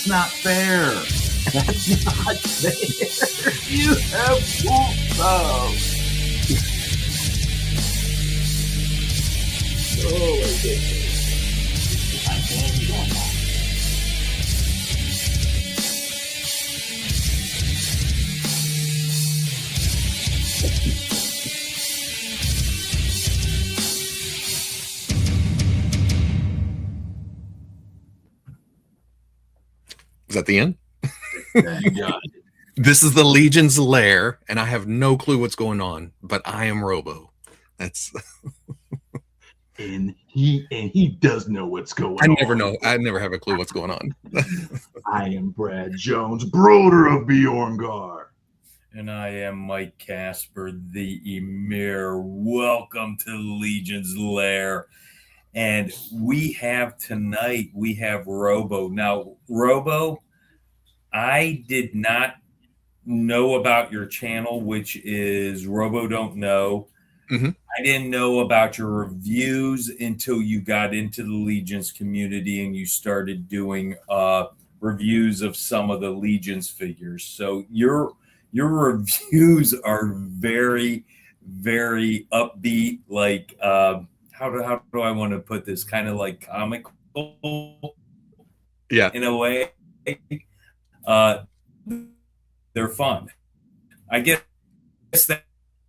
That's not fair. That's not fair. You have full subs. Oh my goodness. I can't go on. Is that the end? Thank God. This is the Legion's lair, and I have no clue what's going on, but I am Robo. That's and he does know what's going on. I never know. I never have a clue what's going on. I am Brad Jones, brother of Bjorngar. And I am Mike Casper, the Emir. Welcome to the Legion's lair. And we have Robo. Now, Robo, I did not know about your channel, which is Robo Don't Know. Mm-hmm. I didn't know about your reviews until you got into the Legion's community and you started doing reviews of some of the Legion's figures. So your reviews are very, very upbeat, like how do I want to put this? Kind of like comical, yeah, in a way. They're fun. I guess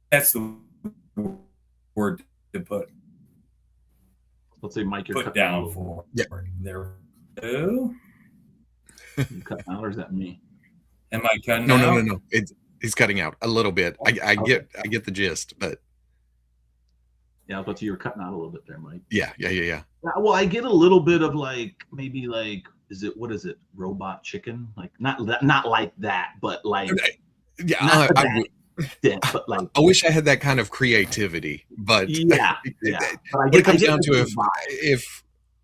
that's the word to put. Let's say, Mike, you're put down for. Yeah. There. Oh. You cutting out, or is that me? Am I cutting no, out? No. He's cutting out a little bit. I get the gist, but. Yeah, I thought you were cutting out a little bit there, Mike. Yeah. Well, I get a little bit of maybe what is it? Robot chicken? Like not like that, but like yeah. but like I wish I had that kind of creativity, but yeah. But it comes down to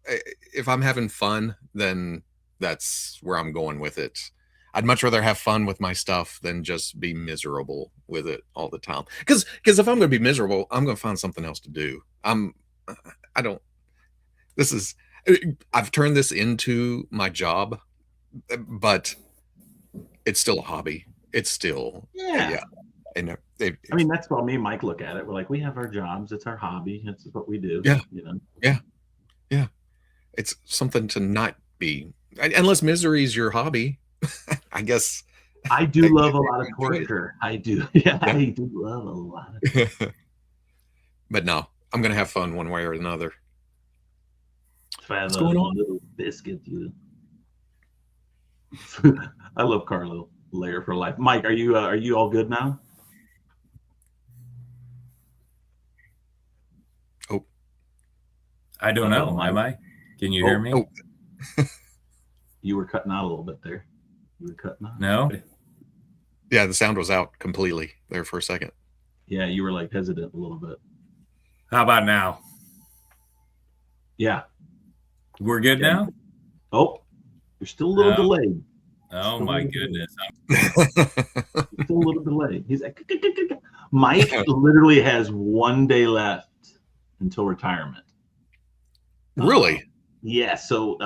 if I'm having fun, then that's where I'm going with it. I'd much rather have fun with my stuff than just be miserable with it all the time. Because if I'm going to be miserable, I'm going to find something else to do. I've turned this into my job, but it's still a hobby. It's still, yeah. And I mean, that's how me and Mike look at it. We're like, we have our jobs. It's our hobby. It's what we do. Yeah. You know? Yeah. It's something to not be, unless misery is your hobby. I guess I do love a lot of torture. I do. Yeah, I do love a lot of torture. But no, I'm going to have fun one way or another. What's going on? Little biscuit, you. I love Carlo. Layer for life. Mike, are you all good now? Oh, I don't know. Am I? Can you hear me? Oh. You were cutting out a little bit there. You were cutting out. No. Yeah, the sound was out completely there for a second. Yeah, you were like hesitant a little bit. How about now? Yeah. We're good now? Oh, you're still a little delayed. Oh my goodness. Still a little delayed. He's like, Mike literally has 1 day left until retirement. Really? Yeah. So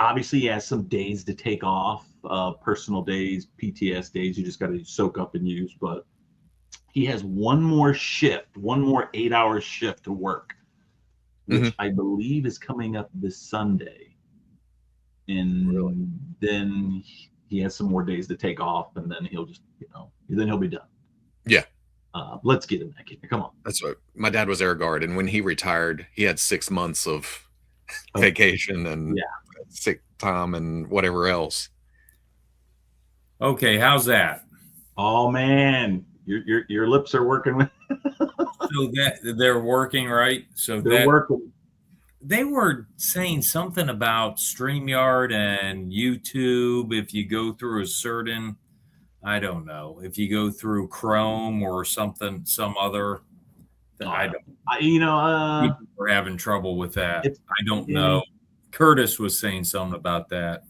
obviously he has some days to take off, personal days, PTS days. You just got to soak up and use. But he has one more 8-hour shift to work, which I believe is coming up this Sunday. And then he has some more days to take off, and then he'll just, then he'll be done. Yeah. Let's get him back in here. Come on. That's right. My dad was air guard, and when he retired, he had 6 months of vacation and sick time and whatever else. Okay, how's that? Oh man, your lips are working. So that they're working, right? So they're working. They were saying something about StreamYard and YouTube. If you go through a certain, I don't know, if you go through Chrome or something, some other, I don't. We're having trouble with that. I don't know. Curtis was saying something about that.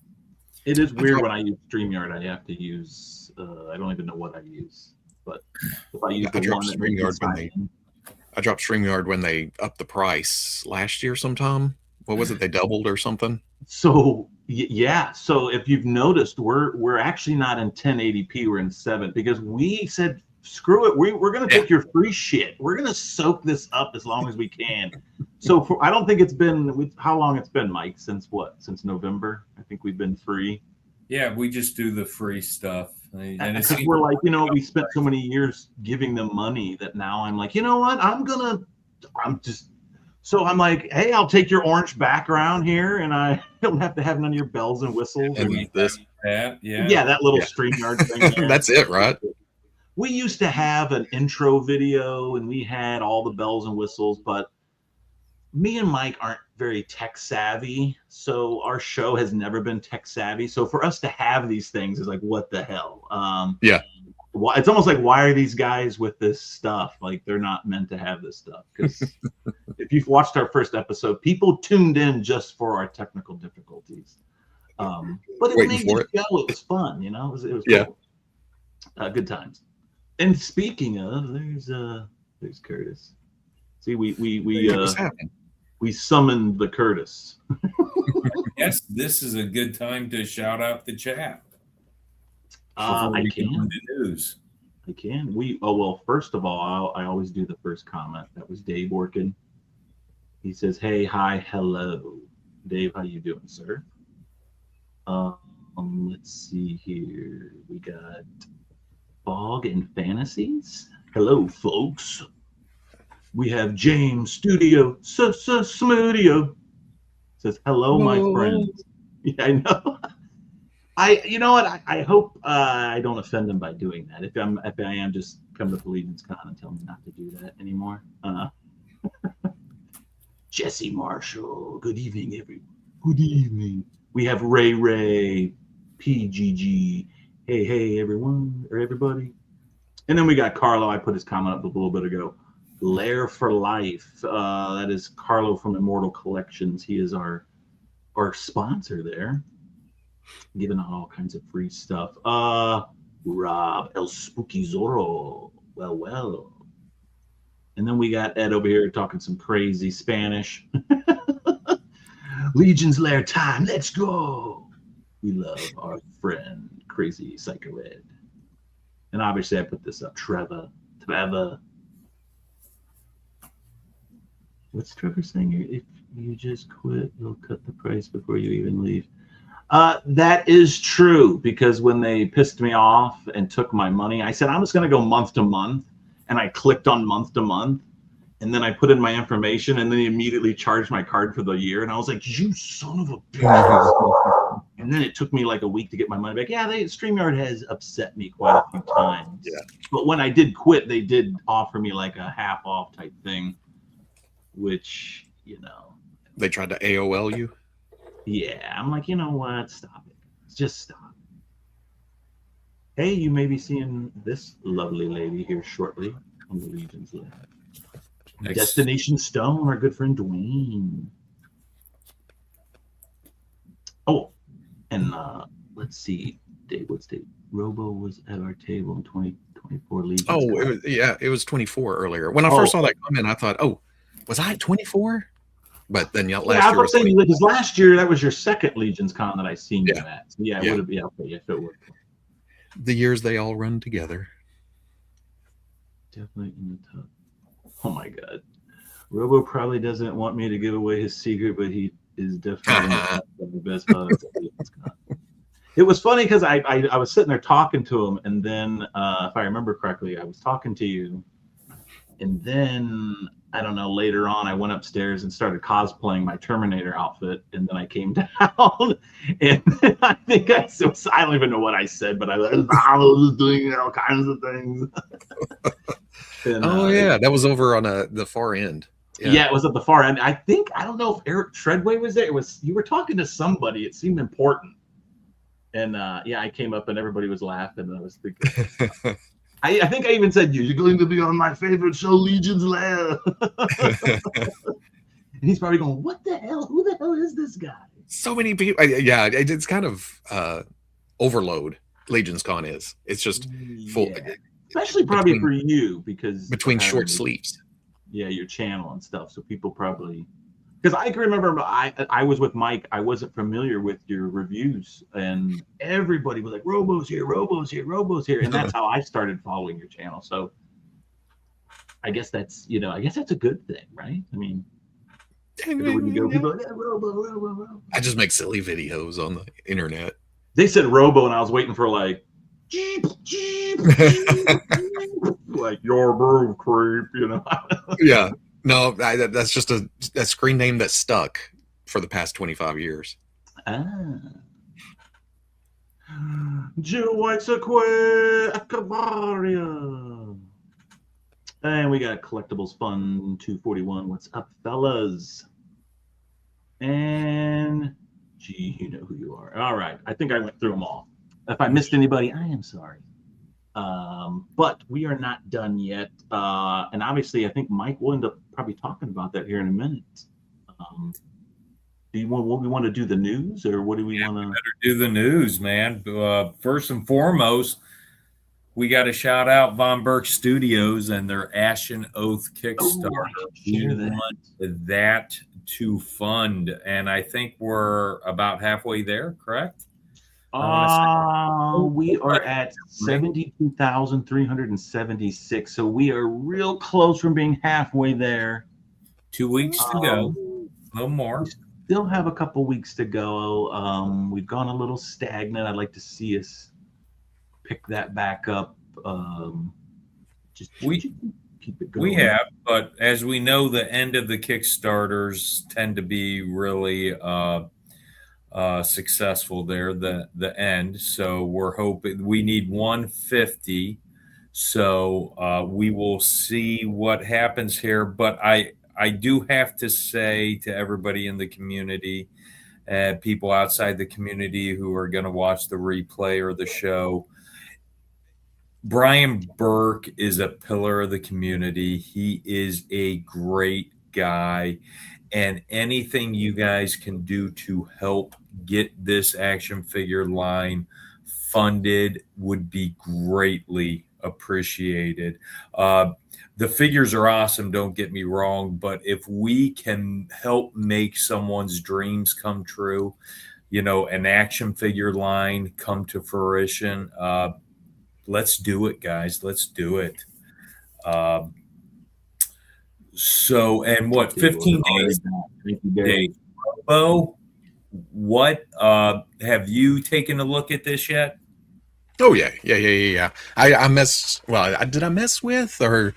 It is weird when I use StreamYard. I have to use. I don't even know what I use, but if I use the one that I dropped StreamYard when they upped the price last year sometime. What was it? They doubled or something? So Yeah. So if you've noticed, we're actually not in 1080p. We're in 7 because we said, screw it. We're going to take your free shit. We're going to soak this up as long as we can. So I don't think it's been, how long it's been, Mike? Since what? Since November? I think we've been free. Yeah, we just do the free stuff. And it's we're like, we spent so many years giving them money that now I'm like, you know what? So I'm like, hey, I'll take your orange background here, and I don't have to have none of your bells and whistles. And this, that little StreamYard thing. There. That's it, right? We used to have an intro video, and we had all the bells and whistles, but me and Mike aren't very tech savvy, so our show has never been tech savvy. So for us to have these things is like, what the hell? It's almost like, why are these guys with this stuff? Like, they're not meant to have this stuff. Because if you've watched our first episode, people tuned in just for our technical difficulties. But it made the show. It was fun, It was cool. Good times. And speaking of, there's Curtis. See, we summoned the Curtis. Yes, this is a good time to shout out the chat. I can. The news. I can. First of all, I always do the first comment. That was Dave Orkin. He says, "Hey, hi, hello, Dave. How you doing, sir?" Let's see here. We got Fog and Fantasies. Hello, folks. We have James Studio Smudio. Says, hello, my friends. Yeah, I know. You know what? I hope I don't offend him by doing that. If I am, just come to Allegiance Con and tell me not to do that anymore. Jesse Marshall. Good evening, everyone. Good evening. We have Ray, PGG. Hey, everyone or everybody. And then we got Carlo. I put his comment up a little bit ago. Lair for Life. That is Carlo from Immortal Collections. He is our sponsor there, giving out all kinds of free stuff. Rob El Spooky Zorro. Well. And then we got Ed over here talking some crazy Spanish. Legion's Lair time. Let's go. We love our friend Crazy Psycho Ed. And obviously I put this up. Trevor. What's Trevor saying here? If you just quit, they'll cut the price before you even leave. That is true, because when they pissed me off and took my money, I said I'm just going to go month to month, and I clicked on month to month, and then I put in my information, and then they immediately charged my card for the year, and I was like, you son of a bitch. And then it took me like a week to get my money back. Yeah, StreamYard has upset me quite a few times. Yeah. But when I did quit, they did offer me like a half off type thing, which, they tried to AOL you. Yeah, I'm like, you know what? Stop it. Just stop. Hey, you may be seeing this lovely lady here shortly on the Legion's Lair. Nice. Destination Stone, our good friend Dwayne. Oh, and let's see, Dave. What's Dave? Robo was at our table in 2024 Legion. Oh, it was 24 earlier. When I first saw that comment, I thought, oh, was I 24? But then last year was saying, because last year that was your second Legion's Con that I seen you at. So it would have been okay if it were. The years they all run together. Definitely in the top. Oh my God, Robo probably doesn't want me to give away his secret, but he is definitely the best products at Legion's Con. It was funny because I was sitting there talking to him, and then if I remember correctly, I was talking to you, and then I don't know, later on I went upstairs and started cosplaying my Terminator outfit, and then I came down and I think I don't even know what I said, but I was doing all kinds of things. And, that was over on the far end. Yeah, it was at the far end. I don't know if Eric Treadway was there. You were talking to somebody. It seemed important. And I came up and everybody was laughing, and I was thinking, I think I even said, you're going to be on my favorite show, Legion's Lair. And he's probably going, what the hell? Who the hell is this guy? So many people. It's kind of overload. Legion's Con is. It's just full. Especially probably for you, because between short sleeves. Yeah, your channel and stuff. So people probably, Because I can remember I was with Mike. I wasn't familiar with your reviews, and everybody was like, "Robo's here, Robo's here, Robo's here," and that's how I started following your channel. So I guess that's a good thing, right? I mean, everywhere you go, people are like, Robo, Robo, Robo. I just make silly videos on the internet. They said Robo, and I was waiting for like, Jeep, Jeep, Jeep, like your broom creep, Yeah. No, that's just a screen name that stuck for the past 25 years. Jill White's Aquaria. And we got Collectibles Fun 241. What's up, fellas? And gee, you know who you are. All right. I think I went through them all. If I missed anybody, I am sorry. But we are not done yet. And obviously, I think Mike will end up probably talking about that here in a minute. Do you want to do the news, or what do we want to? Better do the news, man. First and foremost, we got to shout out Von Burke Studios and their Ashen Oath Kickstarter. We want that to fund, and I think we're about halfway there. Correct? We are at 72,376. So we are real close from being halfway there. 2 weeks to go. A little more. We still have a couple weeks to go. We've gone a little stagnant. I'd like to see us pick that back up. Keep it going. We have, but as we know, the end of the Kickstarters tend to be really successful there, the end. So we're hoping we need 150. So we will see what happens here. But I do have to say to everybody in the community, people outside the community who are going to watch the replay or the show, Brian Burke is a pillar of the community. He is a great guy. And anything you guys can do to help get this action figure line funded would be greatly appreciated. The figures are awesome, don't get me wrong, but if we can help make someone's dreams come true, an action figure line come to fruition, let's do it, guys. Let's do it. So, and what, 15 days? Robo, what, have you taken a look at this yet? Oh, yeah. I messed with or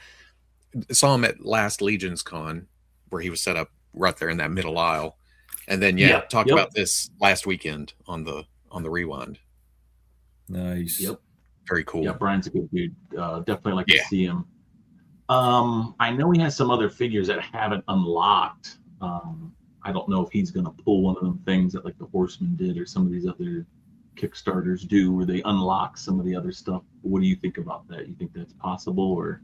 saw him at last Legion's Con where he was set up right there in that middle aisle. And then, talked about this last weekend on the Rewind. Nice. Yep. Very cool. Yeah, Brian's a good dude. Definitely like to see him. I know he has some other figures that haven't unlocked. I don't know if he's going to pull one of them things that like the Horseman did or some of these other Kickstarters do where they unlock some of the other stuff. What do you think about that? You think that's possible, or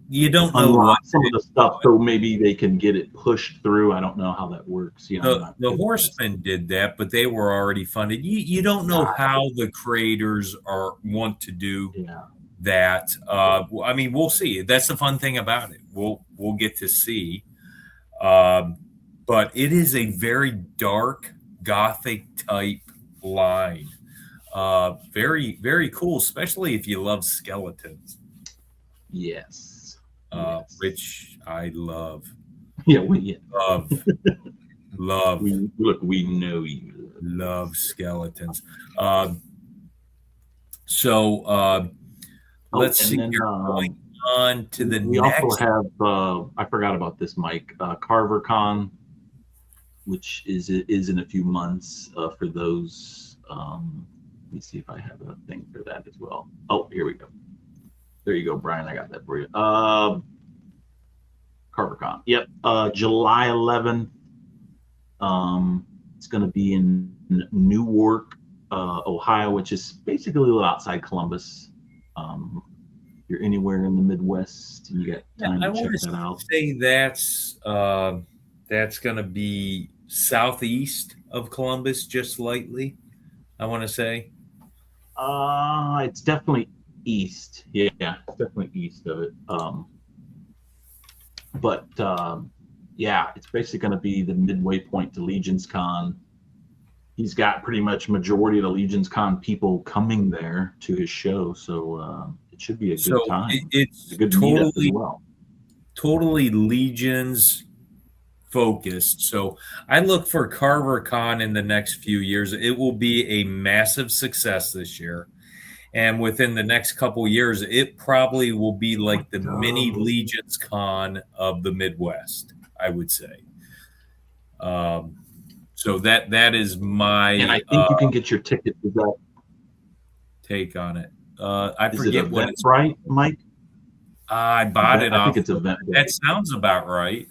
you don't know what some of the stuff so maybe they can get it pushed through? I don't know how that works. The Horsemen did that, but they were already funded. You don't know how the creators want to do that. I mean, we'll see. That's the fun thing about it. We'll get to see. But it is a very dark Gothic type line. Very, very cool, especially if you love skeletons. Yes. Which I love. Yeah, we love. We know you love skeletons. Let's see. Then, going on to the we next. We also have. I forgot about this, Mike. CarverCon, which is in a few months. For those, let me see if I have a thing for that as well. Oh, here we go. There you go, Brian. I got that for you. CarverCon. Yep. July 11th. It's going to be in Newark, Ohio, which is basically a little outside Columbus. If you're anywhere in the Midwest, and you got time to check that out. Say that's going to be southeast of Columbus, just slightly. I want to say. It's definitely east. Yeah, it's definitely east of it. But Yeah, it's basically going to be the midway point to Legion's Con. He's got pretty much majority of the Legion's Con people coming there to his show, so it should be a good time. It's a good meetup as well. Totally Legion's focused. So I look for Carver Con in the next few years. It will be a massive success this year. And within the next couple years, it probably will be like the mini Legion's Con of the Midwest, I would say. So that is my. And I think you can get your ticket to that. Take on it. I forget what it's right, Mike. I bought it off. I think it's Eventbrite. That sounds about right.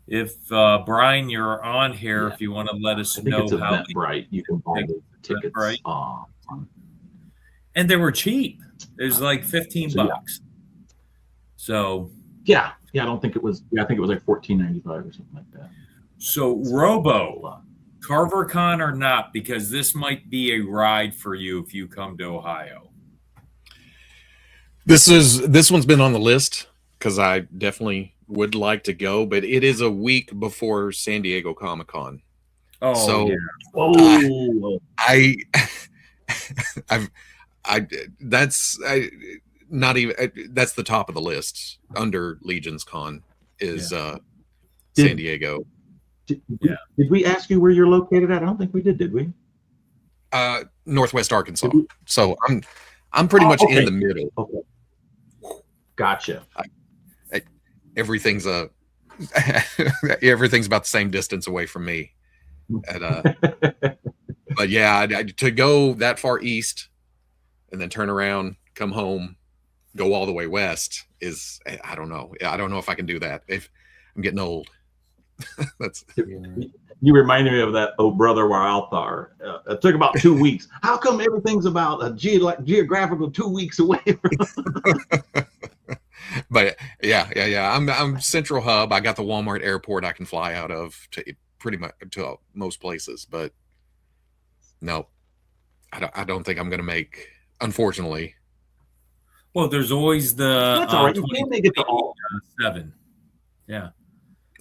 If Brian, you're on here, if you want to let us know it's how Eventbrite, you can buy the tickets. Right. And they were cheap. It was like $15. Yeah. So yeah, I don't think it was. Yeah, I think it was like $14.95 or something like that. So Robo, CarverCon or not, because this might be a ride for you if you come to Ohio. This one's been on the list because I definitely would like to go, but it is a week before San Diego Comic-Con. Oh, so yeah. That's the top of the list under Legion's Con is San Diego. Did we ask you where you're located at? I don't think we did we? Northwest Arkansas. So I'm pretty much in the middle. Okay. Gotcha. Everything's everything's about the same distance away from me. But yeah, to go that far east and then turn around, come home, go all the way west is, I don't know. I don't know if I can do that. If I'm getting old. You reminded me of that "Oh Brother, Where Art Thou?" It took about 2 weeks. How come everything's about a geographical 2 weeks away? But yeah. I'm Central Hub. I got the Walmart airport I can fly out of to pretty much to most places. But no, I don't think I'm going to make. Unfortunately. Well, there's always the that's all right. You can't make it to all 7. Yeah.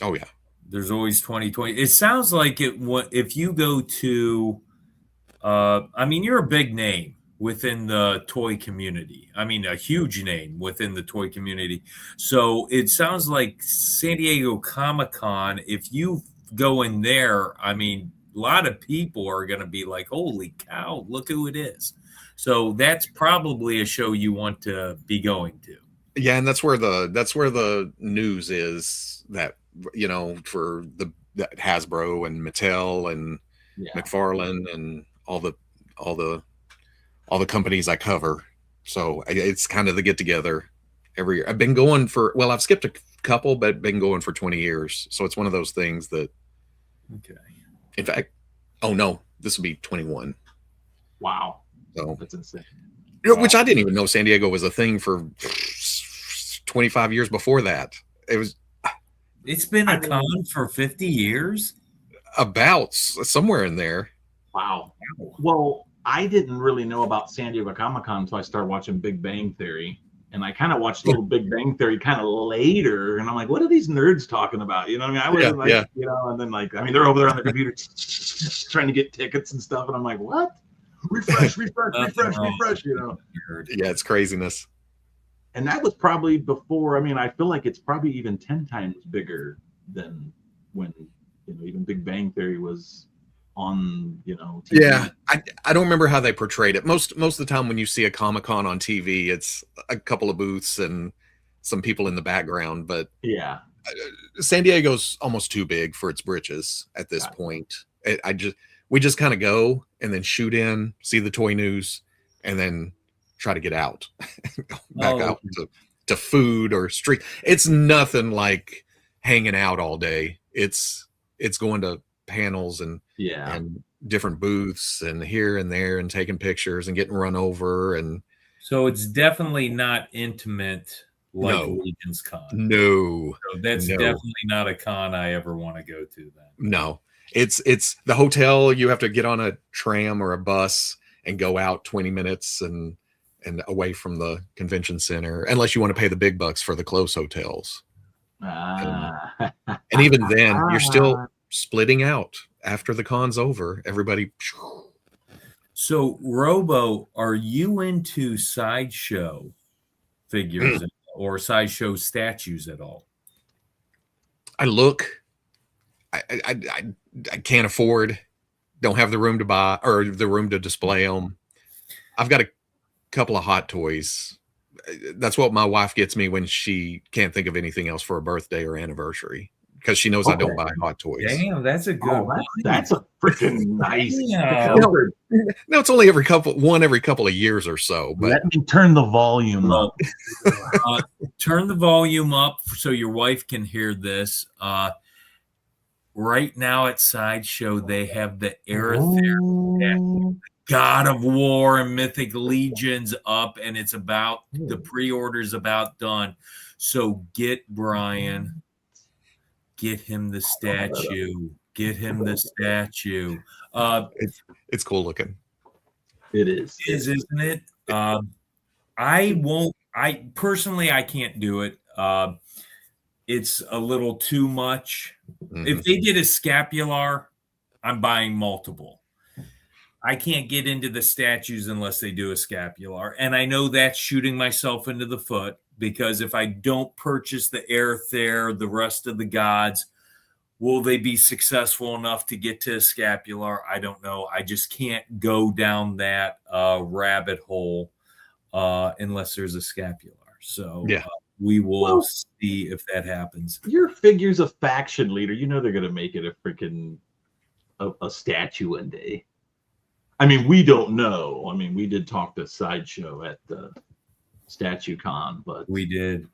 Oh yeah. There's always 2020. It sounds like if you go to, I mean, you're a big name within the toy community. I mean, a huge name within the toy community. So it sounds like San Diego Comic-Con, if you go in there, I mean, a lot of people are going to be like, holy cow, look who it is. So that's probably a show you want to be going to. Yeah, and that's where the news is that, you know, for the Hasbro and Mattel and McFarlane and all the companies I cover. So it's kind of the get together every year. I've been going I've skipped a couple, but been going for 20 years. So it's one of those things that. Okay. In fact, oh no, this will be 21. Wow. So that's insane. Which I didn't even know San Diego was a thing for 25 years before that. It's been a con for 50 years? About somewhere in there. Wow. Well, I didn't really know about San Diego Comic-Con until I started watching Big Bang Theory. And I kind of watched Little Big Bang Theory kind of later. And I'm like, what are these nerds talking about? You know what I mean? I wasn't you know, and then they're over there on their computer trying to get tickets and stuff. And I'm like, what? Refresh, you know? Yeah, it's craziness. And that was probably before. I mean, I feel like it's probably even 10 times bigger than when, you know, even Big Bang Theory was on, you know, TV. Yeah, I don't remember how they portrayed it. Most of the time when you see a Comic-Con on TV, it's a couple of booths and some people in the background. But yeah, San Diego's almost too big for its britches at this point. We just kind of go and then shoot in, see the toy news, and then try to get out, back out to food or street. It's nothing like hanging out all day. It's going to panels and different booths and here and there and taking pictures and getting run over. And so it's definitely not intimate like Legion's Con. No. So that's definitely not a con I ever want to go to then. No. It's the hotel. You have to get on a tram or a bus and go out 20 minutes and away from the convention center, unless you want to pay the big bucks for the close hotels. Ah. And even then, you're still splitting out after the con's over. Everybody. So, Robo, are you into sideshow figures or sideshow statues at all? I look. I can't afford. Don't have the room to buy or the room to display them. I've got a couple of hot toys. That's what my wife gets me when she can't think of anything else for a birthday or anniversary, because she knows I don't buy hot toys. Damn, that's a good one. That's a freaking nice. No, it's only every couple of years or so. But let me turn the volume up. Turn the volume up so your wife can hear this. Right now at Sideshow, they have the Aerother God of War and Mythic Legions up, and it's about the pre-order's about done. So get Brian, get him the statue. Get him the statue. It's cool looking. It is, isn't it? I won't. I personally, I can't do it. It's a little too much. Mm-hmm. If they did a scapular, I'm buying multiple. I can't get into the statues unless they do a scapular. And I know that's shooting myself into the foot, because if I don't purchase the Aerother, the rest of the gods, will they be successful enough to get to a scapular? I don't know. I just can't go down that rabbit hole unless there's a scapular. So yeah. We will see if that happens. Your figure's a faction leader. You know they're going to make it a freaking a statue one day. I mean, we don't know. I mean, we did talk to Sideshow at the Statue Con, but we did.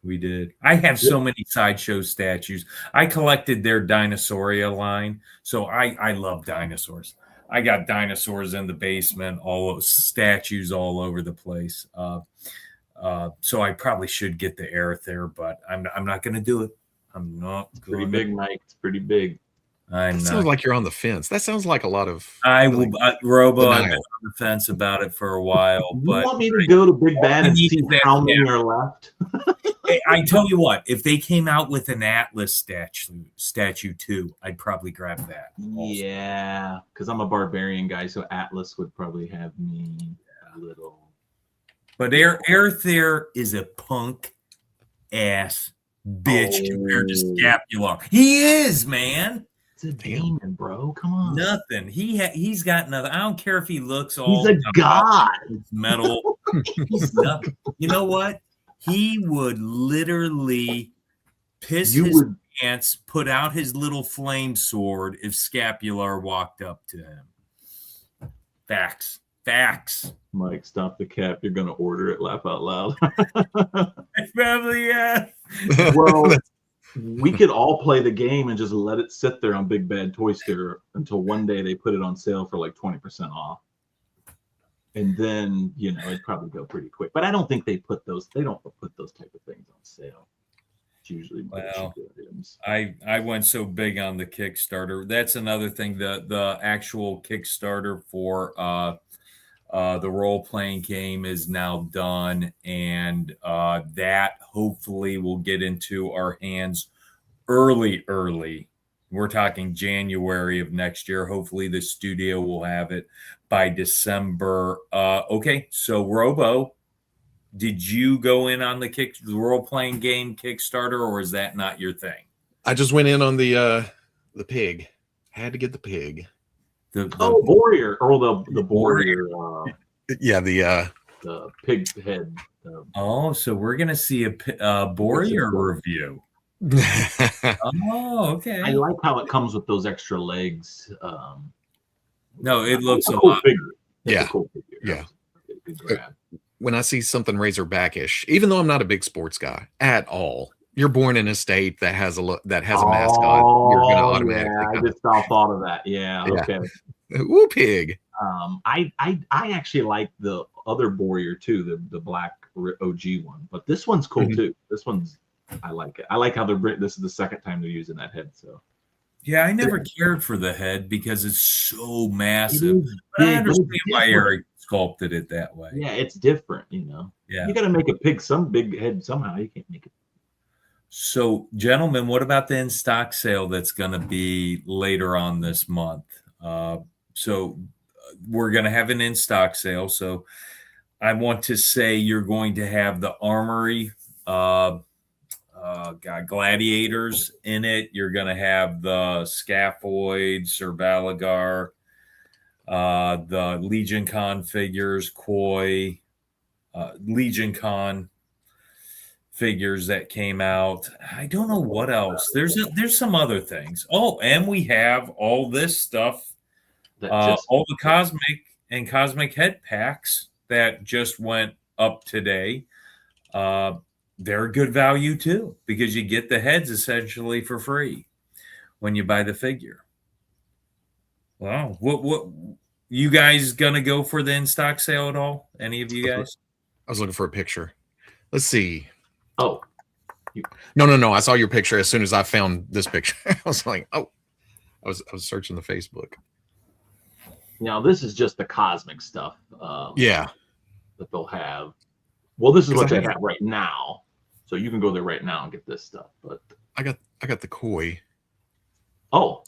I have so many Sideshow statues. I collected their Dinosauria line, so I love dinosaurs. I got dinosaurs in the basement, all those statues all over the place. So I probably should get the Aerother, but I'm not going to do it. I'm not. It's pretty big, Mike. It's pretty big. Sounds like you're on the fence. That sounds like a lot of. I will, Robo. I've been on the fence about it for a while. You want me to go to Big Bad and see how many are left? I tell you what, if they came out with an Atlas statue too, I'd probably grab that. Also. Yeah, because I'm a barbarian guy, so Atlas would probably have me a little. But Aerother is a punk ass bitch compared to Scapular. He is, man. It's a demon, bro. Come on. Nothing. He's got nothing. I don't care if he looks all. He's a god. Metal. He's nothing. You know what? He would literally piss his pants, put out his little flame sword if Scapular walked up to him. Facts. Mike, stop the cap. You're going to order it. Laugh out loud. Probably, yeah. Well, we could all play the game and just let it sit there on Big Bad Toy Store until one day they put it on sale for like 20% off. And then, it'd probably go pretty quick. But I don't think they don't put those type of things on sale. It's usually items. I went so big on the Kickstarter. That's another thing. The actual Kickstarter for the role-playing game is now done, and that hopefully will get into our hands early. We're talking January of next year. Hopefully the studio will have it by December. Okay, so Robo, did you go in on the role-playing game Kickstarter, or is that not your thing? I just went in on the pig. Had to get the pig. The warrior, or the warrior. Yeah, the pig head. So we're gonna see a warrior review. Okay. I like how it comes with those extra legs. No, it looks a cool lot. Figure. Yeah, a cool figure. Yeah. Good grab. When I see something Razorback-ish, even though I'm not a big sports guy at all. You're born in a state that has a mascot. You're gonna automatically. I just thought of that. Yeah. Okay. Ooh, pig. I actually like the other warrior too, the black OG one, but this one's cool too. This one's, I like it. I like how this is the second time they're using that head. So. Yeah, I never cared for the head because it's so massive. But I understand why Eric sculpted it that way. Yeah, it's different. Yeah. You got to make a pig some big head somehow. You can't make it. So, gentlemen, what about the in stock sale that's going to be later on this month? So, we're going to have an in stock sale. So, I want to say you're going to have the Armory gladiators in it. You're going to have the Scaphoid, Sir Balagar, the Legion Con figures, Koi, Legion Con figures that came out. I don't know what else. There's some other things. Oh, and we have all this stuff, all the cosmic head packs that just went up today. They're good value too, because you get the heads essentially for free when you buy the figure. Wow. What you guys gonna go for the in stock sale at all? Any of you guys? I was looking for a picture. Let's see. Oh. No. I saw your picture as soon as I found this picture. I was like, oh. I was searching the Facebook. Now this is just the cosmic stuff. Yeah. That they'll have. Well, this is what they have right now. So you can go there right now and get this stuff. But I got the Koi. Oh.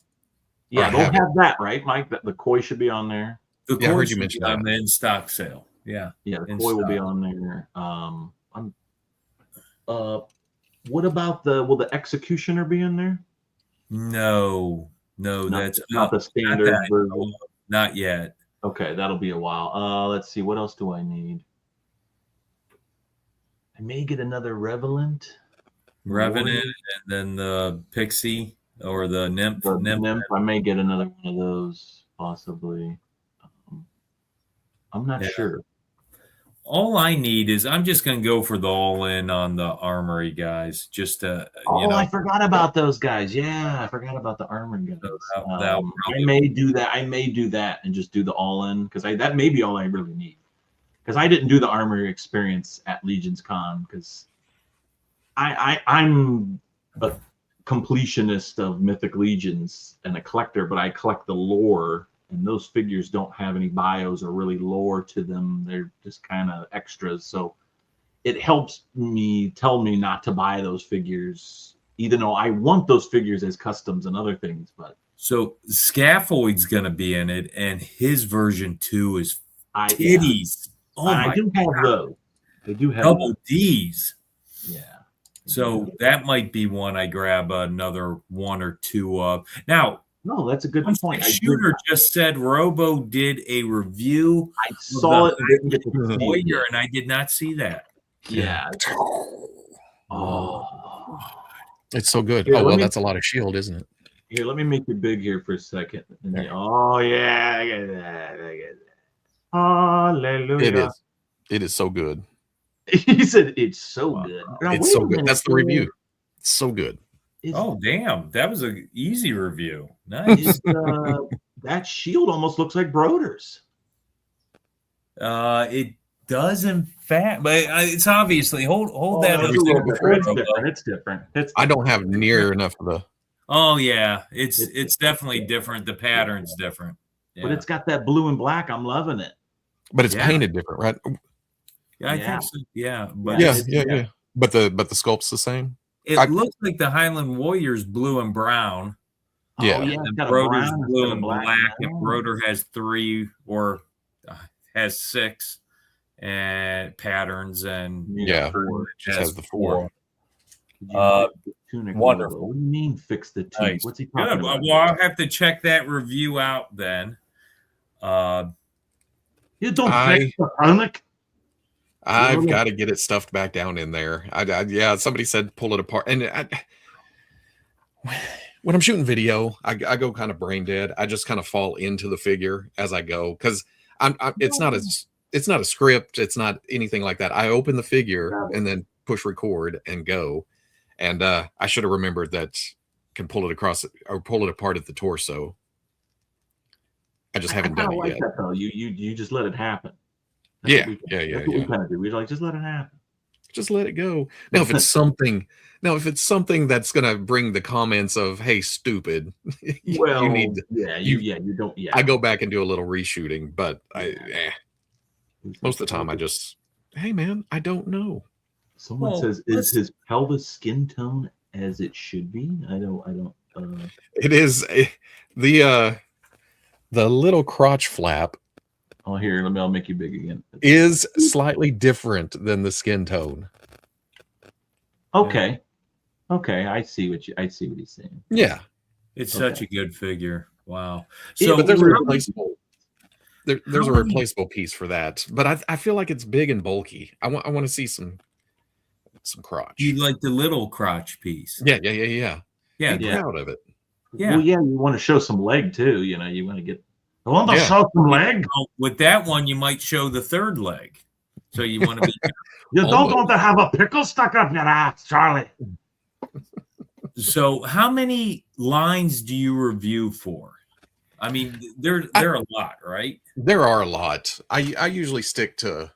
Yeah, they'll have that, right, Mike? The Koi should be on there. The Koi, I heard you mention that on the in stock sale. Yeah. Yeah, the Koi will be on there. What about will the Executioner be in there? No, that's not the standard version. Not yet. Okay, that'll be a while. Let's see, what else do I need? I may get another Revenant, and then the Pixie or the Nymph. Nymph. I may get another one of those, possibly. I'm not sure. All I need is I'm just going to go for the all-in on the Armory guys. Just to, I forgot about those guys. Yeah, I forgot about the Armory guys. I may do that. And just do the all-in, because that may be all I really need. Because I didn't do the Armory experience at Legion's Con, because I'm a completionist of Mythic Legions and a collector, but I collect the lore. And those figures don't have any bios or really lore to them. They're just kind of extras. So it helps me tell me not to buy those figures, even though I want those figures as customs and other things. But so Scaphoid's going to be in it, and his version 2 is titties. Yeah. I do have those. They do have double D's. Yeah. So that might be one I grab another one or two of. Now, no, that's a good point. Shooter just said Robo did a review. I saw it. And I did not see that. Yeah. Oh, it's so good. Here, that's a lot of shield, isn't it? Here, let me make it big here for a second. Oh yeah, I get that. Hallelujah. It is so good. He said it's so good. Now, it's so good. That's the review. It's so good. Oh damn, that was an easy review. Nice. That shield almost looks like Broder's. It does in fact, but it's obviously hold that. It's different. I don't have near enough of the. Oh yeah, it's definitely different. The pattern's different, but it's got that blue and black. I'm loving it. But it's painted different, right? Yeah, I think so. Yeah, but yeah. But the sculpt's the same. It looks like the Highland Warriors blue and brown. Yeah, and Broder's blue and black. And Broder has 3 or has 6 and patterns, and has the 4. Wonderful. What do you mean fix the tunic? Nice. What's he talking about? Well, I'll have to check that review out then. You don't fix the tunic. I've got to get it stuffed back down in there. Somebody said pull it apart, and when I'm shooting video, I go kind of brain dead. I just kind of fall into the figure as I go, because it's not a script. It's not anything like that. I open the figure and then push record and go. And I should have remembered that can pull it across or pull it apart at the torso. I just haven't done it yet. That, though. You just let it happen. Yeah. We kind of do. We're like, just let it happen. Just let it go. Now, if it's something that's gonna bring the comments of "Hey, stupid," well, you need to, you don't. Yeah, I go back and do a little reshooting, but most of the time I just, hey man, I don't know. Someone says, "Is his pelvis skin tone as it should be?" I don't. It is the little crotch flap. Oh, here, I'll make you big again. Is slightly different than the skin tone. Okay, okay, I see what he's saying. Yeah, it's such a good figure. Wow. So, yeah, but there's a replaceable. There's a replaceable piece for that, but I feel like it's big and bulky. I want to see some crotch. You like the little crotch piece? Yeah. Be proud of it. Yeah. Well, yeah, you want to show some leg too. You know, you want to get. I want to show some leg. With that one, you might show the third leg. So you want to be. You don't want to have a pickle stuck up your ass, Charlie. So, how many lines do you review for? I mean, there are a lot, right? There are a lot. I usually stick to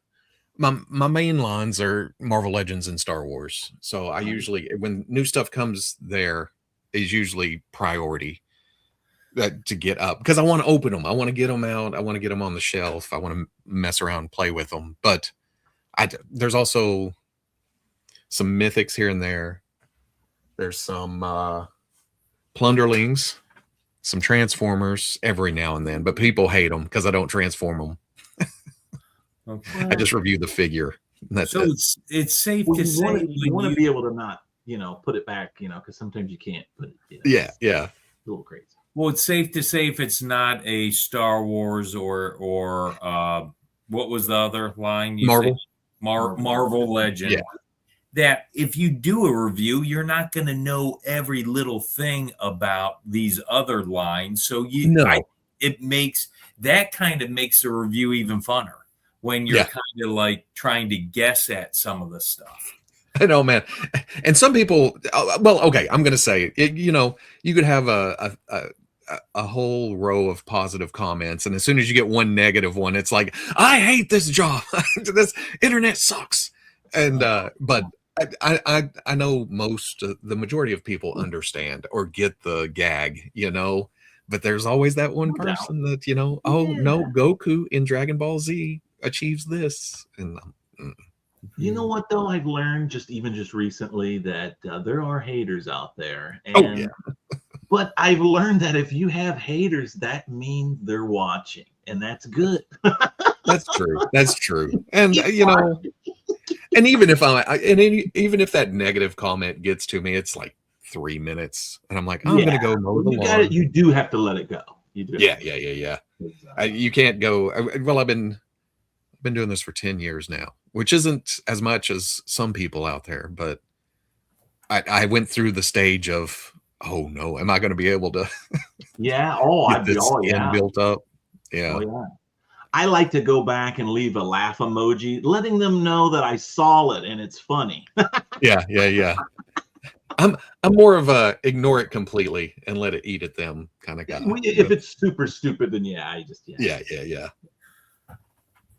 my main lines are Marvel Legends and Star Wars. So I usually, when new stuff comes, there is usually priority to get up because I want to open them. I want to get them out. I want to get them on the shelf. I want to mess around and play with them. But there's also some mythics here and there. There's some plunderlings, some transformers every now and then, but people hate them because I don't transform them. Okay. I just review the figure. That's so it. It's safe to say you want to be able to not, put it back, because sometimes you can't put it. Yeah. A little crazy. Well, it's safe to say if it's not a Star Wars or what was the other line? Marvel. Marvel Legend. Yeah. That if you do a review, you're not going to know every little thing about these other lines. So it makes the review even funner when you're kind of like trying to guess at some of the stuff. I know, man. And some people, well, okay, I'm going to say it, you could have a whole row of positive comments. And as soon as you get one negative one, it's like, I hate this job. This internet sucks. And, but I know the majority of people understand or get the gag, but there's always that one person that, no, Goku in Dragon Ball Z achieves this. And you know what, though? I've learned just recently that there are haters out there. And, but I've learned that if you have haters, that means they're watching, and that's good. That's true. And, and even if even if that negative comment gets to me, it's like 3 minutes, and I'm like, I'm going to go mow the lawn. You do have to let it go. You do. Yeah. You can't go. Well, I've been doing this for 10 years now, which isn't as much as some people out there, but I went through the stage of, oh no, am I going to be able to? Yeah. I'd be built up. Yeah. Oh, yeah. I like to go back and leave a laugh emoji, letting them know that I saw it and it's funny. Yeah. I'm more of a ignore it completely and let it eat at them kind of guy. If it's super stupid, then yeah.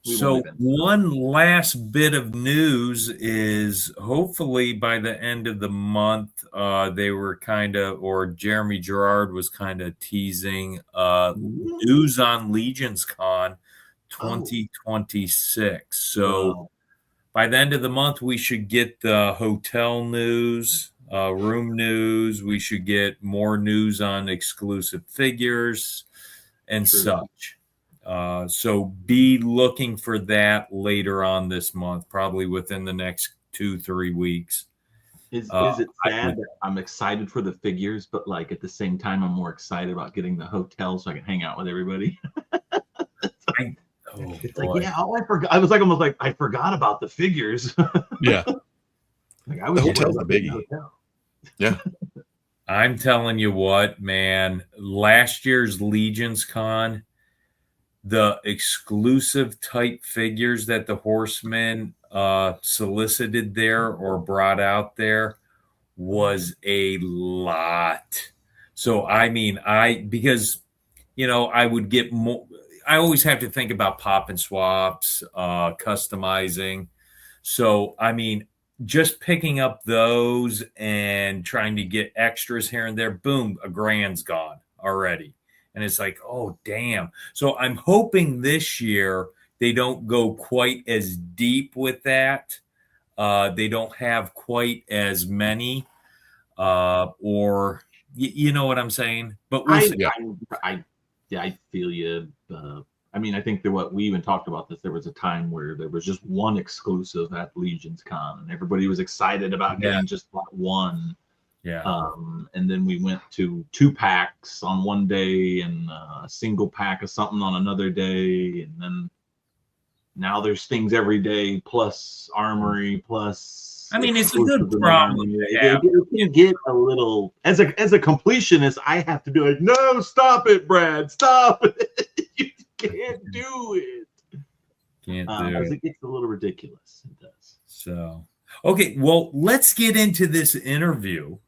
So one last bit of news is hopefully by the end of the month, they were Jeremy Gerard was kind of teasing news on Legions Con 2026. So by the end of the month, we should get the hotel news, room news. We should get more news on exclusive figures and such. So be looking for that later on this month, probably within the next 2-3 weeks. Is it sad that I'm excited for the figures, but like at the same time, I'm more excited about getting the hotel so I can hang out with everybody? I forgot. I was like almost like I forgot about the figures. Yeah, like I was the hotel's a biggie. Yeah, I'm telling you what, man. Last year's Legions Con, the exclusive type figures that the Horsemen solicited there or brought out there was a lot. So I mean, because I would get more. I always have to think about pop and swaps, customizing. So, I mean, just picking up those and trying to get extras here and there, boom, $1,000's gone already. And it's like, oh, damn. So I'm hoping this year they don't go quite as deep with that. They don't have quite as many, or you know what I'm saying. But we'll see. I feel you. I mean, I think that what we even talked about this. There was a time where there was just one exclusive at Legion's Con, and everybody was excited about getting just that one. Yeah. And then we went to 2 packs on one day and a single pack of something on another day, and then now there's things every day plus armory plus. I mean, it's a good problem. It can get a little as a completionist. I have to be like, no, stop it, Brad, stop it. You can't do it. Can't do it. It gets a little ridiculous. It does. So, okay, well, let's get into this interview.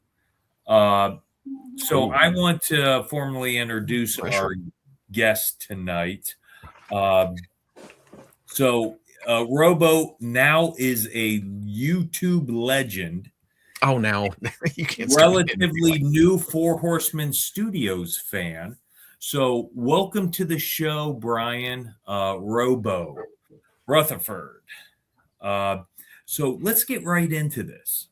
So I want to formally introduce our guest tonight. So Robo now is a YouTube legend. Oh, now you can't. Relatively new Four Horsemen Studios fan. So welcome to the show, Brian Robo Rutherford. So let's get right into this.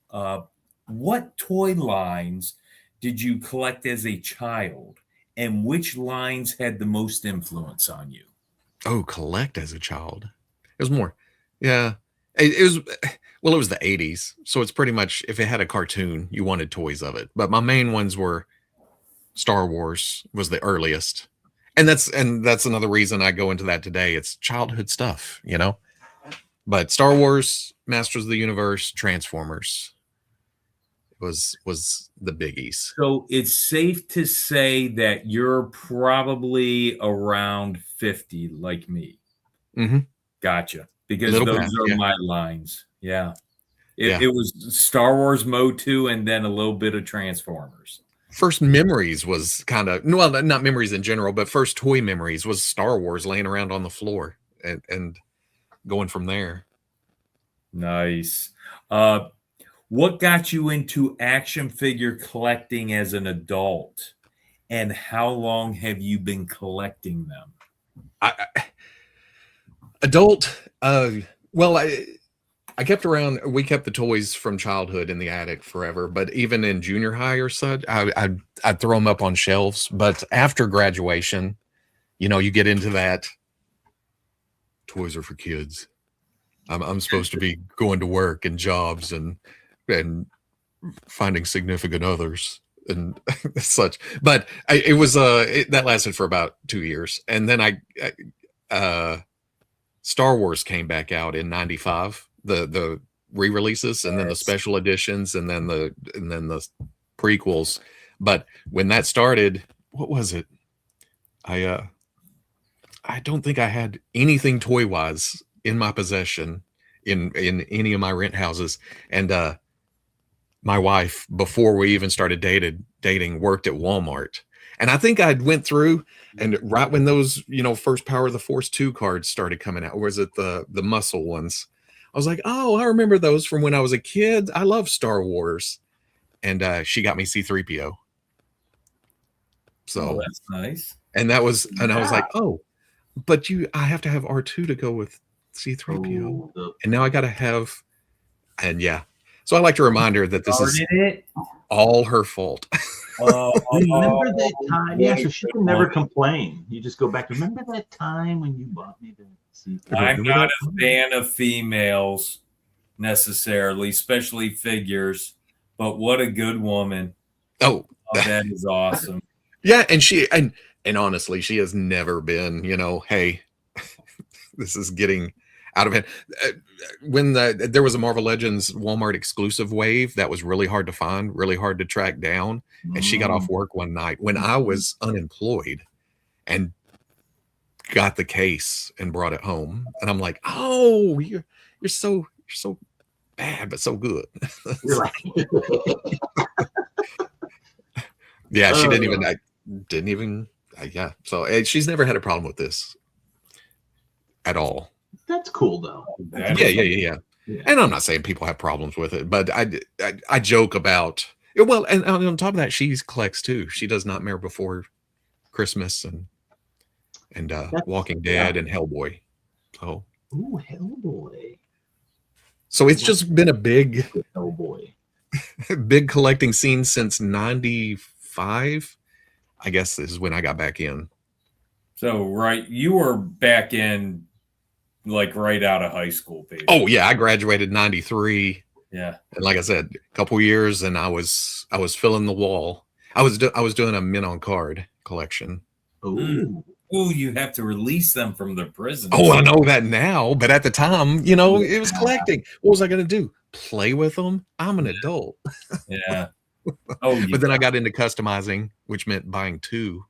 What toy lines did you collect as a child, and which lines had the most influence on you? Oh, collect as a child. It was more. Yeah. It was the 80s. So it's pretty much, if it had a cartoon, you wanted toys of it. But my main ones were Star Wars was the earliest. And that's another reason I go into that today. It's childhood stuff, you know? But Star Wars, Masters of the Universe, Transformers was the biggies. So it's safe to say that you're probably around 50 like me. Mm-hmm. Gotcha. Because those are my lines. Yeah. It was Star Wars Motu and then a little bit of Transformers. First memories was kind of, well, not memories in general, but first toy memories was Star Wars laying around on the floor and going from there. Nice. What got you into action figure collecting as an adult, and how long have you been collecting them? I kept around. We kept the toys from childhood in the attic forever, but even in junior high or such, I'd throw them up on shelves. But after graduation, you know, you get into that. Toys are for kids. I'm supposed to be going to work and jobs and finding significant others and such. But that lasted for about 2 years, and then Star Wars came back out in '95, the re-releases, and then the special editions, and then the prequels. But when that started, what was it? I don't think I had anything toy wise in my possession in any of my rent houses, and my wife, before we even started dating, worked at Walmart. And I think I'd went through, and right when those, you know, first Power of the Force 2 cards started coming out, or was it the muscle ones? I was like, oh, I remember those from when I was a kid. I love Star Wars. And she got me C-3PO. So that's nice. And I was like, oh, but I have to have R2 to go with C-3PO. And now I got to have, and yeah. So I like to remind her that this is all her fault. Remember that time? Yeah, so she can never complain. You just go back. Remember that time when you bought me that C-3PO? I'm not a fan of females necessarily, especially figures. But what a good woman! Oh, that is awesome. Yeah, and she and honestly, she has never been. You know, hey, this is getting out of hand. When there was a Marvel Legends Walmart exclusive wave that was really hard to find, really hard to track down, and she got off work one night when I was unemployed and got the case and brought it home, and I'm like, oh, you're so bad but so good. Yeah, she didn't even yeah, so she's never had a problem with this at all. That's cool though. Yeah. And I'm not saying people have problems with it, but I joke about, well, and on top of that, she collects too. She does Nightmare Before Christmas and Walking Dead and Hellboy. So ooh, Hellboy. So it's just been a big, oh boy, big collecting scene since '95. I guess is when I got back in. So, right, you were back in like right out of high school, basically. Oh yeah, I graduated '93. Yeah. And like I said, a couple years, and I was filling the wall. I was doing a men on card collection. oh, Oh, you have to release them from the prison. Oh, I know that now, but at the time, you know, it was collecting. What was I going to do? Play with them? I'm an adult. Yeah. Oh, But then I got into customizing, which meant buying two,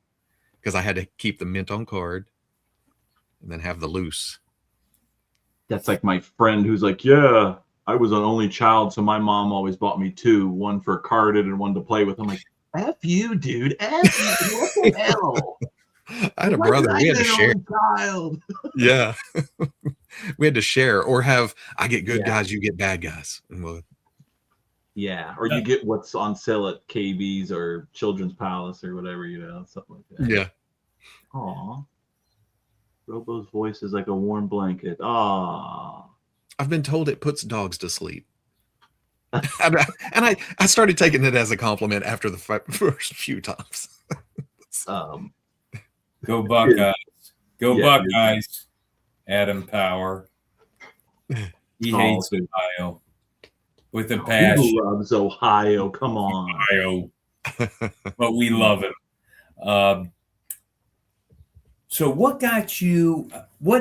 because I had to keep the mint on card and then have the loose. that's like my friend who's like, yeah, I was an only child, so my mom always bought me two, one for carded and one to play with. I'm like, F you, dude. F you. What the hell? I had a brother. We had to share. Child. Yeah. We had to share, or have I get good guys, you get bad guys. And we'll... Yeah, or you get what's on sale at KB's or Children's Palace or whatever, something like that. Yeah. Aw. Robo's voice is like a warm blanket. Aw. I've been told it puts dogs to sleep. And I started taking it as a compliment after the first few times. Go Buckeyes. Go Buckeyes. Adam Power. He hates Ohio with a passion. He loves Ohio. Come on. Ohio. But we love him. So what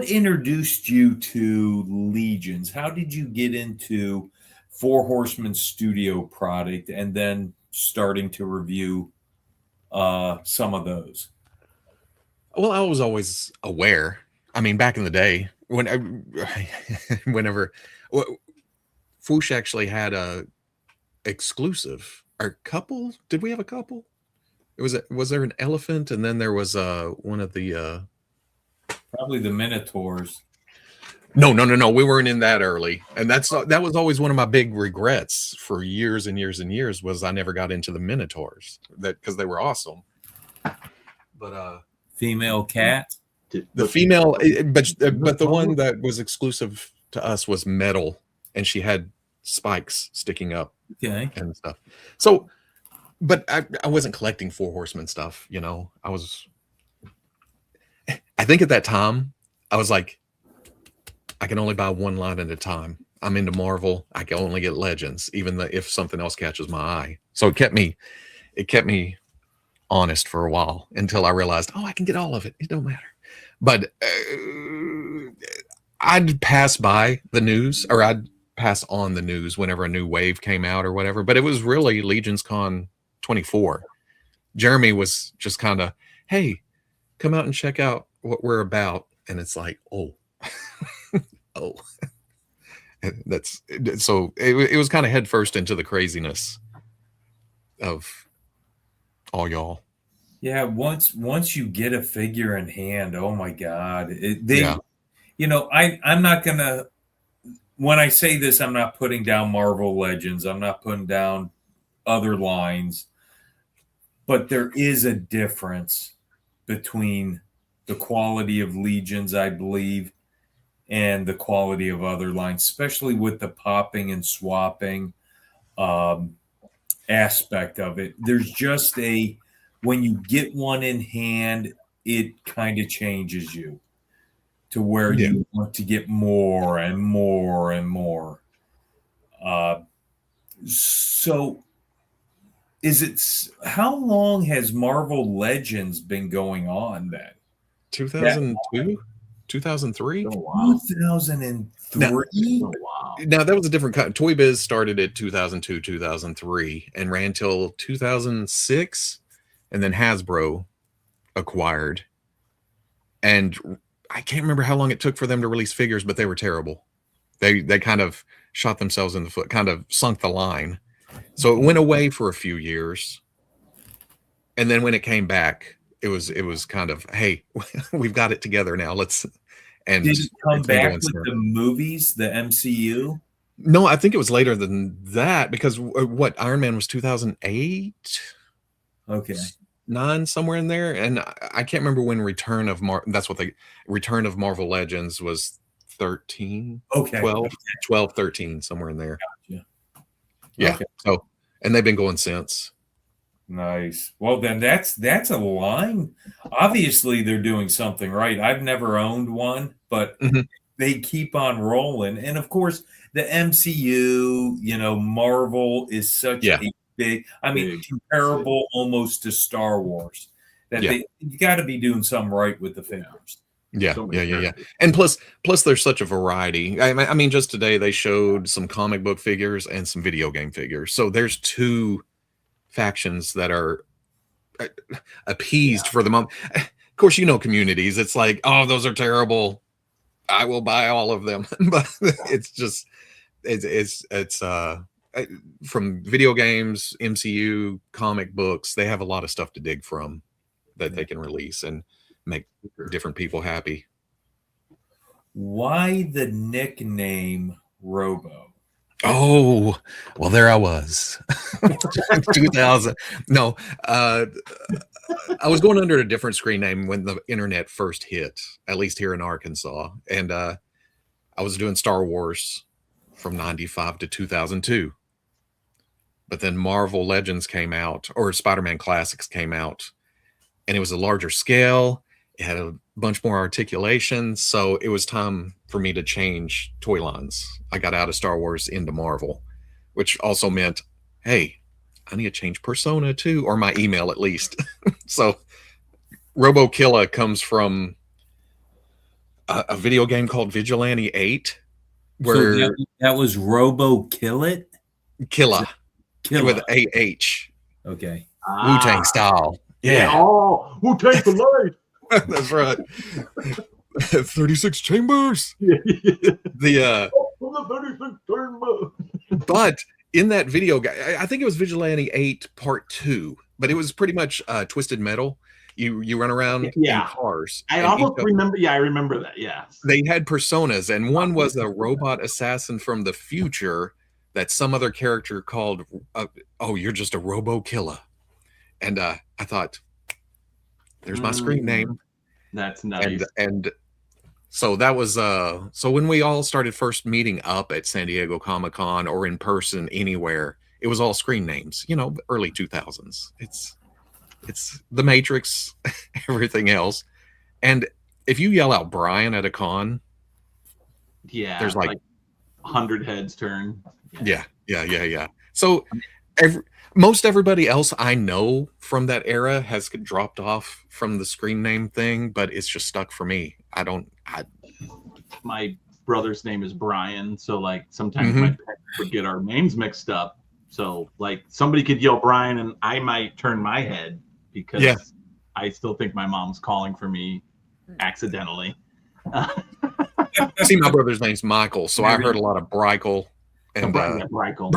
introduced you to Legions? How did you get into Four Horsemen Studio product and then starting to review some of those? Well, I was always aware. I mean, back in the day, whenever Foosh actually had a exclusive, or couple. Did we have a couple? Was there an elephant, and then there was one of the probably the Minotaurs. No. We weren't in that early, and that was always one of my big regrets for years and years and years was I never got into the Minotaurs because they were awesome. But female cat, the female, but the one that was exclusive to us was metal, and she had spikes sticking up, and stuff. So. But I wasn't collecting Four Horsemen stuff, I think at that time, I was like, I can only buy one line at a time. I'm into Marvel. I can only get Legends, even if something else catches my eye. So it kept me honest for a while until I realized, I can get all of it. It don't matter. But I'd pass by the news, or I'd pass on the news whenever a new wave came out or whatever. But it was really Legions Con 24. Jeremy was just kind of, hey, come out and check out what we're about. And it's like, that's so it was kind of head first into the craziness of all y'all. Yeah. Once you get a figure in hand, oh my God. I'm not going to, when I say this, I'm not putting down Marvel Legends. I'm not putting down other lines. But there is a difference between the quality of Legions, I believe, and the quality of other lines, especially with the popping and swapping aspect of it. There's just when you get one in hand, it kind of changes you to where you want to get more and more and more. So how long has Marvel Legends been going on then? 2002, 2003, 2003. Now that was a different kind. Toy Biz started at 2002, 2003, and ran till 2006, and then Hasbro acquired. And I can't remember how long it took for them to release figures, but they were terrible. They kind of shot themselves in the foot, kind of sunk the line. So it went away for a few years, and then when it came back, it was kind of, hey, we've got it together now. And did it come back with the movies, the MCU? No, I think it was later than that because what Iron Man was 2008, 9, somewhere in there, and I can't remember when Return of Marvel Legends was 13, Okay. 12, 13, somewhere in there. Gotcha. Yeah. Okay. So, and they've been going since. Nice. Well, then that's a line. Obviously, they're doing something right. I've never owned one, but they keep on rolling. And of course, the MCU, Marvel is such a big, comparable almost to Star Wars. That you got to be doing something right with the figures. Yeah. And plus there's such a variety. I mean, just today they showed some comic book figures and some video game figures. So there's two factions that are appeased for the moment. Of course, communities. It's like, oh, those are terrible. I will buy all of them. But it's just, it's from video games, MCU, comic books. They have a lot of stuff to dig from that they can release and make different people happy. Why the nickname Robo? Oh, well, there I was. 2000. No, I was going under a different screen name when the internet first hit, at least here in Arkansas. And I was doing Star Wars from 95 to 2002. But then Marvel Legends came out, or Spider-Man Classics came out, and it was a larger scale. It had a bunch more articulation, so it was time for me to change toy lines. I got out of Star Wars into Marvel, which also meant, hey, I need to change persona too, or my email at least. So Robo Killa comes from a video game called Vigilante 8, where so that was Robo Killa with AH. Okay. Wu-Tang style. Yeah. Oh, Wu-Tang for life. That's right. 36 chambers. But in that video, I think it was Vigilante 8 Part 2, but it was pretty much Twisted Metal. You run around in cars. I almost remember. Yeah, I remember that. Yeah. They had personas, and one was a robot assassin from the future that some other character called, oh, you're just a Robo Killa. And I thought, there's my screen name. That's nice. And so that was so when we all started first meeting up at San Diego Comic-Con or in person anywhere, it was all screen names, early 2000s. It's the Matrix, everything else. And if you yell out Brian at a con, there's like 100 heads turn. Yeah. So most everybody else I know from that era has dropped off from the screen name thing, but it's just stuck for me. My brother's name is Brian, so like sometimes my parents would get our names mixed up. So like somebody could yell Brian and I might turn my head because I still think my mom's calling for me accidentally. See, my brother's name's Michael, so I heard a lot of Breichel. And Michael.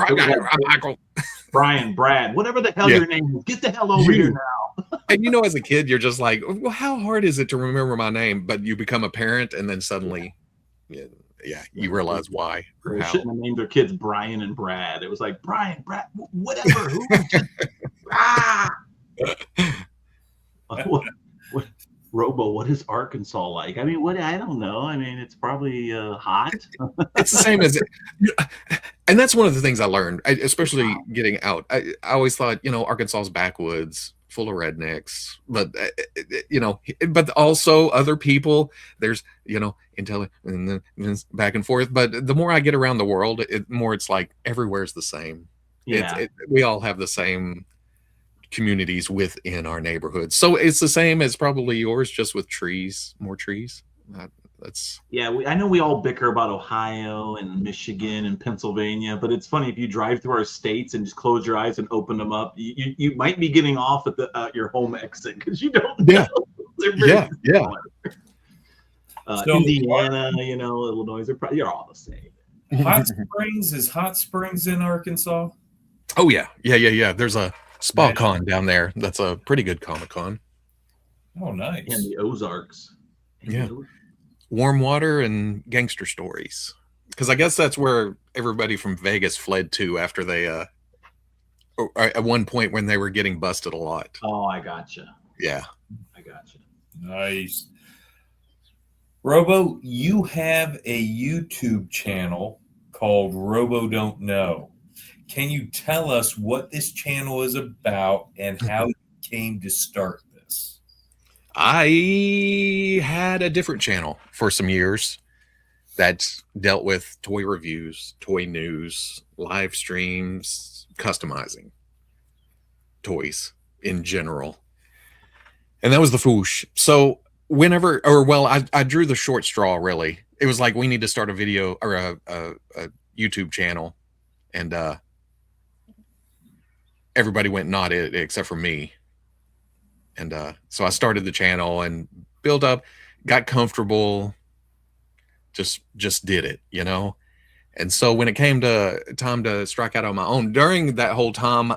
Brian, Brad, whatever the hell your name is, get the hell over here now. And as a kid, you're just like, well, how hard is it to remember my name? But you become a parent, and then suddenly, you realize why. They shouldn't have named their kids Brian and Brad. It was like Brian, Brad, whatever. Robo, what is Arkansas like? I mean, I don't know. I mean, it's probably hot. It's the same as and that's one of the things I learned, especially getting out. I always thought, Arkansas's backwoods, full of rednecks, but but also other people. There's intelligent and then back and forth. But the more I get around the world, it's like everywhere's the same. Yeah, we all have the same communities within our neighborhoods, so it's the same as probably yours, just with more trees. I know we all bicker about Ohio and Michigan and Pennsylvania, but it's funny, if you drive through our states and just close your eyes and open them up, you might be getting off at your home exit because you don't know. So Indiana, Illinois, you're all the same. Hot Springs in Arkansas? Oh yeah. There's a Spa Con down there. That's a pretty good Comic Con. Oh, nice. And the Ozarks. Warm water and gangster stories. Because I guess that's where everybody from Vegas fled to after they, at one point when they were getting busted a lot. Oh, I gotcha. Yeah. I gotcha. Nice. Robo, you have a YouTube channel called Robo Don't Know. Can you tell us what this channel is about and how you came to start this? I had a different channel for some years that dealt with toy reviews, toy news, live streams, customizing toys in general. And that was the foosh. So whenever, or well, I drew the short straw, really. It was like, we need to start a video or a YouTube channel. And everybody went nodded except for me. And so I started the channel and built up, got comfortable, just did it, you know? And so when it came to time to strike out on my own, during that whole time,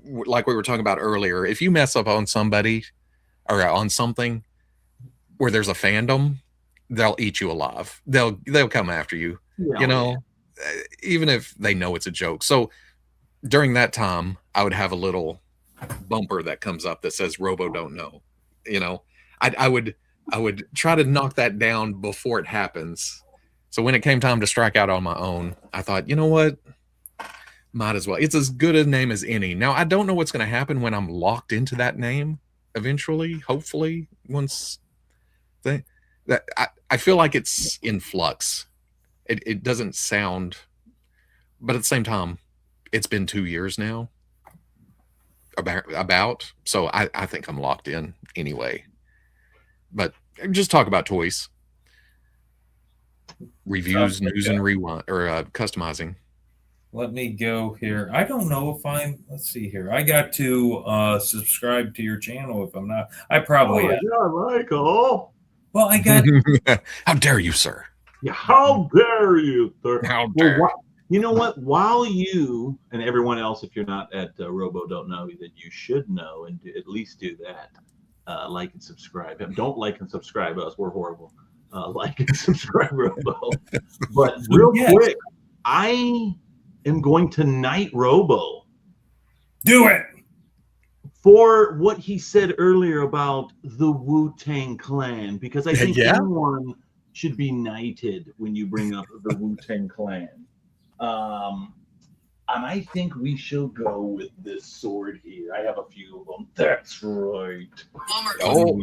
like we were talking about earlier, if you mess up on somebody or on something where there's a fandom, they'll eat you alive. They'll come after you, you know, even if they know it's a joke. So during that time, I would have a little bumper that comes up that says Robo Don't Know. You know, I would try to knock that down before it happens. So when it came time to strike out on my own, I thought, you know what? Might as well. It's as good a name as any. Now, I don't know what's going to happen when I'm locked into that name eventually, hopefully, once I feel like it's in flux. It doesn't sound, but at the same time, it's been 2 years now. About so I think I'm locked in anyway. But just talk about toys, reviews, news, and rewind or customizing. Let me go here. I don't know if let's see here. I got to subscribe to your channel if I'm not. I probably am. Yeah, Michael. Well, I got. How dare you, sir? Yeah, how dare you, sir? How dare you? You know what? While you and everyone else, if you're not at Robo Don't Know, that you should know and at least do that. Like and subscribe. Don't like and subscribe us. We're horrible. Like and subscribe Robo. But real quick, I am going to knight Robo. Do it! For what he said earlier about the Wu-Tang Clan, because I think everyone should be knighted when you bring up the Wu-Tang Clan. And I think we shall go with this sword here. I have a few of them. That's right. Oh,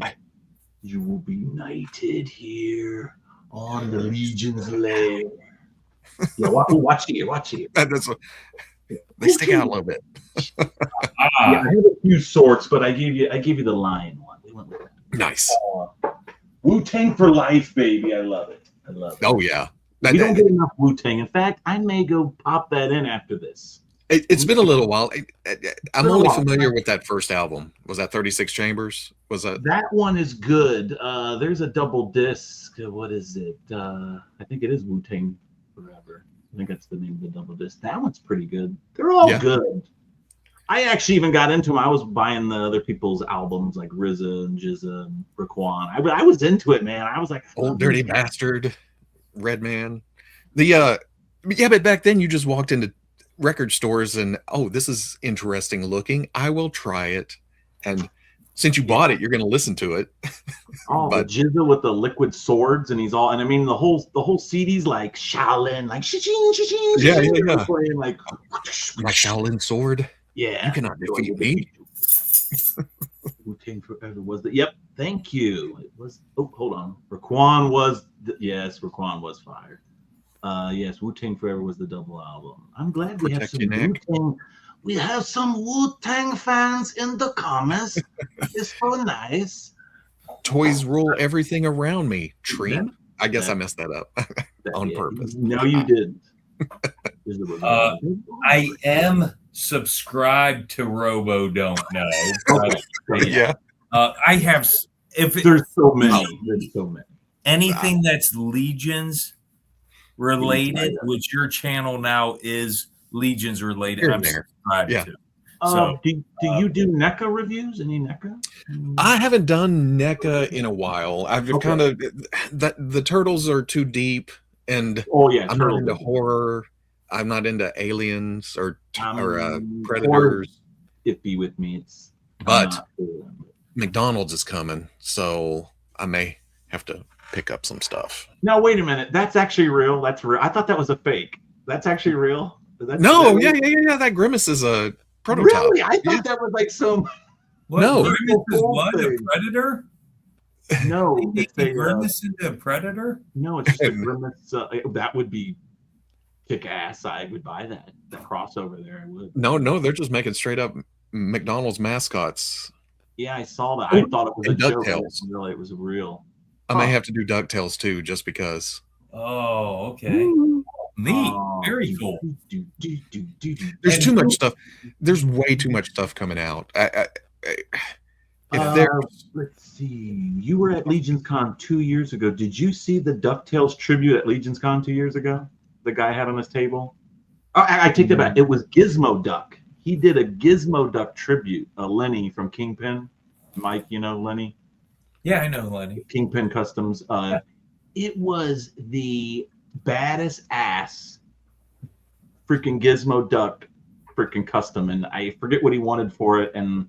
you will be knighted here on the Legion's lair. Yeah, watch here. That's they stick out a little bit. Yeah, I have a few swords, but I gave you the lion one. We went with that. Nice. Wu-Tang for life, baby. I love it. Oh yeah. We don't get enough Wu-Tang. In fact, I may go pop that in after this. It's been a little while. I'm only familiar with that first album. Was that 36 Chambers? Was that one is good. There's a double disc. What is it? I think it is Wu-Tang Forever. I think that's the name of the double disc. That one's pretty good. They're all good. I actually even got into them. I was buying the other people's albums like RZA and Jizza and Raekwon. I was into it, man. I was like, Old Dirty Bastard, Redman. But back then you just walked into record stores and this is interesting looking. I will try it. And since you bought it, you're going to listen to it. But Jizza with the liquid swords, and I mean the whole CD's like Shaolin, like yeah. Playing like my Shaolin sword. Yeah, you cannot defeat me. Wu-Tang Forever was the Thank you. It was. Oh, hold on. Raekwon was Raekwon was fire. Yes, Wu-Tang Forever was the double album. I'm glad we have some Wu-Tang. We have some Wu-Tang fans in the comments. It's so nice. Toys rule everything around me. Treem. I guess I messed that up on purpose. No, you didn't. I am subscribed to Robo Don't Know. I have. There's so many. There's so many. Anything that's Legions related, which your channel now is Legions related. I'm subscribed to. So, do you do NECA reviews? Any NECA? I haven't done NECA in a while. I've kind of the turtles are too deep, and I'm not into horror. I'm not into aliens or predators. Iffy with me. But McDonald's is coming, so I may have to pick up some stuff. No, wait a minute. That's actually real. That's real. I thought that was a fake. That's actually real. Yeah. That Grimace is a prototype. Really? I thought that was like some. No. Grimace is what? A predator? No, it's a Grimace into a predator. No, it's just a Grimace. That would be kick ass. I would buy that. The crossover there. I would. No, they're just making straight up McDonald's mascots. Yeah, I saw that. I thought it was a joke. Really, it was real. I may have to do DuckTales too, just because. Oh, okay. Neat. Very cool. There's too much stuff. There's way too much stuff coming out. Let's see. You were at Legion's Con 2 years ago. Did you see the DuckTales tribute at Legion's Con 2 years ago? The guy had on his table. Oh, I take that back. It was Gizmo Duck. He did a Gizmo Duck tribute. Lenny from Kingpin. Mike, you know Lenny? Yeah, I know Lenny. Kingpin Customs. It was the baddest ass freaking Gizmo Duck freaking custom, and I forget what he wanted for it, and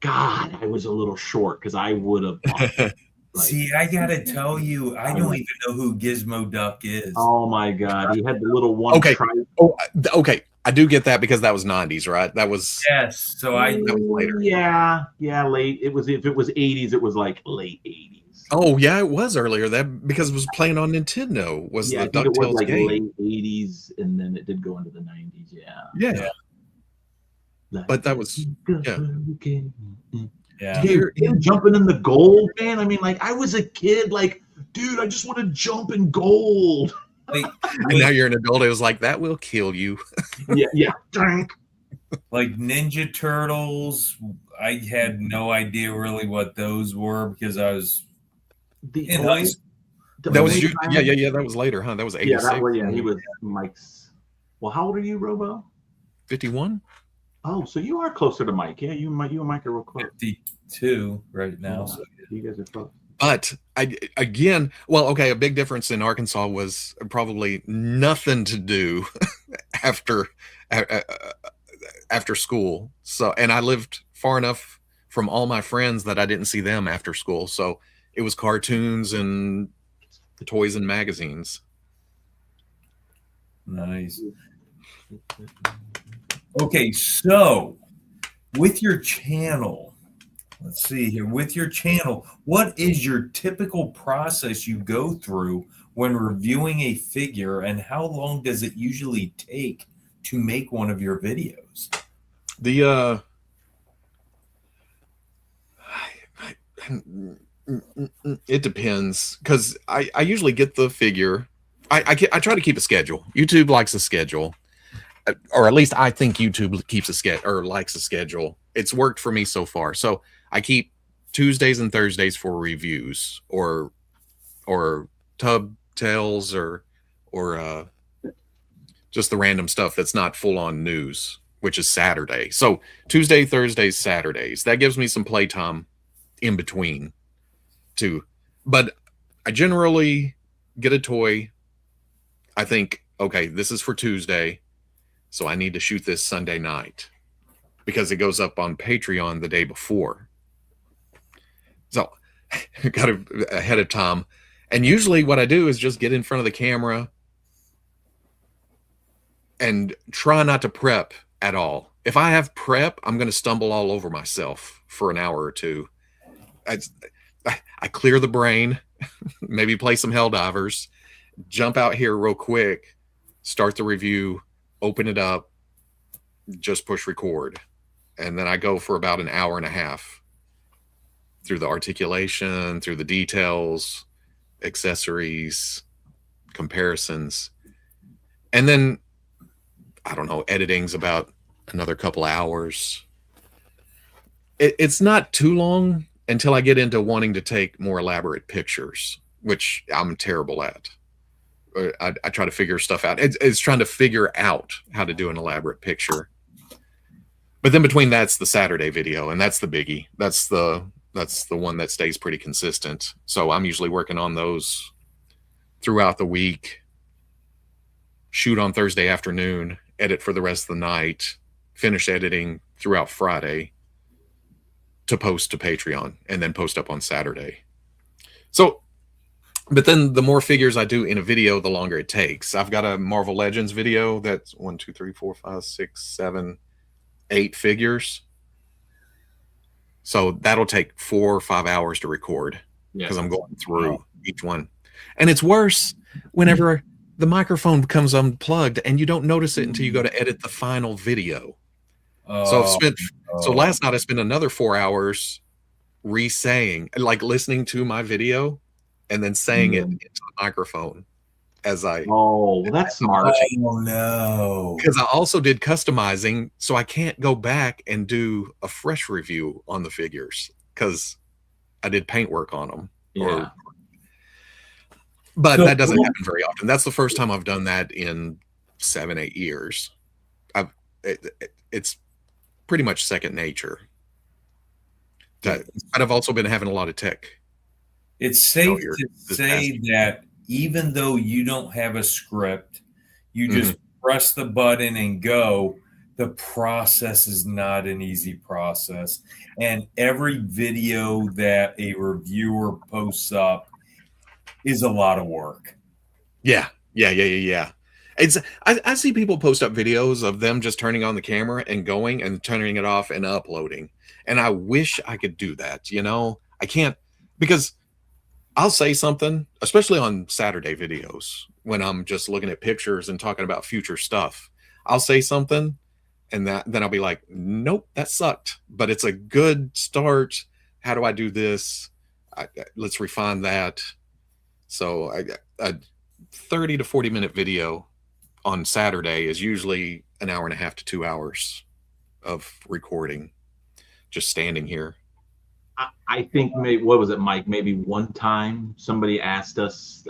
God, I was a little short because I would have bought it. See, I gotta tell you, I don't even know who Gizmo Duck is. Oh my God, he had the little one. Okay. Okay. I do get that because that was 90s, right? That was So that was later. Yeah, late. It was, if it was 80s, it was like late 80s. Oh yeah, it was earlier. That because it was playing on Nintendo. Was the DuckTales it was like game? Late 80s, and then it did go into the 90s. Yeah. But that was Dude, jumping in the gold, man. I mean, like I was a kid, like, dude, I just want to jump in gold. And now you're an adult. It was like that will kill you. yeah. Like Ninja Turtles, I had no idea really what those were because I was in high school. That was yeah. That was later, huh? That was 86. He was Mike's. Well, how old are you, Robo? 51. Oh, so you are closer to Mike. Yeah, you and Mike are real close. 52 right now. So you guys are close. But a big difference in Arkansas was probably nothing to do after school. So, and I lived far enough from all my friends that I didn't see them after school. So it was cartoons and toys and magazines. Nice. Okay, so with your channel, let's see here. With your channel, what is your typical process you go through when reviewing a figure, and how long does it usually take to make one of your videos? It depends, because I usually get the figure. I try to keep a schedule. YouTube likes a schedule, or at least I think YouTube keeps a schedule or likes a schedule. It's worked for me so far. So I keep Tuesdays and Thursdays for reviews or tub tales or just the random stuff that's not full on news, which is Saturday. So Tuesday, Thursdays, Saturdays. That gives me some playtime in between too. But I generally get a toy. I think, okay, this is for Tuesday, so I need to shoot this Sunday night because it goes up on Patreon the day before. So got it ahead of time. And usually what I do is just get in front of the camera and try not to prep at all. If I have prep, I'm going to stumble all over myself for an hour or two. I clear the brain, maybe play some Helldivers, jump out here real quick, start the review, open it up, just push record. And then I go for about an hour and a half through the articulation, through the details, accessories, comparisons. And then, I don't know, editing's about another couple hours. It's not too long until I get into wanting to take more elaborate pictures, which I'm terrible at. I try to figure stuff out. It's trying to figure out how to do an elaborate picture. But then between that's the Saturday video, and that's the biggie. That's the one that stays pretty consistent. So I'm usually working on those throughout the week, shoot on Thursday afternoon, edit for the rest of the night, finish editing throughout Friday to post to Patreon, and then post up on Saturday. So But then the more figures I do in a video, the longer it takes. I've got a Marvel Legends video that's 1, 2, 3, 4, 5, 6, 7, 8 figures. So that'll take 4 or 5 hours to record because I'm going through each one. And it's worse whenever the microphone becomes unplugged and you don't notice it until you go to edit the final video. So last night I spent another 4 hours re-saying, like listening to my video and then saying it into the microphone as I. Oh, well, that's smart. Oh no! Because I also did customizing, so I can't go back and do a fresh review on the figures because I did paint work on them. Yeah. But that doesn't happen very often. That's the first time I've done that in 7, 8 years. It's pretty much second nature. But I've also been having a lot of tech. It's safe to say that even though you don't have a script, you just press the button and go. The process is not an easy process. And every video that a reviewer posts up is a lot of work. Yeah. It's I see people post up videos of them just turning on the camera and going and turning it off and uploading. And I wish I could do that. I can't, because I'll say something, especially on Saturday videos when I'm just looking at pictures and talking about future stuff. I'll say something and then I'll be like, nope, that sucked, but it's a good start. How do I do this? Let's refine that. So a 30 to 40 minute video on Saturday is usually an hour and a half to 2 hours of recording, just standing here. I think maybe, what was it, Mike? Maybe one time somebody asked us,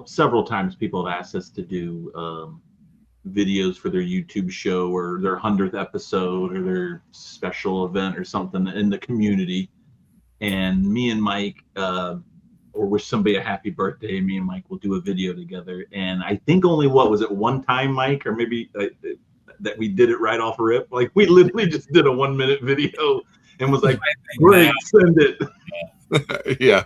several times people have asked us to do videos for their YouTube show or their 100th episode or their special event or something in the community. And me and Mike, or wish somebody a happy birthday, me and Mike will do a video together. And I think only, what was it, one time, Mike, or maybe that we did it right off a rip? Like we literally just did a 1 minute video and was like, great, send it. Yeah.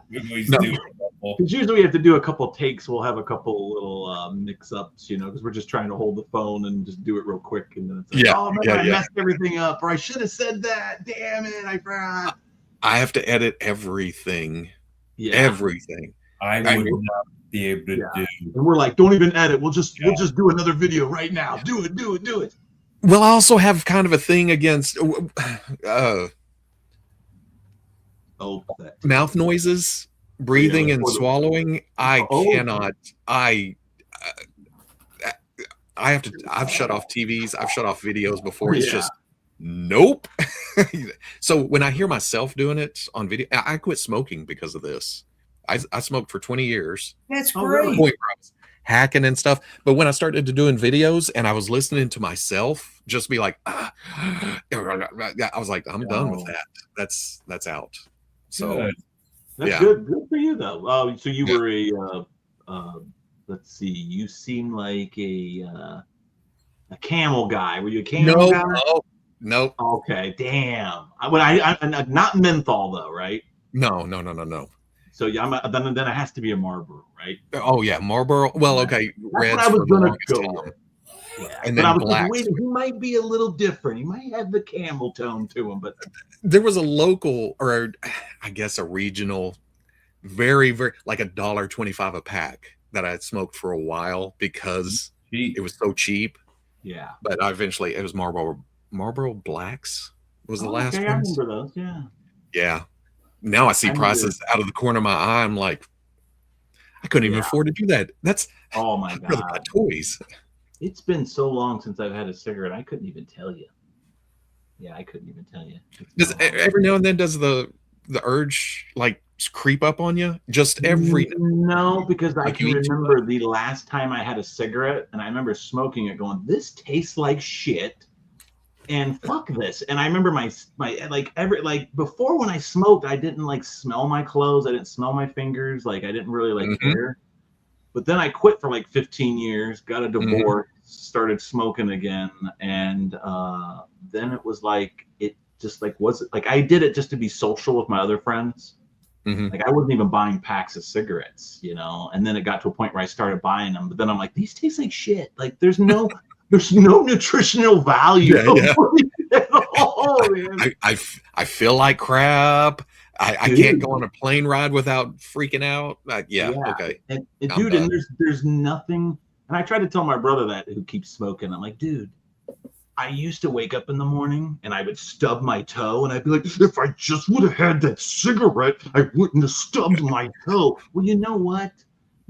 Because usually we have to do a couple takes. We'll have a couple little mix-ups, because we're just trying to hold the phone and just do it real quick. And then it's like, I messed everything up, or I should have said that. Damn it, I forgot. I have to edit everything. Yeah. Everything. I would not be able to do. And we're like, don't even edit. We'll just do another video right now. Do it. Well, I also have kind of a thing against mouth noises, breathing and swallowing. I cannot. I've shut off TVs. I've shut off videos before. It's just nope. So when I hear myself doing it on video, I quit smoking because of this. I smoked for 20 years. That's great. Hacking and stuff. But when I started doing videos and I was listening to myself just be like, I was like, I'm done with that. That's out. So that's good for you though. So you were let's see, you seem like a camel guy. Were you a camel guy? No. Okay, damn. I not menthol though, right? No. So then it has to be a Marlboro, right? Oh yeah, Marlboro. Well, okay, Reds. That's what I was gonna go with. Yeah, and then black. He might be a little different. He might have the camel tone to him, but there was a local, or I guess a regional, very, very like $1.25 a pack that I had smoked for a while because it was so cheap. Yeah, but eventually it was Marlboro Blacks was the last one. I remember those. Yeah. Now I see prices out of the corner of my eye. I'm like, I couldn't even afford to do that. That's my God. My toys. It's been so long since I've had a cigarette. I couldn't even tell you. Yeah, I couldn't even tell you. Every now and then does the urge like creep up on you? Just every no, because I can remember the last time I had a cigarette, and I remember smoking it, going, "This tastes like shit." And fuck this. And I remember my before when I smoked, I didn't smell my clothes. I didn't smell my fingers. I didn't really care. But then I quit for 15 years, got a divorce, started smoking again. And then it was I did it just to be social with my other friends. Mm-hmm. Like I wasn't even buying packs of cigarettes, you know. And then it got to a point where I started buying them, but then I'm like, these taste like shit. Like there's no nutritional value Yeah. at all, man. I feel like crap. I can't go on a plane ride without freaking out. Okay. And I'm dude, done. and there's nothing. And I try to tell my brother that who keeps smoking. I'm like, dude, I used to wake up in the morning and I would stub my toe and I'd be like, if I just would have had that cigarette, I wouldn't have stubbed my toe. Well, you know what?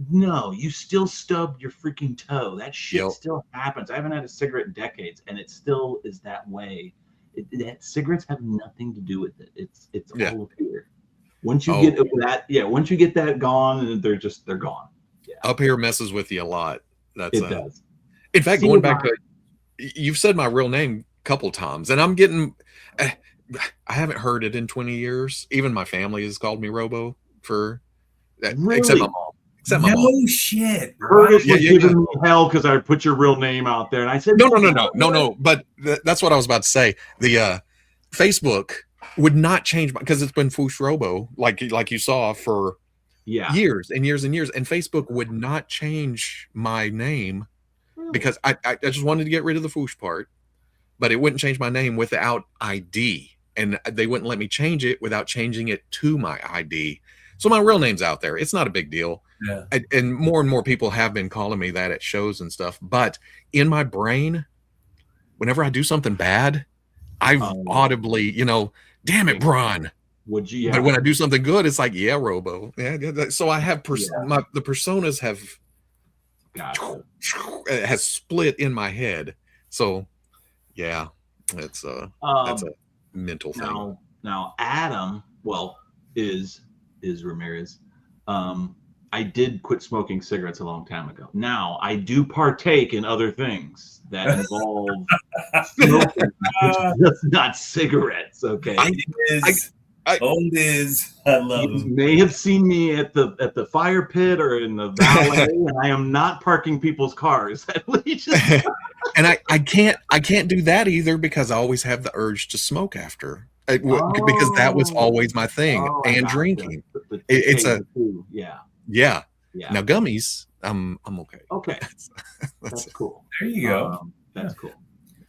No, you still stubbed your freaking toe. That shit still happens. I haven't had a cigarette in decades and it still is that way. Cigarettes have nothing to do with it. It's all up here. Once you get that, once you get that gone, they're gone. Yeah. Up here messes with you a lot. It does. In fact, going back to, you've said my real name a couple times, and I'm getting, I haven't heard it in 20 years. Even my family has called me Robo for that, except my mom. No shit. Curtis was giving me hell because I put your real name out there, and I said, no. But that's what I was about to say. The Facebook would not change because it's been Foosh Robo, like you saw for years and years and years, and Facebook would not change my name because I just wanted to get rid of the Foosh part, but it wouldn't change my name without ID, and they wouldn't let me change it without changing it to my ID. So my real name's out there. It's not a big deal. Yeah. And more people have been calling me that at shows and stuff. But in my brain, whenever I do something bad, I've audibly, damn it, Brian. Would you? But when I do something good, it's like, yeah, Robo. Yeah. So I have the personas have it has split in my head. So yeah, that's a mental thing. Now Adam, is Ramirez. I did quit smoking cigarettes a long time ago. Now I do partake in other things that involve smoking, just not cigarettes. Okay. I love you him. may have seen me at the fire pit or in the valet, and I am not parking people's cars at least. And I can't do that either because I always have the urge to smoke after. Because that was always my thing, and drinking. It's a yeah. Now gummies, I'm okay. Okay, that's cool. There you go. That's cool.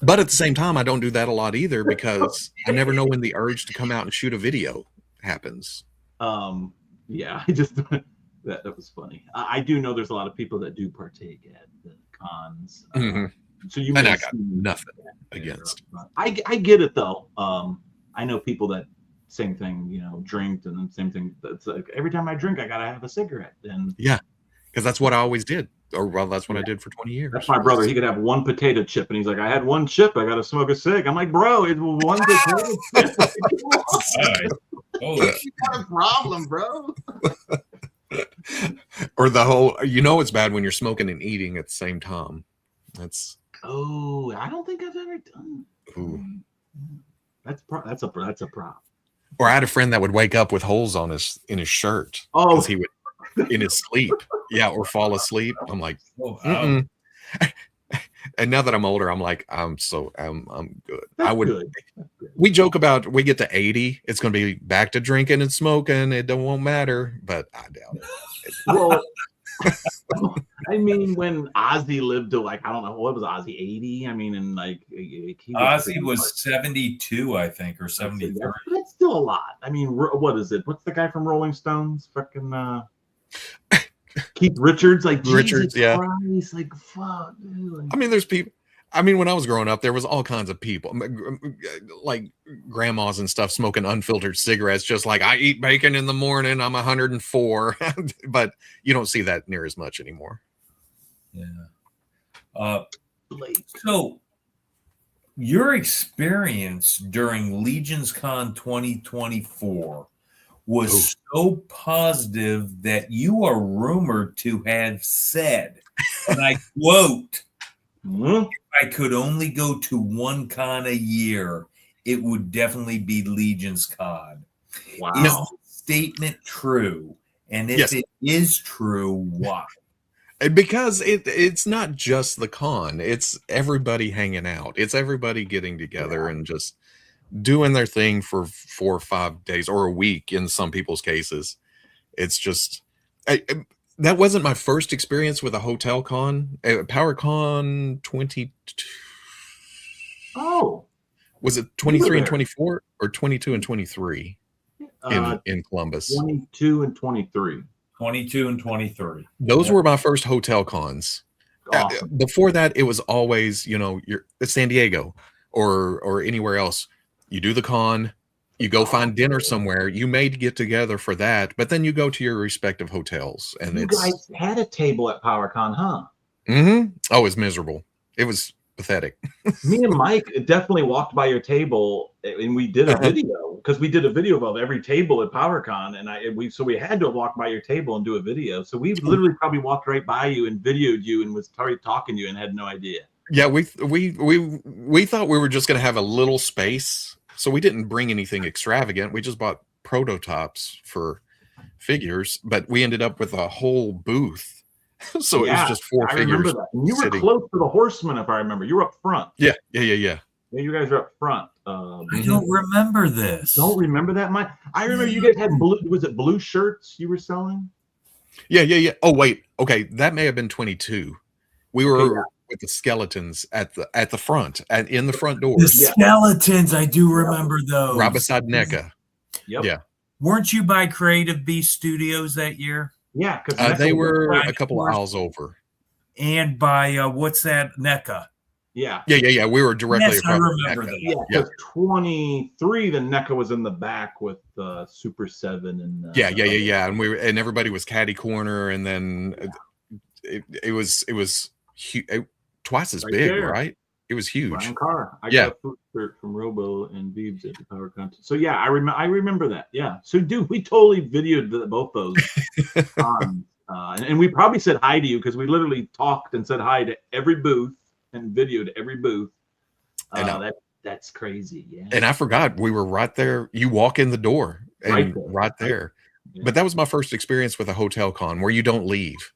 But at the same time, I don't do that a lot either because I never know when the urge to come out and shoot a video happens. I just that was funny. I do know there's a lot of people that do partake at the cons. So you and I got nothing against. I get it though. I know people that same thing, drink and then same thing. It's like every time I drink, I gotta have a cigarette. And because that's what I always did. Or that's what I did for 20 years. That's my brother. He could have one potato chip, and he's like, "I had one chip. I gotta smoke a cig." I'm like, "Bro, it's one potato chip." You got a problem, bro. Or the whole, it's bad when you're smoking and eating at the same time. That's. Oh, I don't think I've ever done. Ooh. That's a problem. Or I had a friend that would wake up with holes in his shirt. Oh, because he would in his sleep. Yeah, or fall asleep. I'm like, and now that I'm older, I'm like, I'm good. Good. We joke about we get to 80, it's going to be back to drinking and smoking. It won't matter, but I doubt it. Well, I mean, when Ozzy lived to I don't know, what was Ozzy, 80? I mean, and Ozzy was 72, I think, or 73. That's still a lot. I mean, what is it? What's the guy from Rolling Stones? Fucking Keith Richards, Richards, Jesus Christ, fuck, dude. I mean, there's people. I mean, when I was growing up, there was all kinds of people, like grandmas and stuff, smoking unfiltered cigarettes. Just like I eat bacon in the morning, I'm 104, but you don't see that near as much anymore. Yeah. So, your experience during Legions Con 2024 was so positive that you are rumored to have said, and I quote, if I could only go to one con a year, it would definitely be Legions Con. Wow. Is the statement true? And if it is true, why? Because it's not just the con, it's everybody hanging out. It's everybody getting together and just doing their thing for 4 or 5 days or a week in some people's cases. It's just that wasn't my first experience with a hotel con. PowerCon 22. Oh, Was it you were 23 and there. 24 or 22 and 23 in Columbus? 22 and 23. 22 and 23. Those were my first hotel cons. Awesome. Before that, it was always, you're at San Diego or anywhere else. You do the con, you go find dinner somewhere. You may get together for that, but then you go to your respective hotels. And You guys had a table at PowerCon, huh? Oh, it was miserable. It was pathetic. Me and Mike definitely walked by your table, and we did a video because we did a video of every table at PowerCon, and we had to walk by your table and do a video. So we literally probably walked right by you and videoed you and was talking to you and had no idea. Yeah, we thought we were just going to have a little space, so we didn't bring anything extravagant. We just bought prototypes for figures, but we ended up with a whole booth. So it was just 4 figures. I remember that. And you were close to the Horsemen, if I remember. You were up front. Yeah. Yeah, you guys are up front. I don't remember this. Don't remember that, Mike? I remember you guys had blue shirts you were selling? Yeah. Oh, wait. Okay, that may have been 22. We were with the skeletons at the front, in the front door. The skeletons, I do remember those. Right beside NECA. Yep. Yeah. Weren't you by Creative Beast Studios that year? Yeah, because they were a couple of aisles over. And by what's that, NECA? Yeah. We were directly across. I remember that. Yeah, 23, the NECA was in the back with Super 7 and and everybody was catty corner, and then it was twice as big, there. Right? It was huge. Brian Carr. I got a food shirt from Robo and Beebs at the Power Contest. So yeah, I remember that. Yeah. So dude, we totally videoed both those. And we probably said hi to you because we literally talked and said hi to every booth and videoed every booth. That's crazy. Yeah. And I forgot we were right there. You walk in the door and right there. Yeah. But that was my first experience with a hotel con where you don't leave.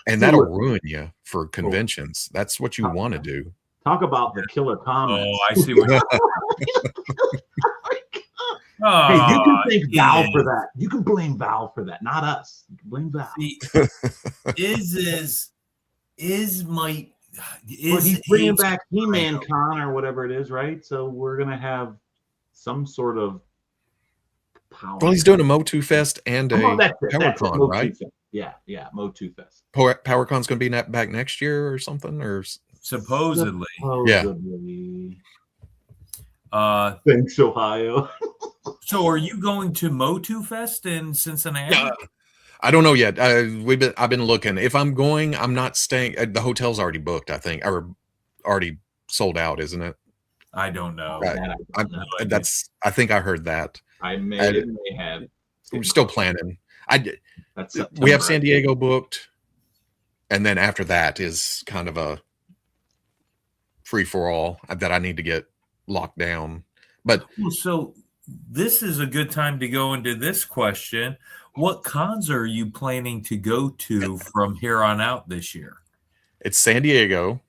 And that'll ruin you for conventions. That's what you want to do. Talk about the killer comments. Oh, I see what Hey, you can thank Val for that. You can blame Val for that, not us. You can blame Val. He's bringing back He-Man Con or whatever it is, right? So we're gonna have some sort of power. Well, he's doing a Motu Fest and a PowerCon, right? Yeah, Motu Fest. PowerCon's gonna be back next year or something, or supposedly. Yeah. Thanks, Ohio. So, are you going to Motu Fest in Cincinnati? I don't know yet. I've been looking. If I'm going, I'm not staying. The hotel's already booked, I think, or already sold out, isn't it? I don't know. I think I heard that. I may have. We're still planning. We have San Diego booked, and then after that is kind of a free for all that I need to get locked down. But so this is a good time to go into this question. What cons are you planning to go to from here on out this year? It's San Diego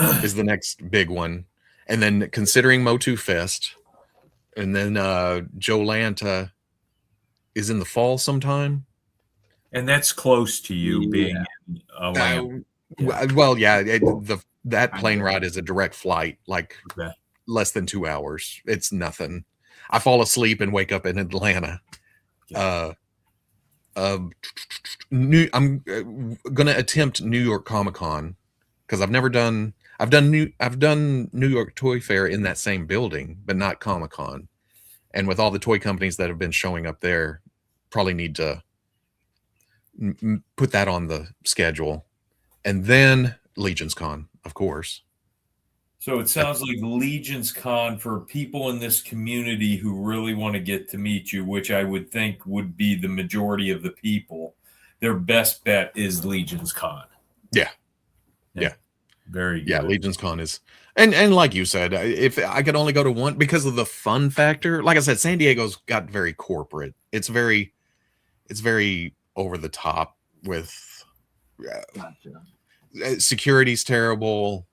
is the next big one. And then considering Motu Fest. And then Jolanta is in the fall sometime. And that's close to you being in Atlanta. That plane ride is a direct flight, less than 2 hours. It's nothing. I fall asleep and wake up in Atlanta. I'm gonna attempt New York Comic Con because I've done New York Toy Fair in that same building, but not Comic Con. And with all the toy companies that have been showing up there, probably need to put that on the schedule. And then Legion's Con, of course. So it sounds like Legion's Con for people in this community who really want to get to meet you, which I would think would be the majority of the people. Their best bet is Legion's Con. Yeah. Very good. Yeah, Legion's Con is, and like you said, if I could only go to one because of the fun factor. Like I said, San Diego's got very corporate. It's very over the top with security's terrible.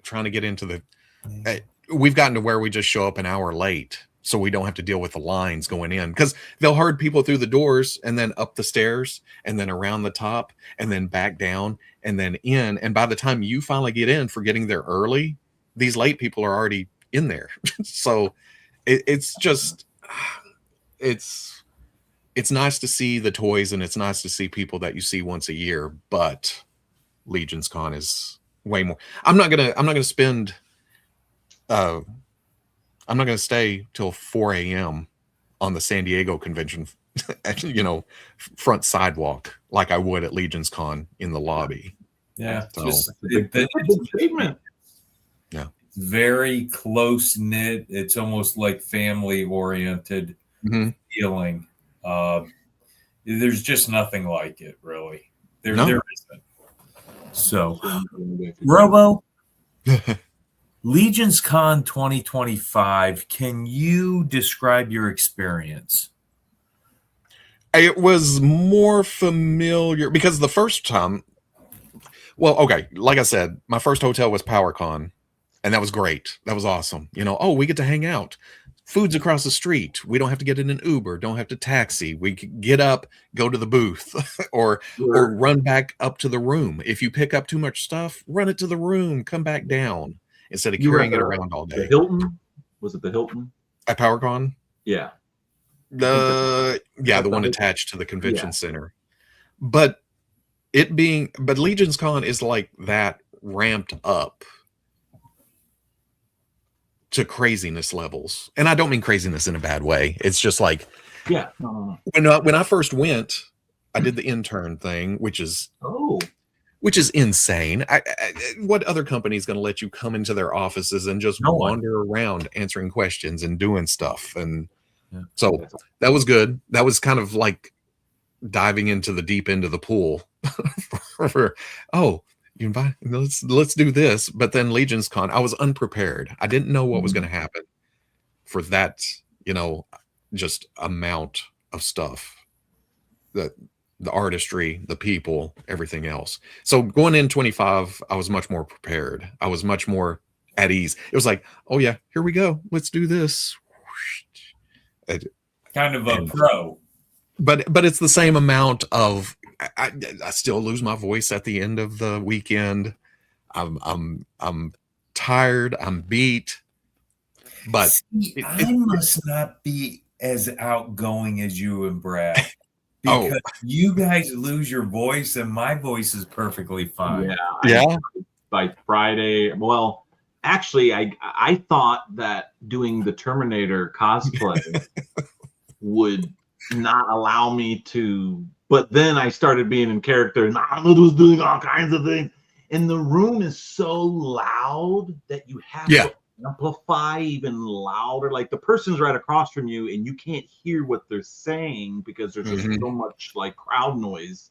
Trying to get into we've gotten to where we just show up an hour late so we don't have to deal with the lines going in, because they'll herd people through the doors and then up the stairs and then around the top and then back down and then in. And by the time you finally get in for getting there early, these late people are already in there. So it's just, it's nice to see the toys, and it's nice to see people that you see once a year, but Legion's Con is way more. I'm not gonna spend I'm not going to stay till 4 a.m. on the San Diego convention, front sidewalk like I would at Legion's Con in the lobby. Yeah. So, yeah. Very close knit. It's almost like family oriented feeling. There's just nothing like it, really. There isn't. So, Robo. Legion's Con 2025, can you describe your experience? It was more familiar because the first time, well, okay, like I said, my first hotel was PowerCon, and that was great. That was awesome. We get to hang out. Food's across the street. We don't have to get in an Uber, don't have to taxi. We can get up, go to the booth, or run back up to the room. If you pick up too much stuff, run it to the room, come back down. Instead of carrying it around all day. The Hilton? Was it the Hilton? At PowerCon? Yeah. The one attached to the convention center. But Legion's Con is like that ramped up to craziness levels. And I don't mean craziness in a bad way. It's just like, when I first went, I did the intern thing, which is insane. What other company is going to let you come into their offices and just wander around answering questions and doing stuff? And so that was good. That was kind of like diving into the deep end of the pool. Let's do this. But then Legion's Con, I was unprepared. I didn't know what was going to happen for that, just amount of stuff. The artistry, the people, everything else. So going in 25, I was much more prepared. I was much more at ease. It was like, oh yeah, here we go. Let's do this. Kind of a pro. But it's the same amount of, I still lose my voice at the end of the weekend. I'm tired. I'm beat. But I must not be as outgoing as you and Brad. Because you guys lose your voice, and my voice is perfectly fine. Yeah. By Friday, well, actually, I thought that doing the Terminator cosplay would not allow me to, but then I started being in character, and I was doing all kinds of things, and the room is so loud that you have to amplify even louder. Like the person's right across from you and you can't hear what they're saying because there's just so much like crowd noise,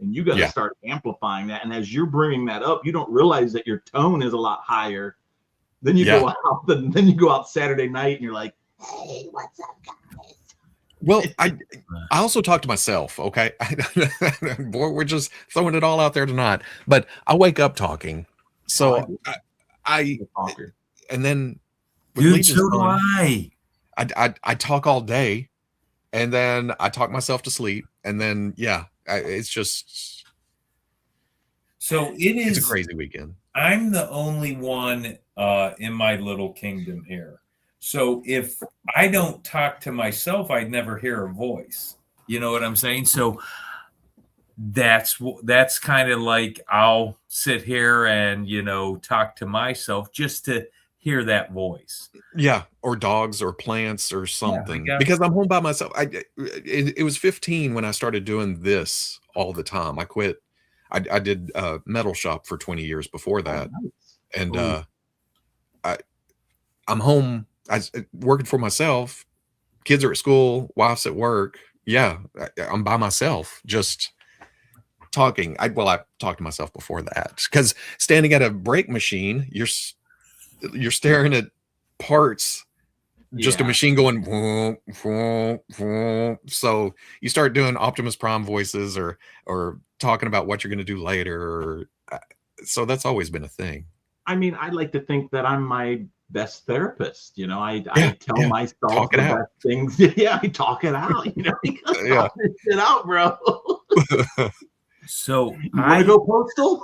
and you got to start amplifying that. And as you're bringing that up, you don't realize that your tone is a lot higher. Then you go out, then you go out Saturday night and you're like, hey, what's up, guys? Well, I also talk to myself. Okay. Boy, we're just throwing it all out there tonight, but I wake up talking. So and then dude, so do I talk all day, and then I talk myself to sleep, and then it's just it's a crazy weekend. I'm the only one in my little kingdom here. So if I don't talk to myself, I'd never hear a voice. You know what I'm saying? So that's kind of like I'll sit here and talk to myself just to hear that voice. Yeah, or dogs or plants or something. Because I'm home by myself. It was 15 when I started doing this all the time. I quit. I did metal shop for 20 years before that. And I'm home. I working for myself. Kids are at school. Wife's at work. Yeah, I'm by myself, just talking. I talked to myself before that, because standing at a brake machine, you're staring at parts, just a machine going vroom, vroom, vroom. So you start doing Optimus Prime voices or talking about what you're going to do later. So that's always been a thing. I mean, I like to think that I'm my best therapist. You know, I tell myself talk it the out. best things. Yeah, I talk it out. You know, you gotta Yeah. talk this shit out, bro. So You want to go postal?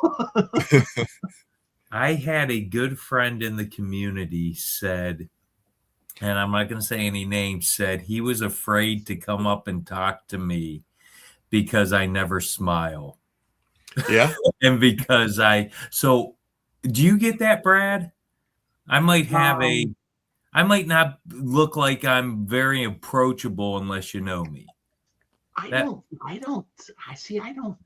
I had a good friend in the community said, and I'm not going to say any names, said he was afraid to come up and talk to me because I never smile. Yeah. And because so do you get that, Brad? I might have I might not look like I'm very approachable unless you know me. I don't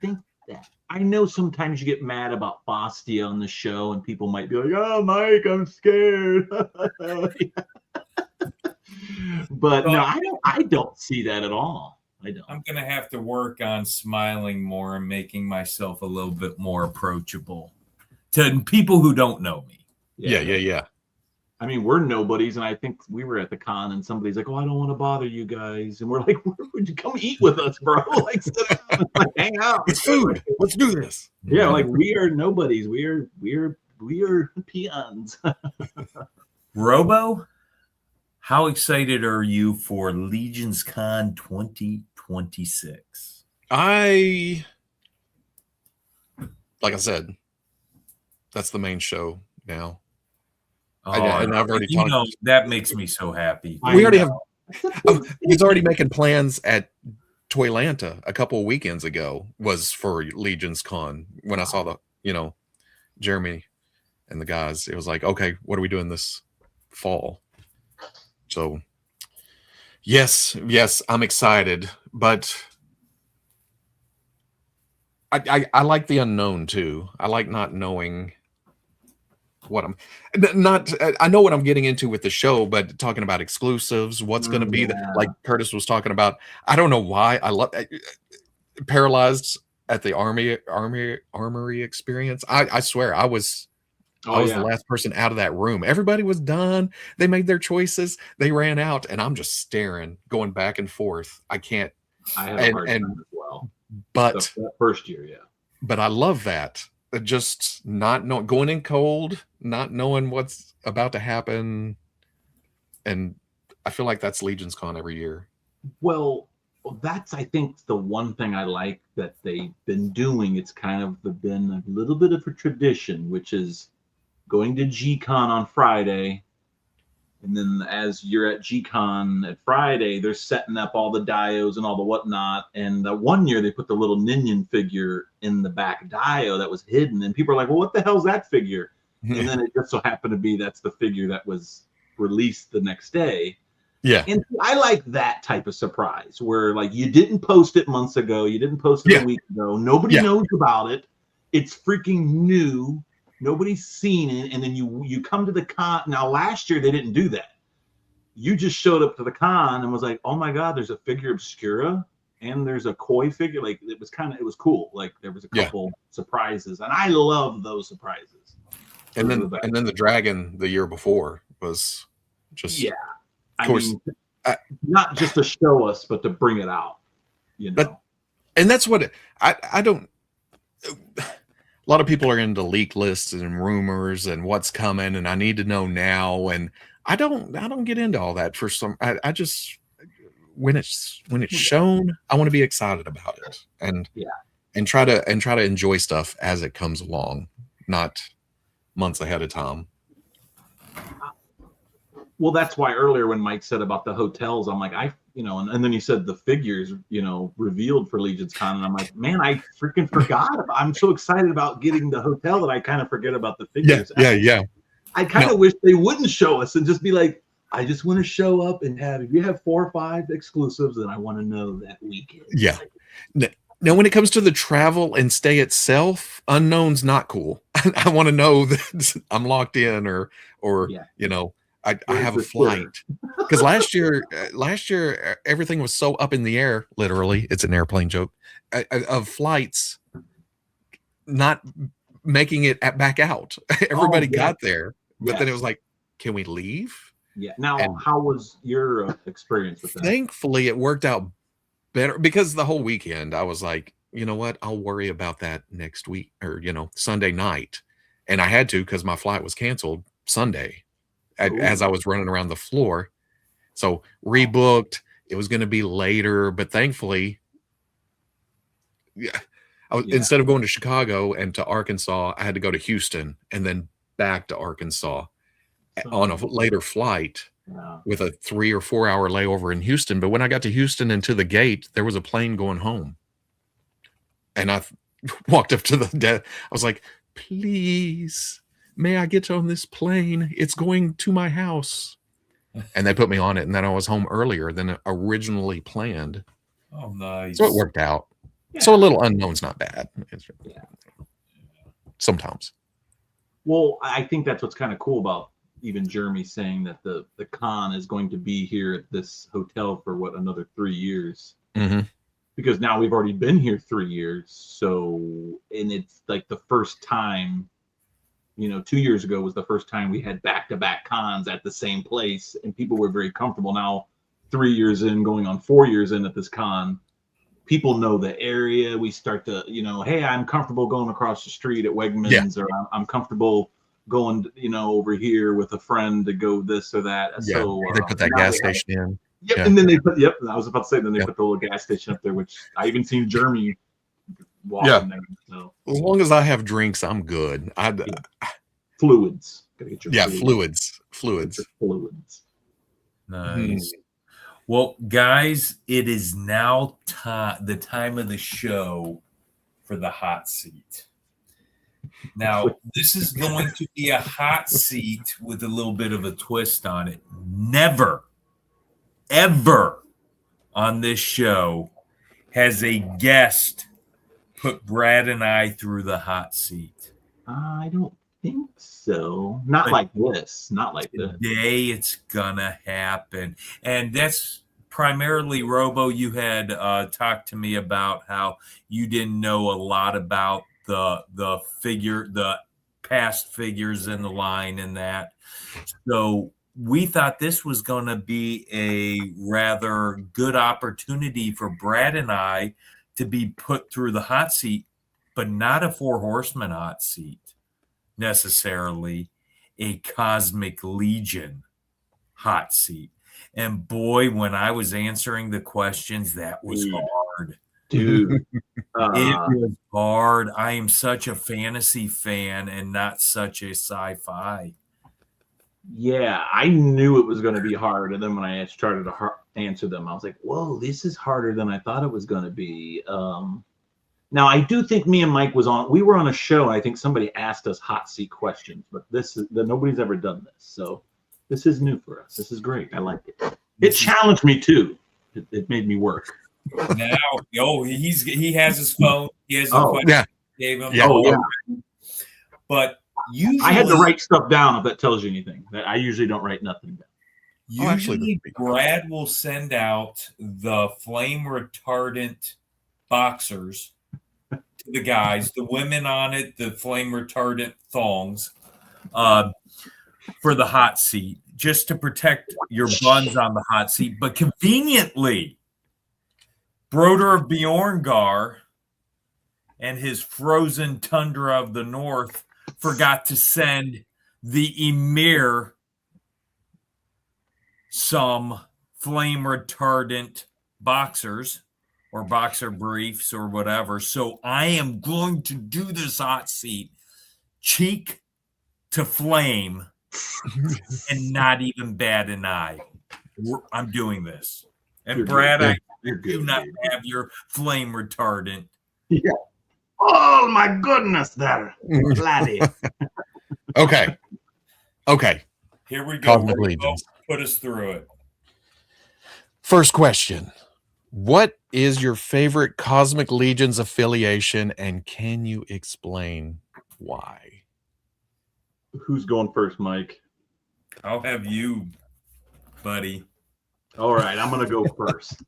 think that. I know sometimes you get mad about Bostia on the show and people might be like, oh, Mike, I'm scared. But no, I don't see that at all. I don't. I'm going to have to work on smiling more and making myself a little bit more approachable to people who don't know me. Yeah. I mean, we're nobodies, and I think we were at the con, and somebody's like, "Oh, I don't want to bother you guys," and we're like, "Would you come eat with us, bro? Like, sit down, like, hang out. It's food. Let's do this." Yeah, like we are nobodies. We are peons. Robo, how excited are you for Legions Con 2026? Like I said, that's the main show now. And I've already talked. That makes me so happy. We already have. He's already making plans at Toylanta a couple of weekends ago. Was for Legions Con when I saw the Jeremy and the guys. It was like, okay, what are we doing this fall? So yes, I'm excited, but I like the unknown too. I like not knowing what I know what I'm getting into with the show, but talking about exclusives, what's going to be like Curtis was talking about. I don't know why I love Paralyzed at the armory experience. I swear I was the last person out of that room. Everybody was done. They made their choices. They ran out, and I'm just staring, going back and forth. I can't. I had a hard time as well. But that first year, yeah. But I love that. Just not knowing, going in cold, not knowing what's about to happen, and I feel like that's Legions Con every year. Well, that's I think the one thing I like that they've been doing. It's kind of been a little bit of a tradition, which is going to G-Con on Friday, and then as you're at G-Con at Friday, they're setting up all the dios and all the whatnot. And one year they put the little Ninian figure in the back dio that was hidden, and people are like, well, what the hell's that figure? And then it just so happened to be that's the figure that was released the next day. Yeah. And I like that type of surprise where like you didn't post it months ago, you didn't post it a week ago, nobody knows about it, it's freaking new, nobody's seen it, and then you come to the con. Now last year they didn't do that. You just showed up to the con and was like, oh my god, there's a figure obscura and there's a koi figure. Like it was cool. Like there was a couple surprises, and I love those surprises. And then the dragon the year before was just I mean, not just to show us, but to bring it out. You know, and that's what I don't. A lot of people are into leak lists and rumors and what's coming, and I need to know now. And I don't get into all that for some. I just when it's shown, I want to be excited about it and try to enjoy stuff as it comes along, not months ahead of time. Well, that's why earlier when Mike said about the hotels, I'm like, and then he said the figures, revealed for Legions Con, and I'm like, man, I freaking forgot. I'm so excited about getting the hotel that I kind of forget about the figures. Yeah. I kind of wish they wouldn't show us and just be like, I just want to show up and if you have 4 or 5 exclusives, then I want to know that weekend. Yeah. Now, when it comes to the travel and stay itself, unknown's not cool. I want to know that I'm locked in or I have a flight. Because last year everything was so up in the air. Literally, it's an airplane joke of flights not making it back out. Everybody got there, but then it was like, can we leave? Yeah. Now, how was your experience with that? Thankfully, it worked out better because the whole weekend I was like, you know what? I'll worry about that next week or Sunday night, and I had to because my flight was canceled Sunday. as I was running around the floor. So rebooked. It was going to be later, but thankfully, instead of going to Chicago and to Arkansas, I had to go to Houston and then back to Arkansas on a later flight with a 3 or 4 hour layover in Houston. But when I got to Houston and to the gate, there was a plane going home. And I walked up to the desk. I was like, please, may I get on this plane? It's going to my house. And they put me on it. And then I was home earlier than originally planned. Oh, nice. So it worked out. Yeah. So a little unknown's not bad. Sometimes. Well, I think that's what's kind of cool about even Jeremy saying that the con is going to be here at this hotel for another 3 years. Mm-hmm. Because now we've already been here 3 years. So, and it's like the first time, 2 years ago was the first time we had back-to-back cons at the same place, and people were very comfortable. Now, 3 years in, going on 4 years in at this con, people know the area. We start to, hey, I'm comfortable going across the street at Wegmans, or I'm comfortable going, over here with a friend to go this or that. Yeah, so they put that gas station in. Yep, yeah. And then they put, I was about to say, then they put the little gas station up there, which I even seen Jeremy walking there. So. As long as I have drinks, I'm good. Fluids. Gotta get your fluids. Fluids. Nice. Well, guys, it is now the time of the show for the hot seat. Now, this is going to be a hot seat with a little bit of a twist on it. Never, ever on this show has a guest put Brad and I through the hot seat. I don't think so. Not like this. Not like this. Today it's gonna happen. And that's primarily, Robo, you had talked to me about how you didn't know a lot about the past figures in the line and that. So we thought this was going to be a rather good opportunity for Brad and I to be put through the hot seat, but not a Four Horsemen hot seat necessarily, a Cosmic Legion hot seat. And boy, when I was answering the questions, that was hard. Dude, it was hard. I am such a fantasy fan and not such a sci-fi. Yeah, I knew it was going to be hard. And then when I started to answer them, I was like, whoa, this is harder than I thought it was going to be. Now, I do think me and Mike we were on a show, and I think somebody asked us hot seat questions, but nobody's ever done this. So this is new for us. This is great. I like it. It challenged me too. It made me work. Now, he has his phone. He has a question. Yeah. Gave him. Yeah. But usually, I had to write stuff down if that tells you anything. I usually don't write nothing down. Usually, Brad will send out the flame retardant boxers to the guys, the women on it, the flame retardant thongs, for the hot seat, just to protect your buns on the hot seat. But conveniently, Broder of Bjorngar and his frozen tundra of the north forgot to send the Emir some flame retardant boxers or boxer briefs or whatever. So I am going to do this hot seat cheek to flame and not even bat an eye. I'm doing this. And Brad, I do not have your flame retardant. Yeah. Oh my goodness, there, laddie. Okay. Here we go. Cosmic Legions. Put us through it. First question. What is your favorite Cosmic Legions affiliation, and can you explain why? Who's going first, Mike? I'll have you, buddy. All right, I'm going to go first.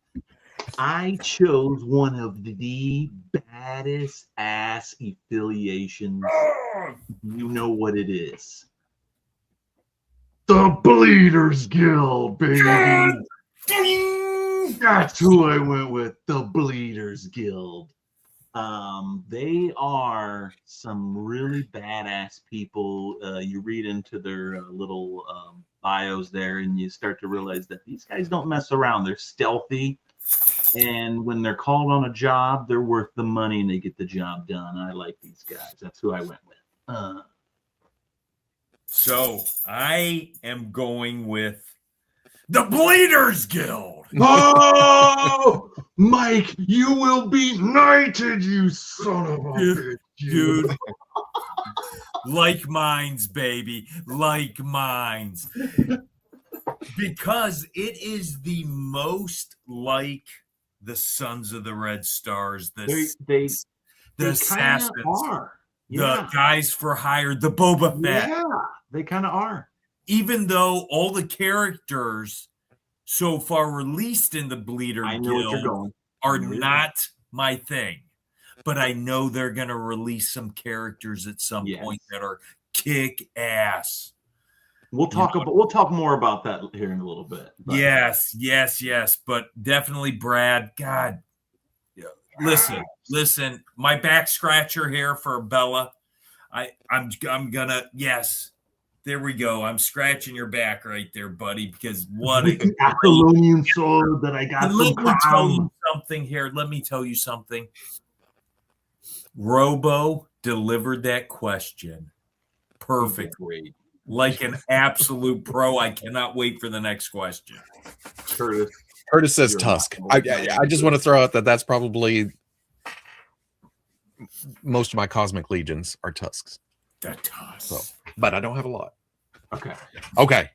I chose one of the baddest ass affiliations. You know what it is. The Bleeders Guild, baby. That's who I went with. The Bleeders Guild. They are some really badass people. You read into their little bios there, and you start to realize that these guys don't mess around. They're stealthy, and when they're called on a job, they're worth the money and they get the job done. I like these guys. That's who I went with. So I am going with the Bleeders Guild. Oh, Mike, you will be knighted, you son of a bitch, dude. Like minds, baby, like minds. Because it is the most like the Sons of the Red Stars, they assassins, are. the guys for hire, the Boba Fett. Yeah, they kind of are. Even though all the characters so far released in the Bleeder Guild are not my thing, but I know they're going to release some characters at some point that are kick ass. We'll talk more about that here in a little bit. But. Yes. But definitely, Brad. God, listen. My back scratcher here for Bella. I'm gonna. Yes, there we go. I'm scratching your back right there, buddy. Because what a Apollonian sword that I got. Let me tell you something here. Let me tell you something. Robo delivered that question perfectly. Like an absolute pro. I cannot wait for the next question. Curtis says Tusk. I just want to throw out that that's probably most of my Cosmic Legions are Tusks. The Tusk. So, but I don't have a lot. Okay.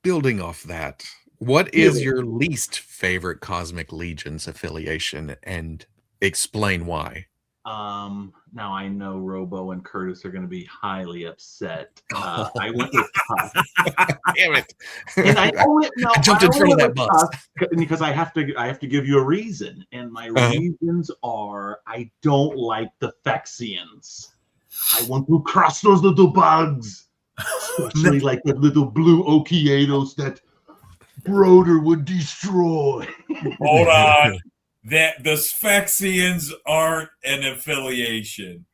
Building off that, what is your least favorite Cosmic Legions affiliation, and explain why? Now I know Robo and Curtis are going to be highly upset. I went with Tusk. Damn it! And I jumped in front of that bus because I have to give you a reason, and my reasons are I don't like the Fexians. I want to crush those little bugs, especially like the little blue Okiatos that Broder would destroy. Hold on. That the Sphexians aren't an affiliation.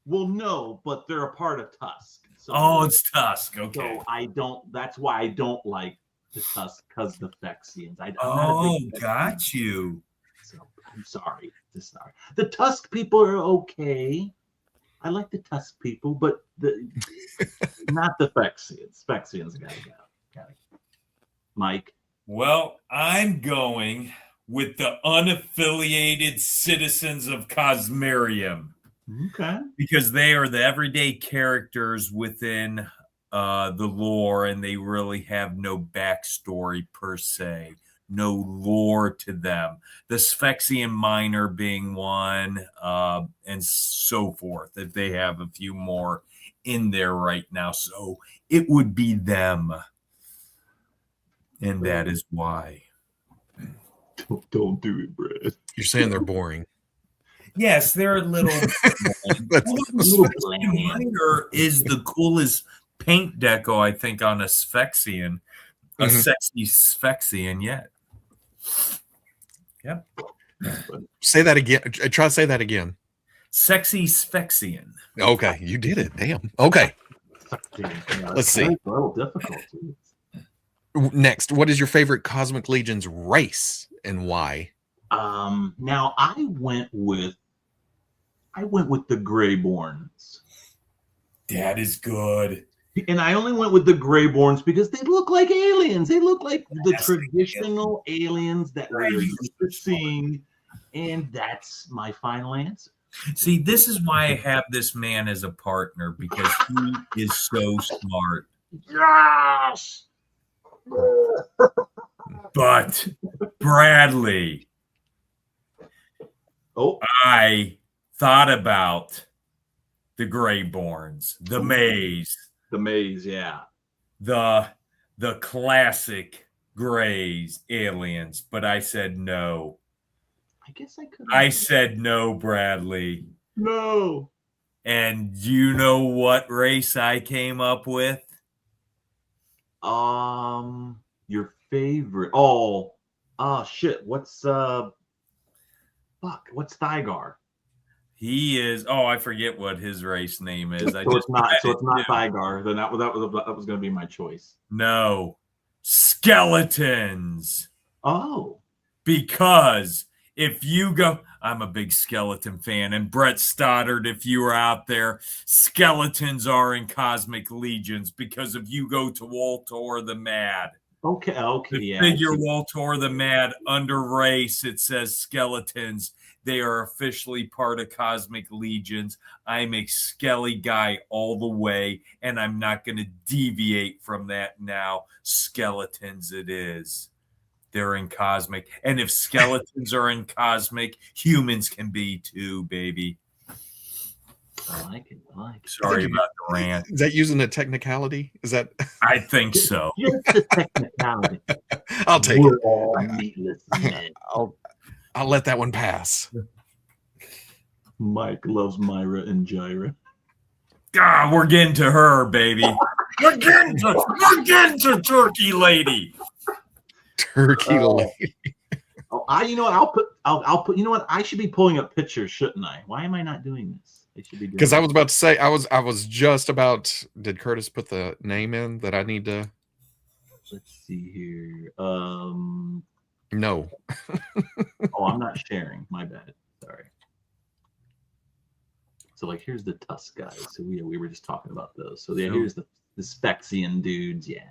Well, no, but they're a part of Tusk. So, it's Tusk. Okay. So that's why I don't like the Tusk, because the Fexians. Got you. So I'm sorry. The Tusk people are okay. I like the Tusk people, but not the Fexians. Fexians gotta go. Mike. Well, I'm going with the unaffiliated citizens of Cosmerium. Okay. Because they are the everyday characters within the lore, and they really have no backstory per se, no lore to them. The Sphexian Minor being one, and so forth, if they have a few more in there right now. So it would be them. And that is why. Don't do it, Brad. You're saying they're boring. Yes, they're a little. Minor is the coolest paint deco, I think, on a Sphexian, a sexy Sphexian yet. Yep. Say that again. Try to say that again. Sexy Sphexian. Okay, you did it. Damn. Okay. Let's see. A little difficult. Next, what is your favorite Cosmic Legion's race and why? Now I went with the Greyborns. That is good. And I only went with the Greyborns because they look like aliens. They look like the traditional aliens that we're used to seeing, and that's my final answer. See, this is why I have this man as a partner, because he is so smart. Yes. But Bradley, I thought about the Greyborns, the Maze, yeah, the classic Greys aliens, but I said no. I guess I could. I said no, Bradley. No. And you know what race I came up with? Your favorite? Shit. What's Thygar? He is. Oh, I forget what his race name is. So it's not Thygar. Then that was going to be my choice. No, skeletons. Oh, because if you go, I'm a big skeleton fan, and Brett Stoddard, if you were out there, skeletons are in Cosmic Legions because if you go to Waltor the Mad. Okay, The figure Waltor the Mad under race, it says skeletons. They are officially part of Cosmic Legions. I'm a Skelly guy all the way, and I'm not going to deviate from that now. Skeletons it is. They're in Cosmic. And if skeletons are in Cosmic, humans can be too, baby. I like it. Sorry about the rant. Is that using a technicality? Is that? I think so. Just a technicality. I'll take We're it. all meatless men. I'll let that one pass. Mike loves Myra and Gyra. God, we're getting to her, baby. We're getting to Turkey Lady. Turkey Lady. Oh, you know what? I'll put. You know what? I should be pulling up pictures, shouldn't I? Why am I not doing this? I should be doing. Because I was about to say, I was just about. Did Curtis put the name in that I need to? Let's see here. No. Oh, I'm not sharing. My bad. Sorry. So like, here's the Tusk guys. So we were just talking about those. So yeah, here's the Spexian dudes. Yeah,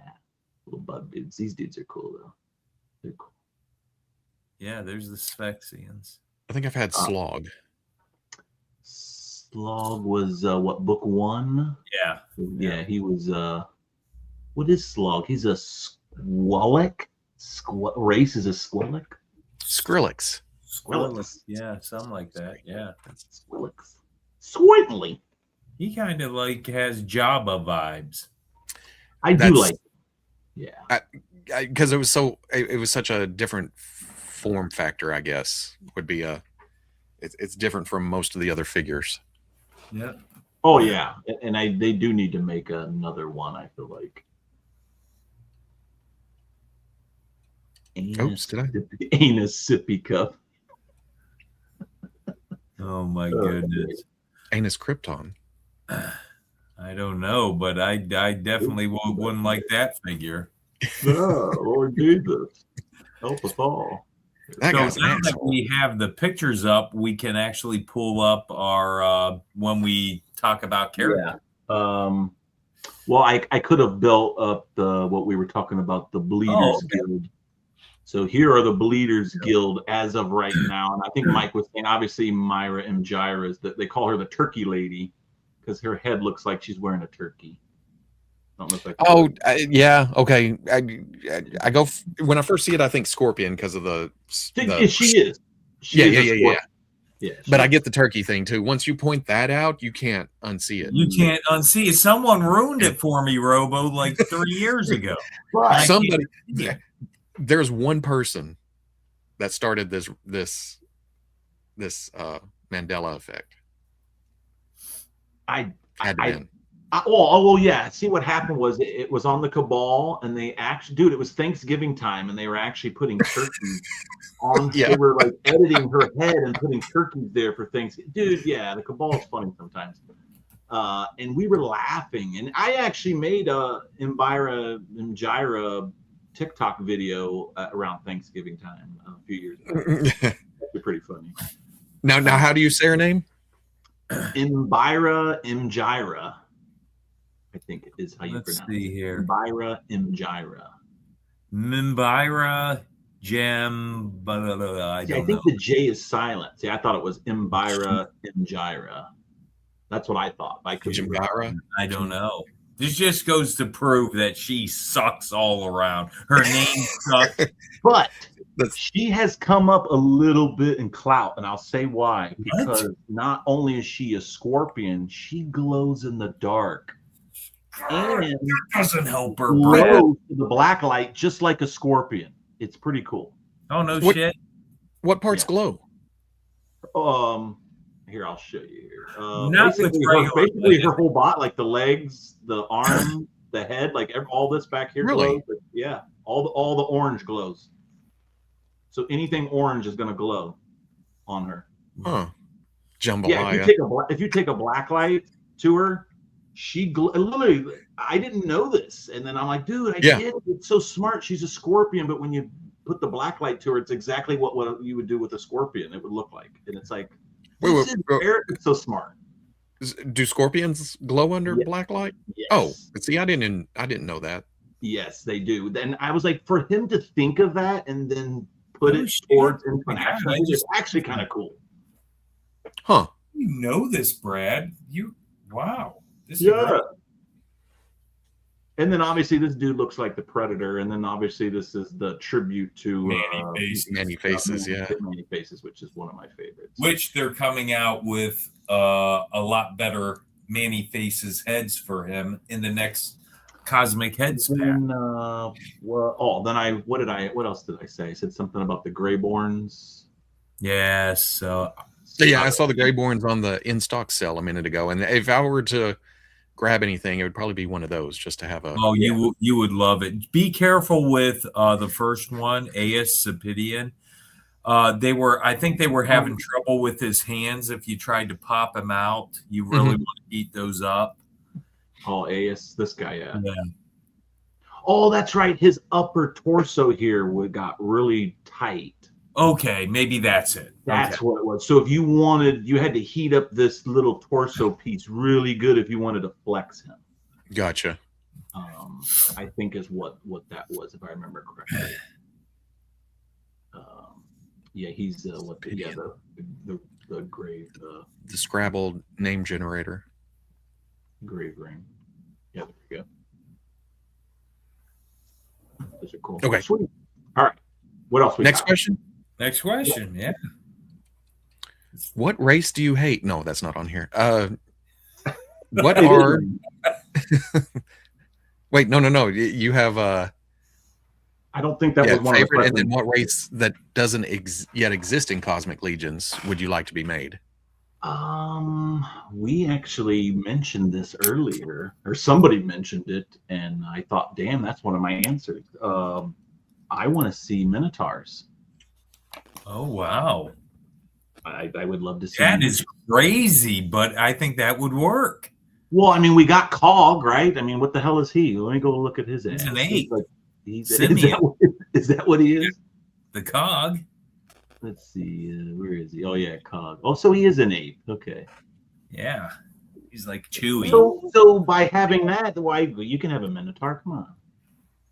little bug dudes. These dudes are cool though. They're cool. Yeah, there's the Spexians. I think I've had Slog. Slog was what, book 1? Yeah, he was what is Slog? He's a Squellic. Race is a Squellic. Skrillex. Yeah, something like that. Yeah, Squellics. Certainly. He kind of like has Jabba vibes. I do like it. Yeah. Because it was such a different form factor, I guess, would be it's different from most of the other figures. Yeah. Oh yeah, and they do need to make another one, I feel like. Oops, did I? Anus sippy cup. Oh my goodness. Anus Krypton. I don't know, but I definitely wouldn't like that figure. No, Lord Jesus. Help us all. That guy's so now that we have the pictures up, we can actually pull up our when we talk about character. Yeah. Well, I could have built up what we were talking about, the Bleeders Guild. So here are the Bleeders Guild as of right now, and I think Mike was saying obviously Myra M. Gyra is that they call her the Turkey Lady because her head looks like she's wearing a turkey. Yeah, okay. I go when I first see it, I think Scorpion because of the she is. Yeah. But I get the turkey thing too. Once you point that out, you can't unsee it. You can't unsee it. Someone ruined it for me, Robo, like 3 years ago. Somebody. There's one person that started this Mandela effect. Yeah. See, what happened was it was on the Cabal, and they actually, dude, it was Thanksgiving time, and they were actually putting turkeys on. Yeah. They were like editing her head and putting turkeys there for Thanksgiving. Dude, yeah, the Cabal is funny sometimes. And we were laughing, and I actually made a Gyra TikTok video around Thanksgiving time a few years ago. That's pretty funny. Now, how do you say her name? Mbira Mgyra, I think is how you pronounce it. Let's see here. Mbira Mgyra. Mbira Gem. I think the J is silent. See, I thought it was Mbira Mgyra. That's what I thought. I don't know. This just goes to prove that she sucks all around. Her name sucks. But she has come up a little bit in clout, and I'll say why. Because not only is she a scorpion, she glows in the dark. And that doesn't help her. Glows in the black light just like a scorpion. It's pretty cool. Oh, no shit. What parts glow? Here, I'll show you here. Basically her whole body, like the legs, the arm, the head, like all this back here glows. Yeah, all the orange glows. So anything orange is going to glow on her. Huh. jambalaya. Yeah, if you take a black light to her, literally. I didn't know this, and then I'm like, dude, I get it. It's so smart. She's a scorpion, but when you put the black light to her, it's exactly what you would do with a scorpion. It would look like, and it's like, it's so smart. Do scorpions glow under black light? Yes. Oh, see, I didn't know that. Yes, they do. Then I was like, for him to think of that and then put it towards international, it's actually kind of cool. Huh? You know this, Brad? Wow. This is great. And then obviously this dude looks like the Predator, and then obviously this is the tribute to Manny Faces, Manny Faces, which is one of my favorites. Which they're coming out with a lot better Manny Faces heads for him in the next Cosmic Heads pack. What else did I say? I said something about the Greyborns. Yes. Yeah, I saw the Greyborns on the in-stock sale a minute ago, and if I were to grab anything, it would probably be one of those just to have a. Oh, you would love it. Be careful with the first one, Aes Sapedian. I think they were having trouble with his hands. If you tried to pop him out, you really want to heat those up. Oh, Aes, this guy, yeah. Oh, that's right. His upper torso here got really tight. Okay, maybe that's it. That's what it was. So if you had to heat up this little torso piece really good if you wanted to flex him. Gotcha. I think is what that was, if I remember correctly. He's the grave. The Scrabble name generator. Grave ring. Yeah, there you go. Those are cool. Okay. Sweet. All right. What else? Next question. Next question. Yeah. What race do you hate? No, that's not on here. What are? Wait, no. You have I don't think that was one favorite. And then what race that doesn't yet exist in Cosmic Legions would you like to be made? We actually mentioned this earlier, or somebody mentioned it, and I thought, damn, that's one of my answers. I want to see Minotaurs. Oh, wow. I would love to see that. Is crazy, but I think that would work. Well, I mean, we got Cog, right? I mean, what the hell is he? Let me go look at his ass. He's an 8. Is that what he is? The Cog. Let's see. Where is he? Oh, yeah, Cog. Oh, so he is an 8. Okay. Yeah. He's like Chewy. So by having that, why you can have a Minotaur? Come on.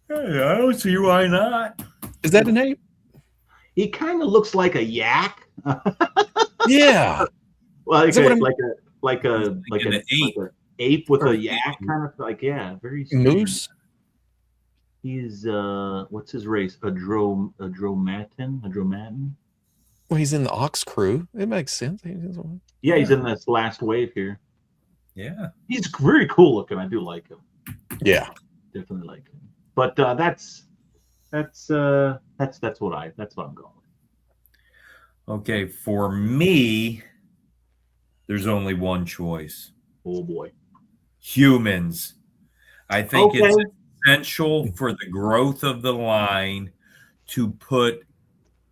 Hey, I don't see why not. Is that an 8? He kind of looks like a yak. Yeah. Well, like an ape with a yak, kind of like, very moose. He's what's his race? A dromatin. Well, he's in the Ox crew. It makes sense. He's in this last wave here. Yeah, he's very cool looking. I do like him. Yeah, definitely like him. But that's what I'm going with. Okay, for me, there's only one choice. Oh boy, humans. I think it's essential for the growth of the line to put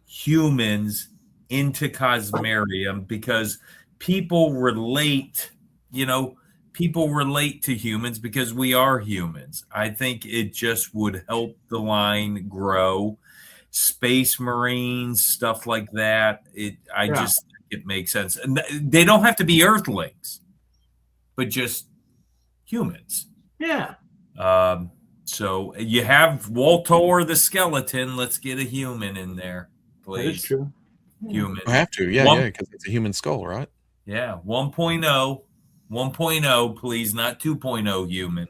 humans into Cosmarium because people relate to humans because we are humans. I think it just would help the line grow. Space Marines, stuff like that. Just think it makes sense. And they don't have to be Earthlings, but just humans. Yeah. So you have Waltor the skeleton. Let's get a human in there, please. That is true. Human. I have to, because it's a human skull, right? Yeah, 1.0. 1.0, please, not 2.0 human.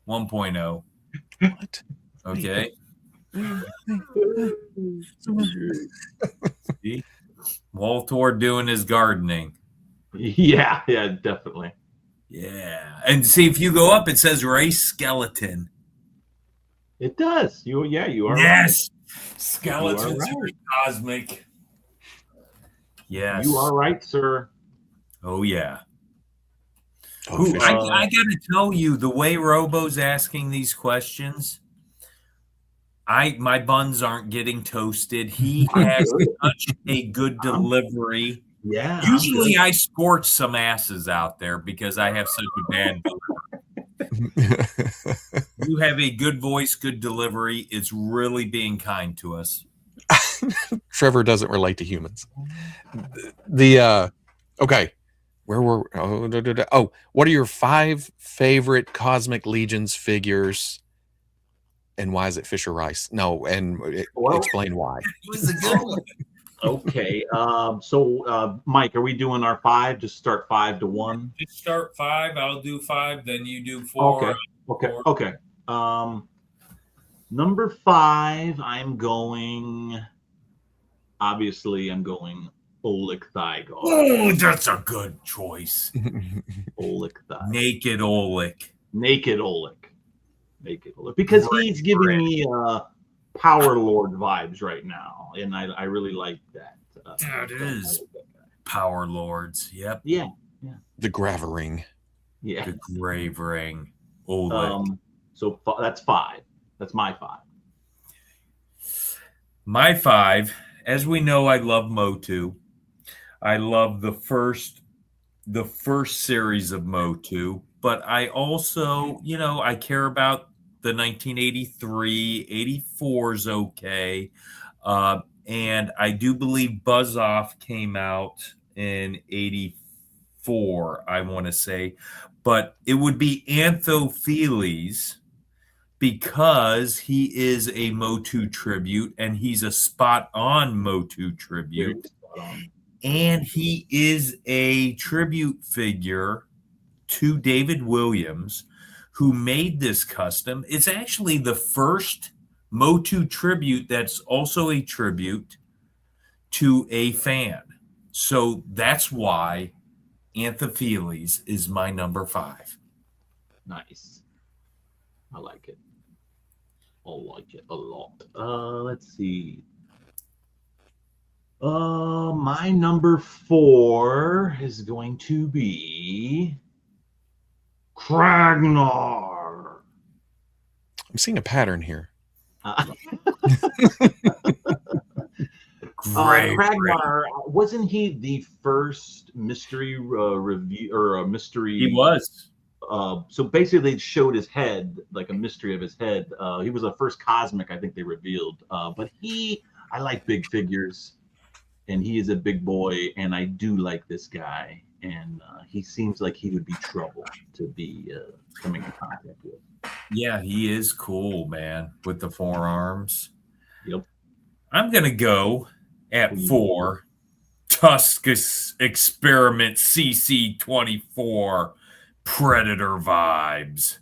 1.0. What? Okay. See? Waltor doing his gardening. Yeah, definitely. Yeah. And see, if you go up, it says race skeleton. It does. You are. Yes. Right. Skeletons are cosmic. Yes. You are right, sir. Oh, yeah. I got to tell you, the way Robo's asking these questions, my buns aren't getting toasted. He has such a good delivery. Yeah. Usually I scorch some asses out there because I have such a bad delivery. You have a good voice, good delivery. It's really being kind to us. Trevor doesn't relate to humans. Okay. Where were what are your 5 favorite Cosmic Legions figures? And why is it Fisher Rice? No, and explain why. It was a good one. Okay. Mike, are we doing our 5? Just start 5 to 1. Just start 5. I'll do 5. Then you do 4. Okay. Number 5, I'm going Oleg Thygor. Oh, that's a good choice. Oleg Thygor. Naked Oleg. Because he's giving me Power Lord vibes right now, and I really like that. That is Power Lords. Yep. Yeah. The Gravering. Yeah. The Grave Ring. Oleg. So that's 5. That's my 5. My 5, as we know, I love Motu. I love the first series of Motu, but I also, I care about the 1983, 84 is okay. And I do believe Buzz Off came out in 84, I want to say. But it would be Anthopheles because he is a Motu tribute and he's a spot-on Motu tribute. And he is a tribute figure to David Williams, who made this custom. It's actually the first Motu tribute that's also a tribute to a fan. So that's why Anthopheles is my number 5. Nice. I like it. I like it a lot. Let's see. My number 4 is going to be Kragnar. I'm seeing a pattern here. Kragnar, wasn't he the first mystery review or a mystery? He was. So basically, they showed his head, like a mystery of his head. He was the first Cosmic, I think they revealed. But I like big figures, and he is a big boy, and I do like this guy. And he seems like he would be trouble to be coming in contact with. Yeah, he is cool, man, with the forearms. Yep. I'm going to go at 4, Tuskus Experiment CC24 Predator vibes.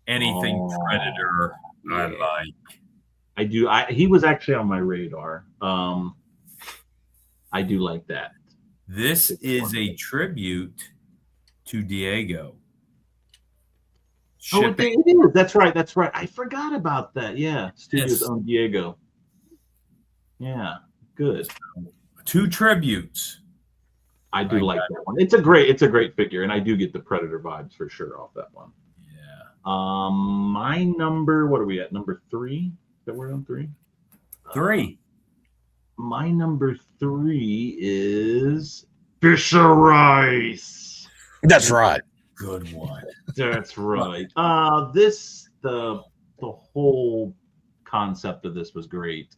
Anything Predator, yeah. I like. I do. He was actually on my radar. I do like that. This is a tribute to Diego. Oh, it is. That's right. I forgot about that. Yeah, Studios own Diego. Yeah, good. 2 tributes. I do like that one. It's a great figure, and I do get the Predator vibes for sure off that one. Yeah. My number. What are we at? Number 3. That we're on 3. 3. My number 3 is Fisher Rice. That's right. Good one. That's right. The whole concept of this was great.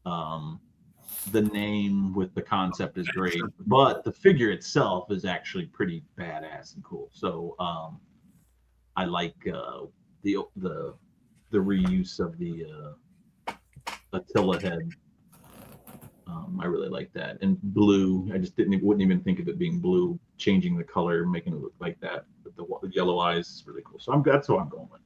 The name with the concept is great, but the figure itself is actually pretty badass and cool. So I like the reuse of the Attila head. I really like that. And blue, I just wouldn't even think of it being blue. Changing the color, making it look like that with the yellow eyes is really cool. So that's what I'm going with.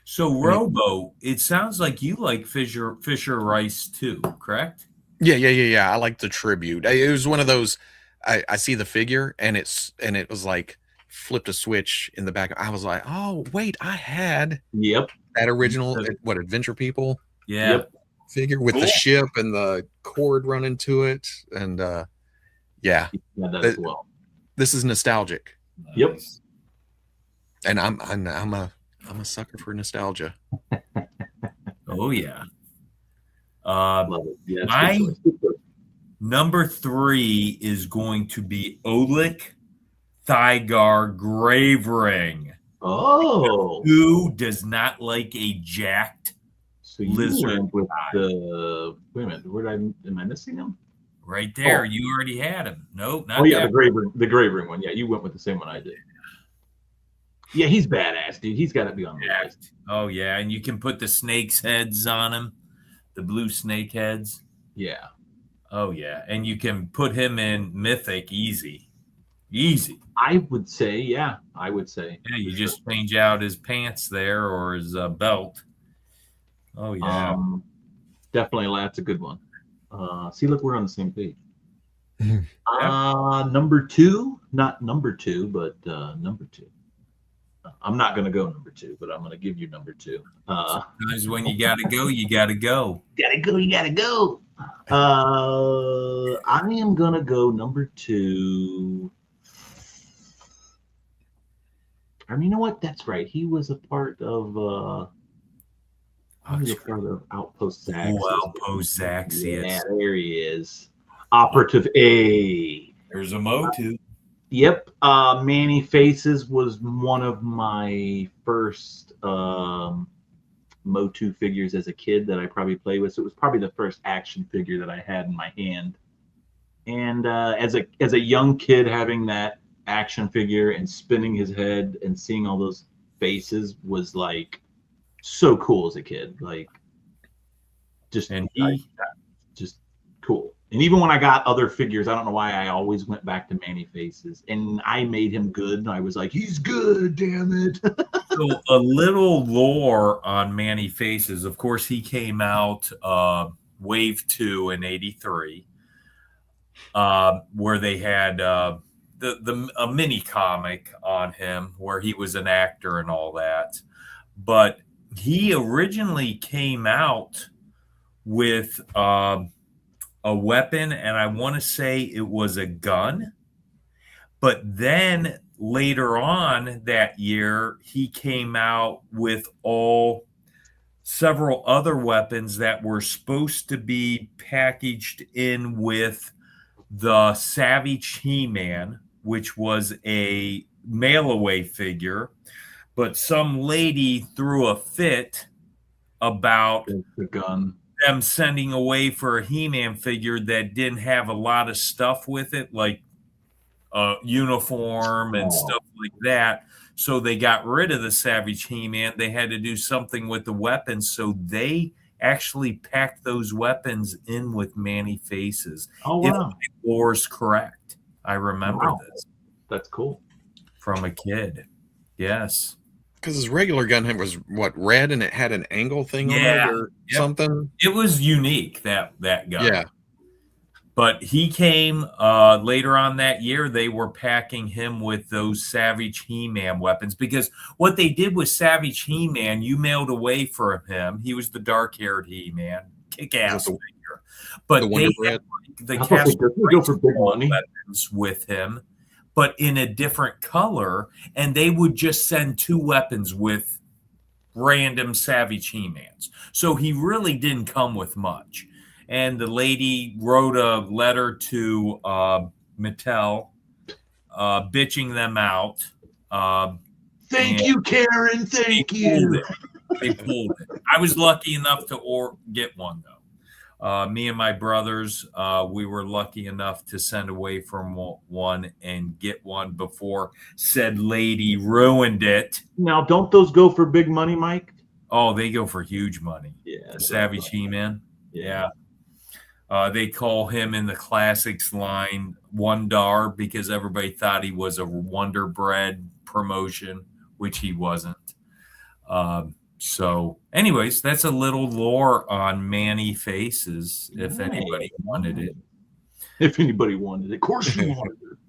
So Robo, it sounds like you like Fisher Rice too, correct? Yeah. I like the tribute. It was one of those. I see the figure and it was like flipped a switch in the back. I was like, oh wait, I had that original Adventure People figure with the ship and the cord running to it, and that as well. This is nostalgic. Yep. And I'm a sucker for nostalgia. Oh yeah. Love it. Yeah, Number 3 is going to be Oleg Thygar Grave Ring. Oh. Who does not like a jacked So you lizard went with the. Wait a minute. Am I missing him? right there? Oh. You already had him. Nope, not Oh yeah, that. the grave ring one. Yeah, you went with the same one I did. Yeah, he's badass, dude. He's got to be on the list. Oh yeah, and you can put the snake's heads on him, the blue snake heads. Yeah. Oh yeah, and you can put him in Mythic easy. I would say, yeah. Yeah, you just change out his pants there or his belt. Oh yeah. Definitely, that's a good one. See, look, we're on the same page. Number 2, not number 2, but number 2. I'm not going to go number 2, but I'm going to give you number 2. Sometimes when you got to go, you got to go. You got to go. I am going to go number 2. I mean, you know what? That's right. He was a part of Outpost Zaxxas. Oh, Outpost Zaxxas. Yeah, there he is. Operative A. There's a Motu. Yep. Manny Faces was one of my first Motu figures as a kid that I probably played with. So it was probably the first action figure that I had in my hand. And as a young kid, having that action figure and spinning his head and seeing all those faces was like so cool as a kid. Like just cool. And even when I got other figures, I don't know why I always went back to Manny Faces, and I made him good. And I was like, he's good, damn it. So a little lore on Manny Faces. Of course, he came out Wave 2 in '83, where they had a mini comic on him where he was an actor and all that. But he originally came out with a weapon, and I want to say it was a gun. But then later on that year, he came out with several other weapons that were supposed to be packaged in with the Savage He-Man, which was a mail-away figure. But some lady threw a fit about the gun. Them sending away for a He-Man figure that didn't have a lot of stuff with it, like a uniform and stuff like that. So they got rid of the Savage He-Man. They had to do something with the weapons. So they actually packed those weapons in with Manny Faces. Oh, wow. If my lore's correct. I remember this. That's cool. From a kid. Yes. Because his regular gun was what, red, and it had an angle thing on it or something. It was unique, that gun. Yeah. But he came later on that year. They were packing him with those Savage He-Man weapons, because what they did with Savage He-Man, you mailed away for him. He was the dark-haired He-Man, kick-ass figure. But they had the weapons with him, but in a different color, and they would just send 2 weapons with random Savage He-Mans. So he really didn't come with much. And the lady wrote a letter to Mattel, bitching them out. Thank you, Karen. Thank you. They pulled it. I was lucky enough to get one, though. Me and my brothers, we were lucky enough to send away from one and get one before said lady ruined it. Now, don't those go for big money, Mike? Oh, they go for huge money. Yeah. The Savage He-Man. Yeah. They call him in the classics line Wondar because everybody thought he was a Wonder Bread promotion, which he wasn't. So, anyways, that's a little lore on Manny Faces, if anybody wanted it. If anybody wanted it. Of course you wanted it.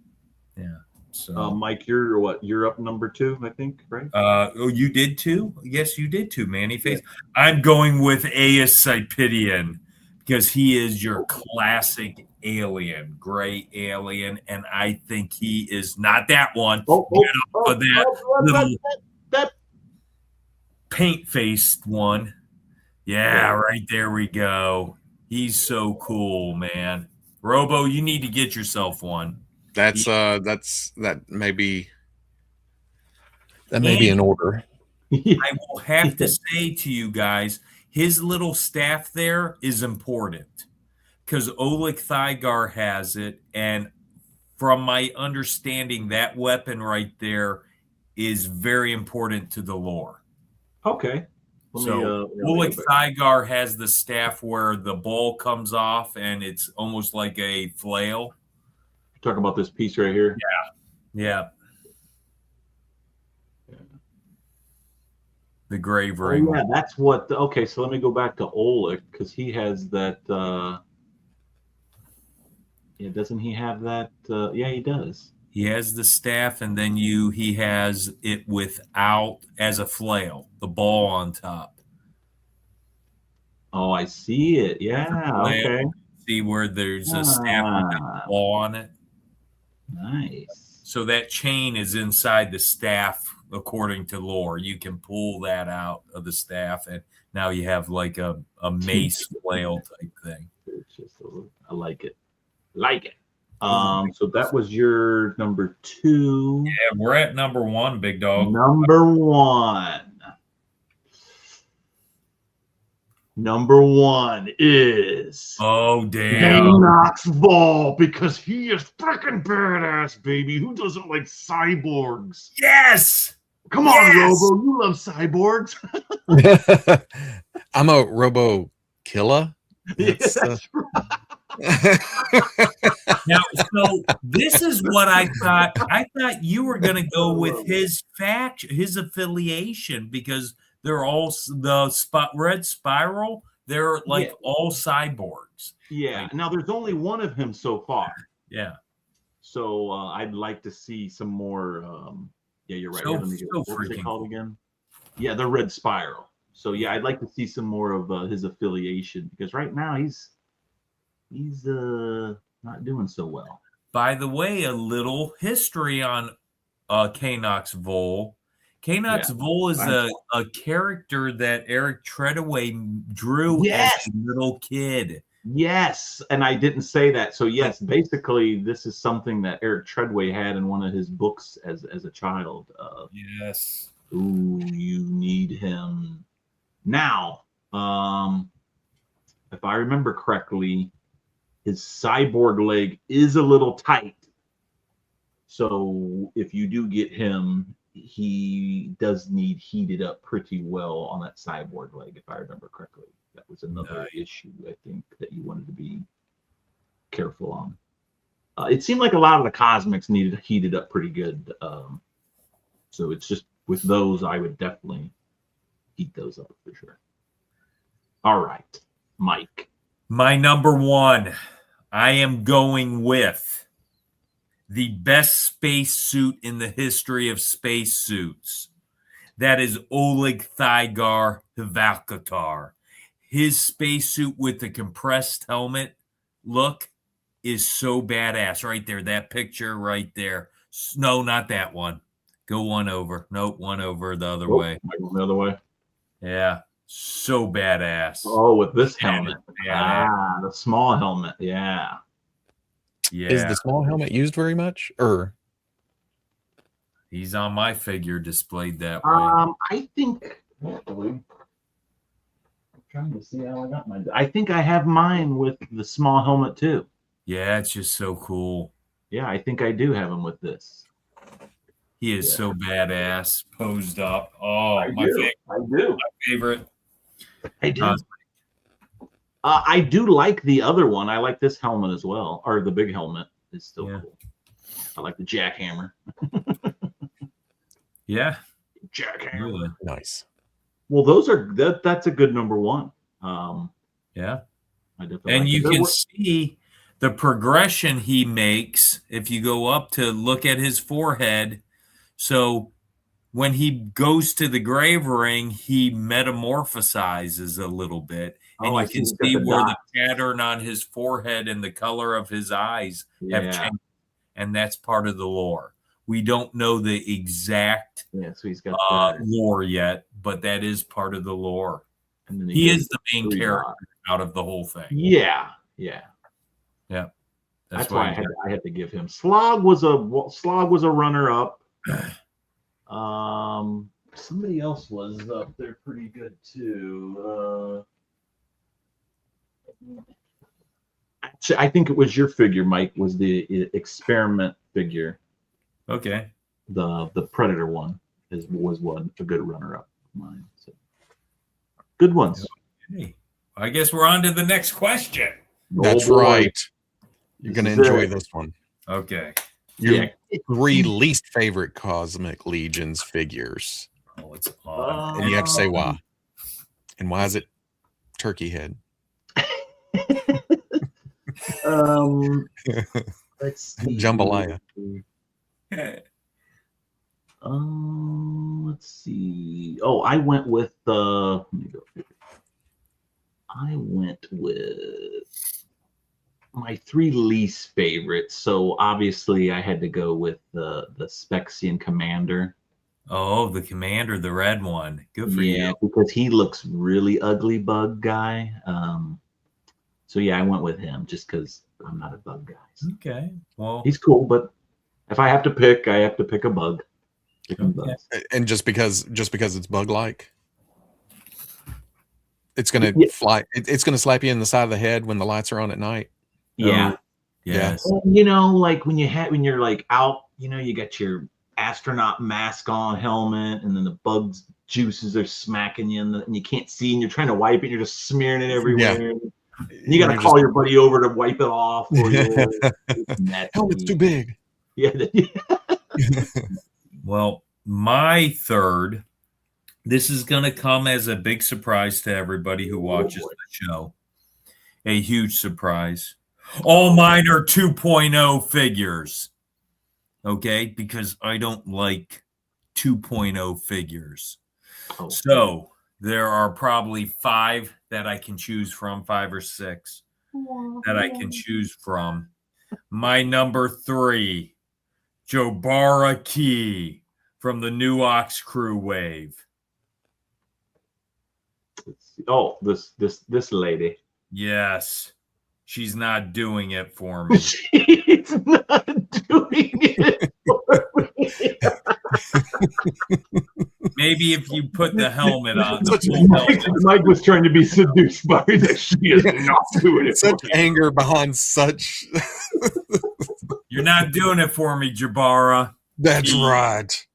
Yeah. So, Mike, you're up number 2, I think, right? Oh, you did too? Yes, you did too, Manny Face. Yeah. I'm going with Aescipidian because he is your classic alien, gray alien, and I think he is not that one. That paint-faced one. Yeah, right there we go. He's so cool, man. Robo, you need to get yourself one. That may be in order. I will have to say to you guys, his little staff there is important because Oleg Thygar has it, and from my understanding, that weapon right there is very important to the lore. Okay. Oleg Thygar has the staff where the ball comes off and it's almost like a flail. You're talking about this piece right here? Yeah. The grave ring. Oh, yeah, that's what. Okay, so let me go back to Oleg because he has that. Yeah, doesn't he have that? Yeah, he does. He has the staff, and then he has it without as a flail, the ball on top. Oh, I see it. Yeah. Okay. See where there's a staff with a ball on it. Nice. So that chain is inside the staff, according to lore. You can pull that out of the staff, and now you have like a mace flail type thing. I like it. Like it. So that was your number 2. Yeah, we're at number 1, big dog. Number 1. Number 1 is Knox Ball because he is freaking badass, baby. Who doesn't like cyborgs? Yes. Come on, Robo. You love cyborgs. I'm a Robo killer. That's right. Now, so this is what I thought. I thought you were going to go with his faction, his affiliation, because they're all the Red Spiral. They're like all cyborgs. Yeah. Like, now there's only one of him so far. Yeah. So I'd like to see some more. Yeah, you're right. What was it called again? Yeah, the Red Spiral. So yeah, I'd like to see some more of his affiliation because right now he's not doing so well. By the way, a little history on Knox Vol. Knox Vol is a character that Eric Treadaway drew as a little kid. Yes, and I didn't say that. So yes, basically this is something that Eric Treadway had in one of his books as a child. Yes. Ooh, you need him. Now, if I remember correctly, his cyborg leg is a little tight. So if you do get him, he does need heated up pretty well on that cyborg leg, if I remember correctly. That was another issue, I think, that you wanted to be careful on. It seemed like a lot of the cosmics needed heated up pretty good. So it's just with those, I would definitely heat those up for sure. All right, Mike. My number 1, I am going with the best space suit in the history of space suits. That is Oleg Thygar Hvalkatar. His spacesuit with the compressed helmet look is so badass. Right there, that picture right there. No, not that one. Go one over. Nope, one over the other way. The other way. Yeah, so badass. Oh, with this helmet. The small helmet. Yeah. Is the small helmet used very much, or? He's on my figure displayed that way. I think. I'm trying to see how I got mine. I think I have mine with the small helmet too. Yeah, it's just so cool. Yeah, I think I do have him with this. He is so badass, posed up. Oh, my favorite. I do. I do like the other one. I like this helmet as well, or the big helmet is still cool. I like the jackhammer. Yeah, jackhammer. Really? Nice. Well, those are that's a good number 1. Yeah, and you can see the progression he makes if you go up to look at his forehead. So when he goes to the grave ring, he metamorphosizes a little bit. And you can see where the pattern on his forehead and the color of his eyes have changed. And that's part of the lore. We don't know the exact so he's got lore yet, but that is part of the lore. And he is the main character out of the whole thing. Yeah. That's why I had to give him. Slog was a runner up. Somebody else was up there pretty good too. Actually, I think it was your figure, Mike. Was the experiment figure? Okay. The Predator one was a good runner up of mine. So. Good ones. Okay. I guess we're on to the next question. That's right. You're going to enjoy this one. Okay. Your 3 least favorite Cosmic Legions figures. Oh, it's on. And you have to say why. And why is it turkey head? Let's see. Jambalaya. Let's see. Oh, I went with let me go. I went with my 3 least favorites. So obviously I had to go with the Spexian Commander. Oh, the Commander, the red one. Good for you. Because he looks really ugly bug guy. So yeah, I went with him just because I'm not a bug guy. Okay. Well, he's cool, but if I have to pick, I have to pick a bug. Okay. And just because it's bug-like, it's gonna fly. It's gonna slap you in the side of the head when the lights are on at night. Yeah. Yes. You know, like when you're like out, you know, you got your astronaut mask on, helmet, and then the bugs juices are smacking you, and you can't see, and you're trying to wipe it, you're just smearing it everywhere. Yeah. And you got to call your buddy over to wipe it off. Or helmet's too big. Yeah. Well, my third, this is going to come as a big surprise to everybody who watches the show. A huge surprise. All mine are 2.0 figures. Okay? Because I don't like 2.0 figures. Oh. So there are probably 5 that I can choose from, 5 or 6 that I can choose from. My number 3, Jobara Key from the New Ox Crew wave. Oh, this lady. Yes. She's not doing it for me. She's not doing it for me. Maybe if you put the helmet on. Mike was trying to be seduced by her. That she is not doing it. Such anger behind such. You're not doing it for me, Jabara. That's right.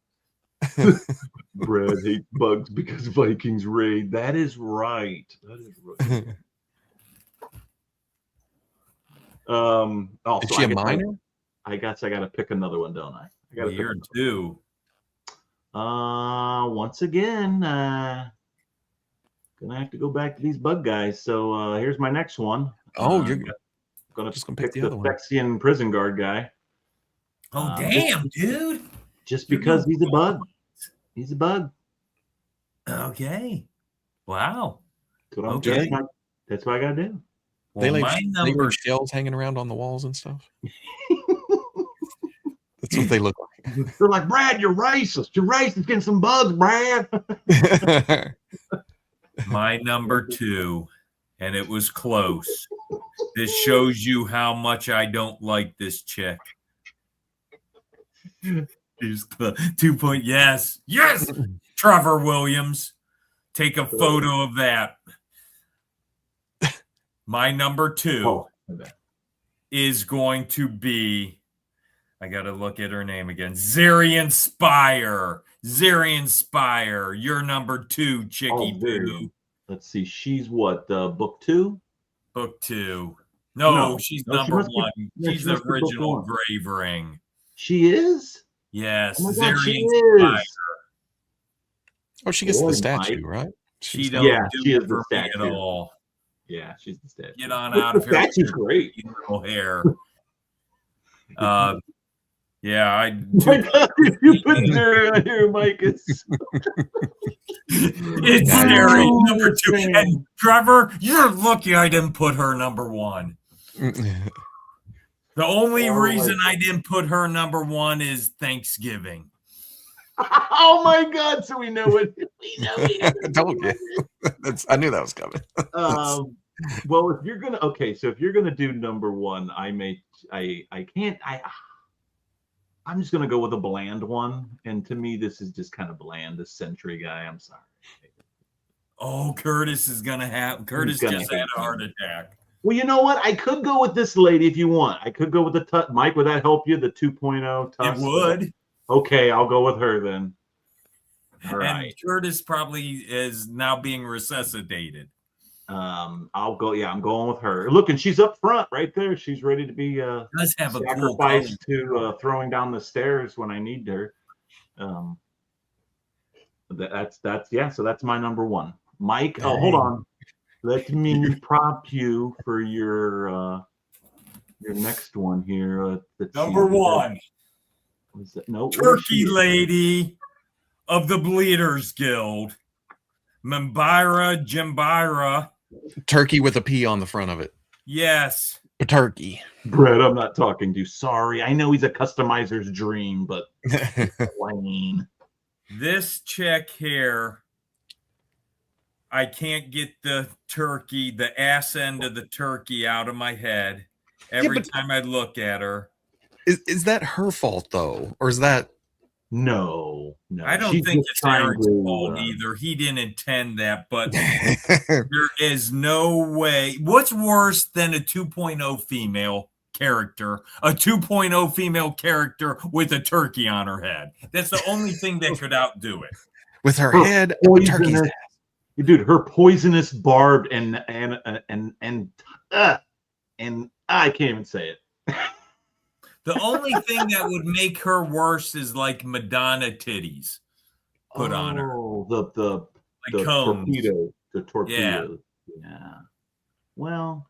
Brad hates bugs because Vikings raid. That is right. That is right. Is she a minor? I got to pick another one, don't I? I got to pick 2. Once again, gonna have to go back to these bug guys. So here's my next one. Oh, you're gonna pick the Spexian prison guard guy. Oh, damn, dude! Just because he's a bug. He's a bug. Okay. Wow. Okay. That's what I gotta do. Well, they leave shells hanging around on the walls and stuff. That's what they look like. They're like, Brad, you're racist. You're racist. Getting some bugs, Brad. My number 2, and it was close. This shows you how much I don't like this chick. Here's the 2 point. Yes. Trevor Williams. Take a photo of that. My number 2 is going to be, I got to look at her name again, Zarian Spire. Zarian Spire, you're number 2, Chicky Poo. Let's see, she's what, book 2? Book 2. No, she's number 1. She's the original Grave Ring. She is? Yes, oh Zarian Spire. Oh, she gets the statue, right? She don't do it for me at all. Yeah, she's the statue. Get on out of here. Statue's great. Little hair. Yeah, you put her here, Mike. It's scary. Number 2. And Trevor, you're lucky I didn't put her number 1. The only reason I didn't put her number 1 is Thanksgiving. Oh my God! So we know what we know. I told you. I knew that was coming. Well, if you're gonna so if you're gonna do number one, I'm just gonna go with a bland one. And to me, this is just kind of bland. This Century guy. I'm sorry. Oh, Curtis is gonna have. Curtis just had a heart attack. Well, you know what? I could go with this lady if you want. I could go with the Mike. Would that help you? The 2.0 Tusk? It would. Okay, I'll go with her then. All right. And Curtis probably is now being resuscitated. I'll go. Yeah, I'm going with her. Look, and she's up front right there. She's ready to be Does have sacrificed to throwing down the stairs when I need her. That's yeah. So that's my number one. Mike, oh, hold on. Let me prompt you for your next one here. Number one. What is it? No, Turkey Lady of the Bleeders Guild, Mbira Jimbira. Turkey with a P on the front of it. Yes. A turkey. Brett, I'm not talking to you. Sorry. I know he's a customizer's dream, but plain. This chick here, I can't get the turkey, the ass end of the turkey out of my head every time I look at her. Is that her fault, though? Or is that... No. I don't think it's Eric's fault either. He didn't intend that, but there is no way. What's worse than a 2.0 female character? A 2.0 female character with a turkey on her head. That's the only thing that could outdo it. With her head and the turkey's ass. Dude, her poisonous barbed and I can't even say it. The only thing that would make her worse is like Madonna titties put on her. Oh, the torpedo. The torpedo. Yeah. Well,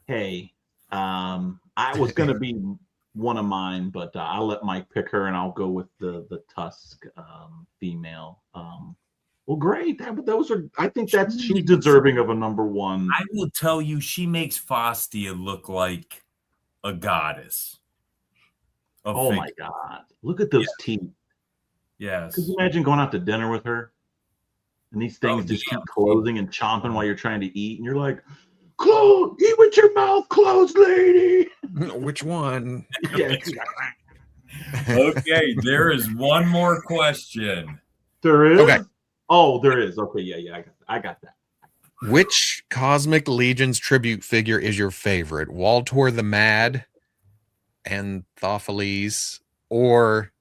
hey, I was going to be one of mine, but I'll let Mike pick her, and I'll go with the Tusk female. Well, great. I think she's deserving of a number one. I will tell you, she makes Fastia look like a goddess. Oh my God. Look at those teeth. Yes. Could you imagine going out to dinner with her? And these things just keep closing and chomping while you're trying to eat. And you're like, eat with your mouth closed, lady. Which one? Okay, there is one more question. There is? Okay. Oh, there is. Okay, yeah. I got that. Which Cosmic Legion's tribute figure is your favorite? Waltor the Mad, Anthopheles, or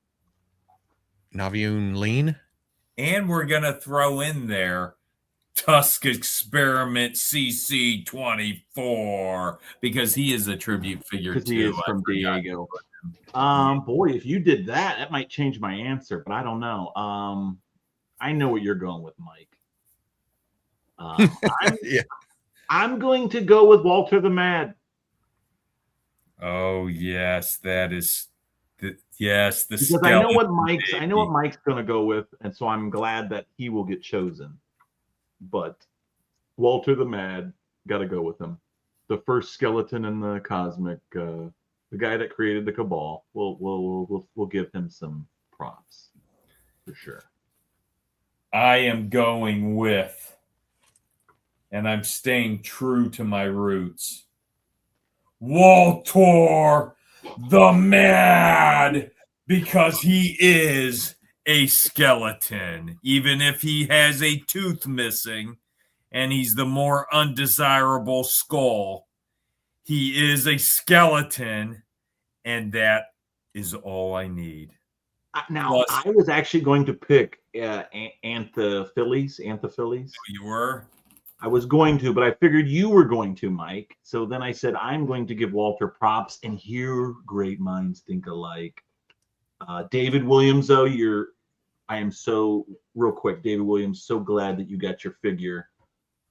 Naviun Lean? And we're going to throw in there Tusk Experiment CC24 because he is a tribute figure too. He is from Diego. Boy, if you did that might change my answer, but I don't know. I know what you're going with, Mike. I'm going to go with Walter the Mad. Oh yes, that is yes. Because I know what Mike's going to go with, and so I'm glad that he will get chosen. But Walter the Mad, got to go with him. The first skeleton in the Cosmic, the guy that created the Cabal. We'll give him some props for sure. I am going with, and I'm staying true to my roots, Waltor the Mad, because he is a skeleton, even if he has a tooth missing and he's the more undesirable skull. He is a skeleton, and that is all I need. Now, I was actually going to pick Anthopheles. You were? I was going to, but I figured you were going to, Mike. So then I said, I'm going to give Walter props, and here great minds think alike. David Williams, though, I am so, real quick, David Williams, so glad that you got your figure.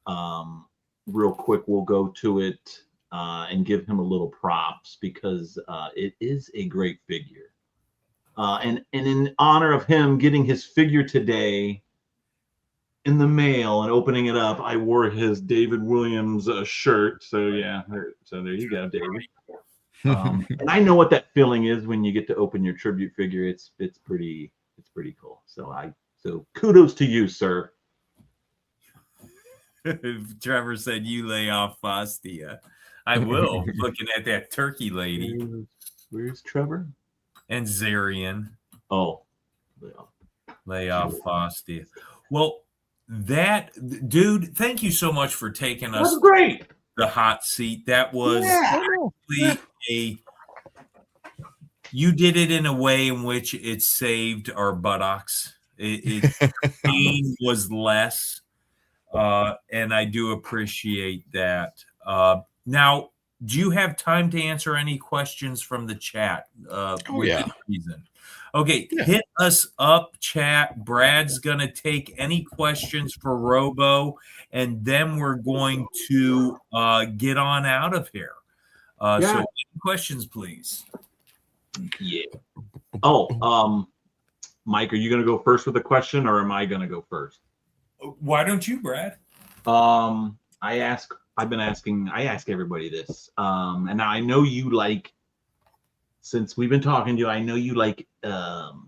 Real quick, we'll go to it and give him a little props because it is a great figure. And in honor of him getting his figure today in the mail and opening it up, I wore his David Williams shirt. So yeah, so there you go, David. And I know what that feeling is when you get to open your tribute figure. It's pretty cool. So kudos to you, sir. Trevor said you lay off Fastia. I will. Looking at that turkey lady. Where's Trevor? And Zarian. Oh. Lay off Fastia. Well, that dude, thank you so much for taking us. That's great. The hot seat. That was actually you did it in a way in which it saved our buttocks. Pain was less. And I do appreciate that. Now, do you have time to answer any questions from the chat? Okay, hit us up, chat. Brad's going to take any questions for Robo, and then we're going to get on out of here. So, any questions, please. Yeah. Oh, Mike, are you going to go first with a question, or am I going to go first? Why don't you, Brad? I ask everybody this. And now I know you like, since we've been talking to you, I know you like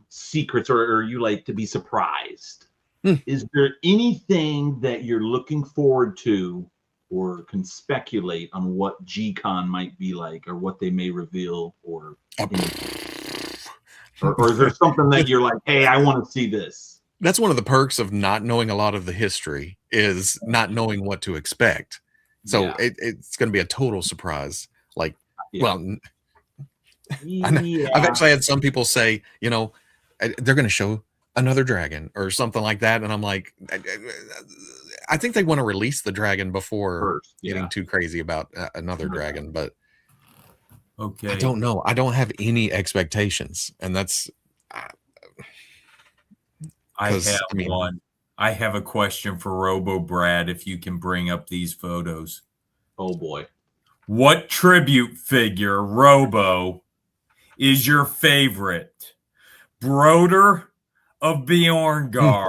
secrets or you like to be surprised. Is there anything that you're looking forward to or can speculate on what G-Con might be like or what they may reveal or is there something that you're like, hey, I want to see this? That's one of the perks of not knowing a lot of the history is not knowing what to expect. So it's going to be a total surprise. Like, I've actually had some people say, you know, they're going to show another dragon or something like that. And I'm like, I think they want to release the dragon before getting too crazy about another dragon. But I don't know. I don't have any expectations. And that's... I have a question for Robo Brad, if you can bring up these photos. Oh, boy. What tribute figure, Robo, is your favorite? Broder of Bjorngar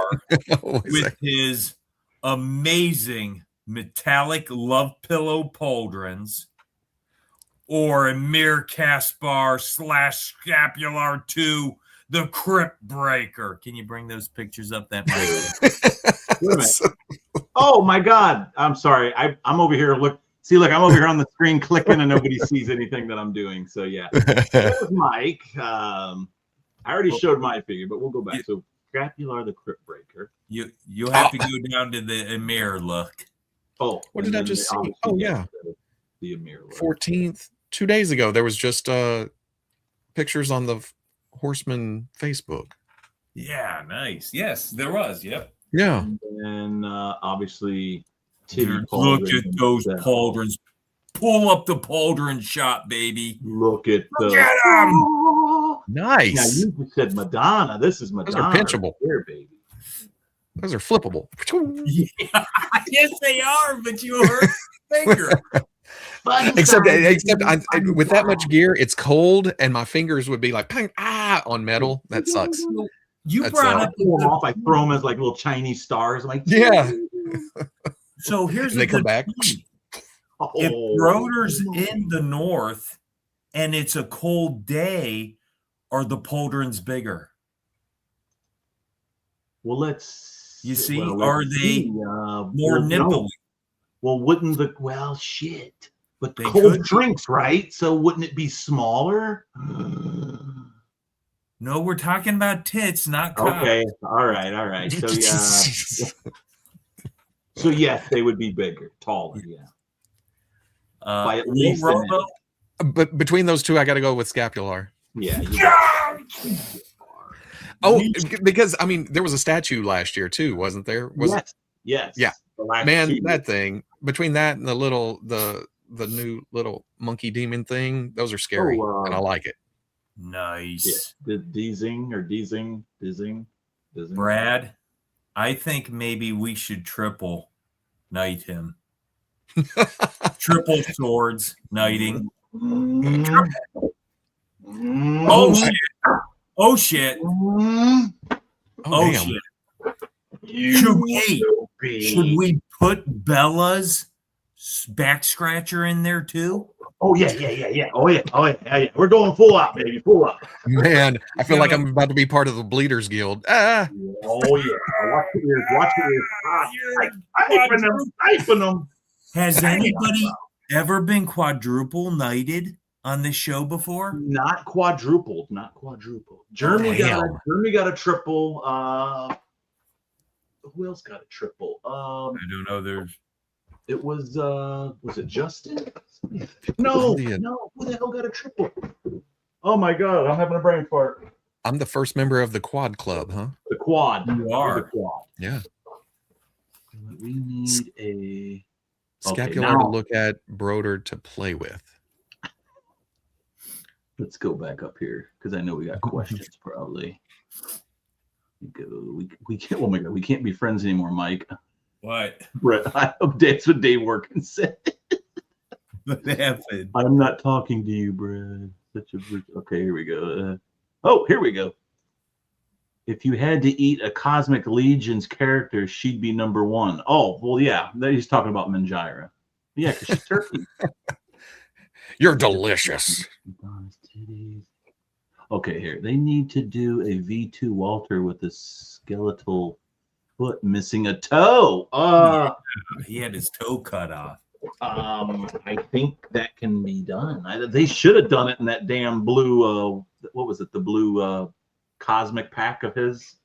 with his amazing metallic love pillow pauldrons, or Emir Kaspar / Scapular 2, the Crypt Breaker. Can you bring those pictures up? That Oh my God! I'm sorry. I'm over here. Look, I'm over here on the screen clicking, and nobody sees anything that I'm doing. So yeah, there's Mike. I already showed my figure, but we'll go back. So Scapular, the Crypt Breaker. You have to go down to the Emir look. Oh, what did I just see? Oh yeah, the Emir look. 14th. 2 days ago, there was just pictures on the Horseman Facebook. Yeah, nice. Yes, there was. Yep. Yeah. And obviously, look at those pauldrons. Pull up the pauldron shot, baby. Look at them. Nice. Now you just said Madonna. This is Madonna. Those are pinchable. Here, baby. Those are flippable. Yeah. Yes, they are. But you hurt your finger. Except with that much gear, it's cold, and my fingers would be like pang, on metal. That sucks. You brought up off. I throw them as like little Chinese stars. I'm like, yeah. So here's they come back. If Broder's in the north and it's a cold day, are the pauldrons bigger? Well, let's. You see, are they more nipply? Well, wouldn't shit. But they cold drinks, right? So wouldn't it be smaller? No, we're talking about tits, not cock. Okay, all right. So yeah. So yes, they would be bigger, taller. Yeah. By at least Robo. But between those two, I got to go with Scapular. Yeah. Because I mean, there was a statue last year too, wasn't there? Yes. Yeah. Man, that thing between that and the new little monkey demon thing, those are scary, and I like it. Nice. Yeah. Dizing. Brad, I think maybe we should triple knight him. Triple swords knighting. Oh shit! Oh shit! Oh shit! Should we put Bella's back scratcher in there too? Oh yeah. Oh yeah. We're going full out, baby, full out. Man, I feel like I'm about to be part of the Bleeders Guild. Ah. Oh yeah. Watch the ears. Watch the ears. Hyping them. Has anybody ever been quadruple knighted on this show before? Not quadrupled. Jeremy got a triple. Who else got a triple? I don't know. It was it Justin? No. Who the hell got a triple? Oh my god, I'm having a brain fart. I'm the first member of the quad club, huh? The quad. You are. The quad. Yeah. We need a scapular to look at, broder to play with. Let's go back up here because I know we got questions probably. We can't. Oh my god, we can't be friends anymore, Mike. What? Brett, that's what Dave Workin said. What happened? I'm not talking to you, Brett. Okay, here we go. Here we go. If you had to eat a Cosmic Legion's character, she'd be number one. Oh, well, yeah. He's talking about Manjira. Yeah, because she's turkey. You're delicious. Okay, here. They need to do a V2 Walter with a skeletal foot missing a toe. He had his toe cut off. I think that can be done. They should have done it in that damn blue, what was it? The blue cosmic pack of his,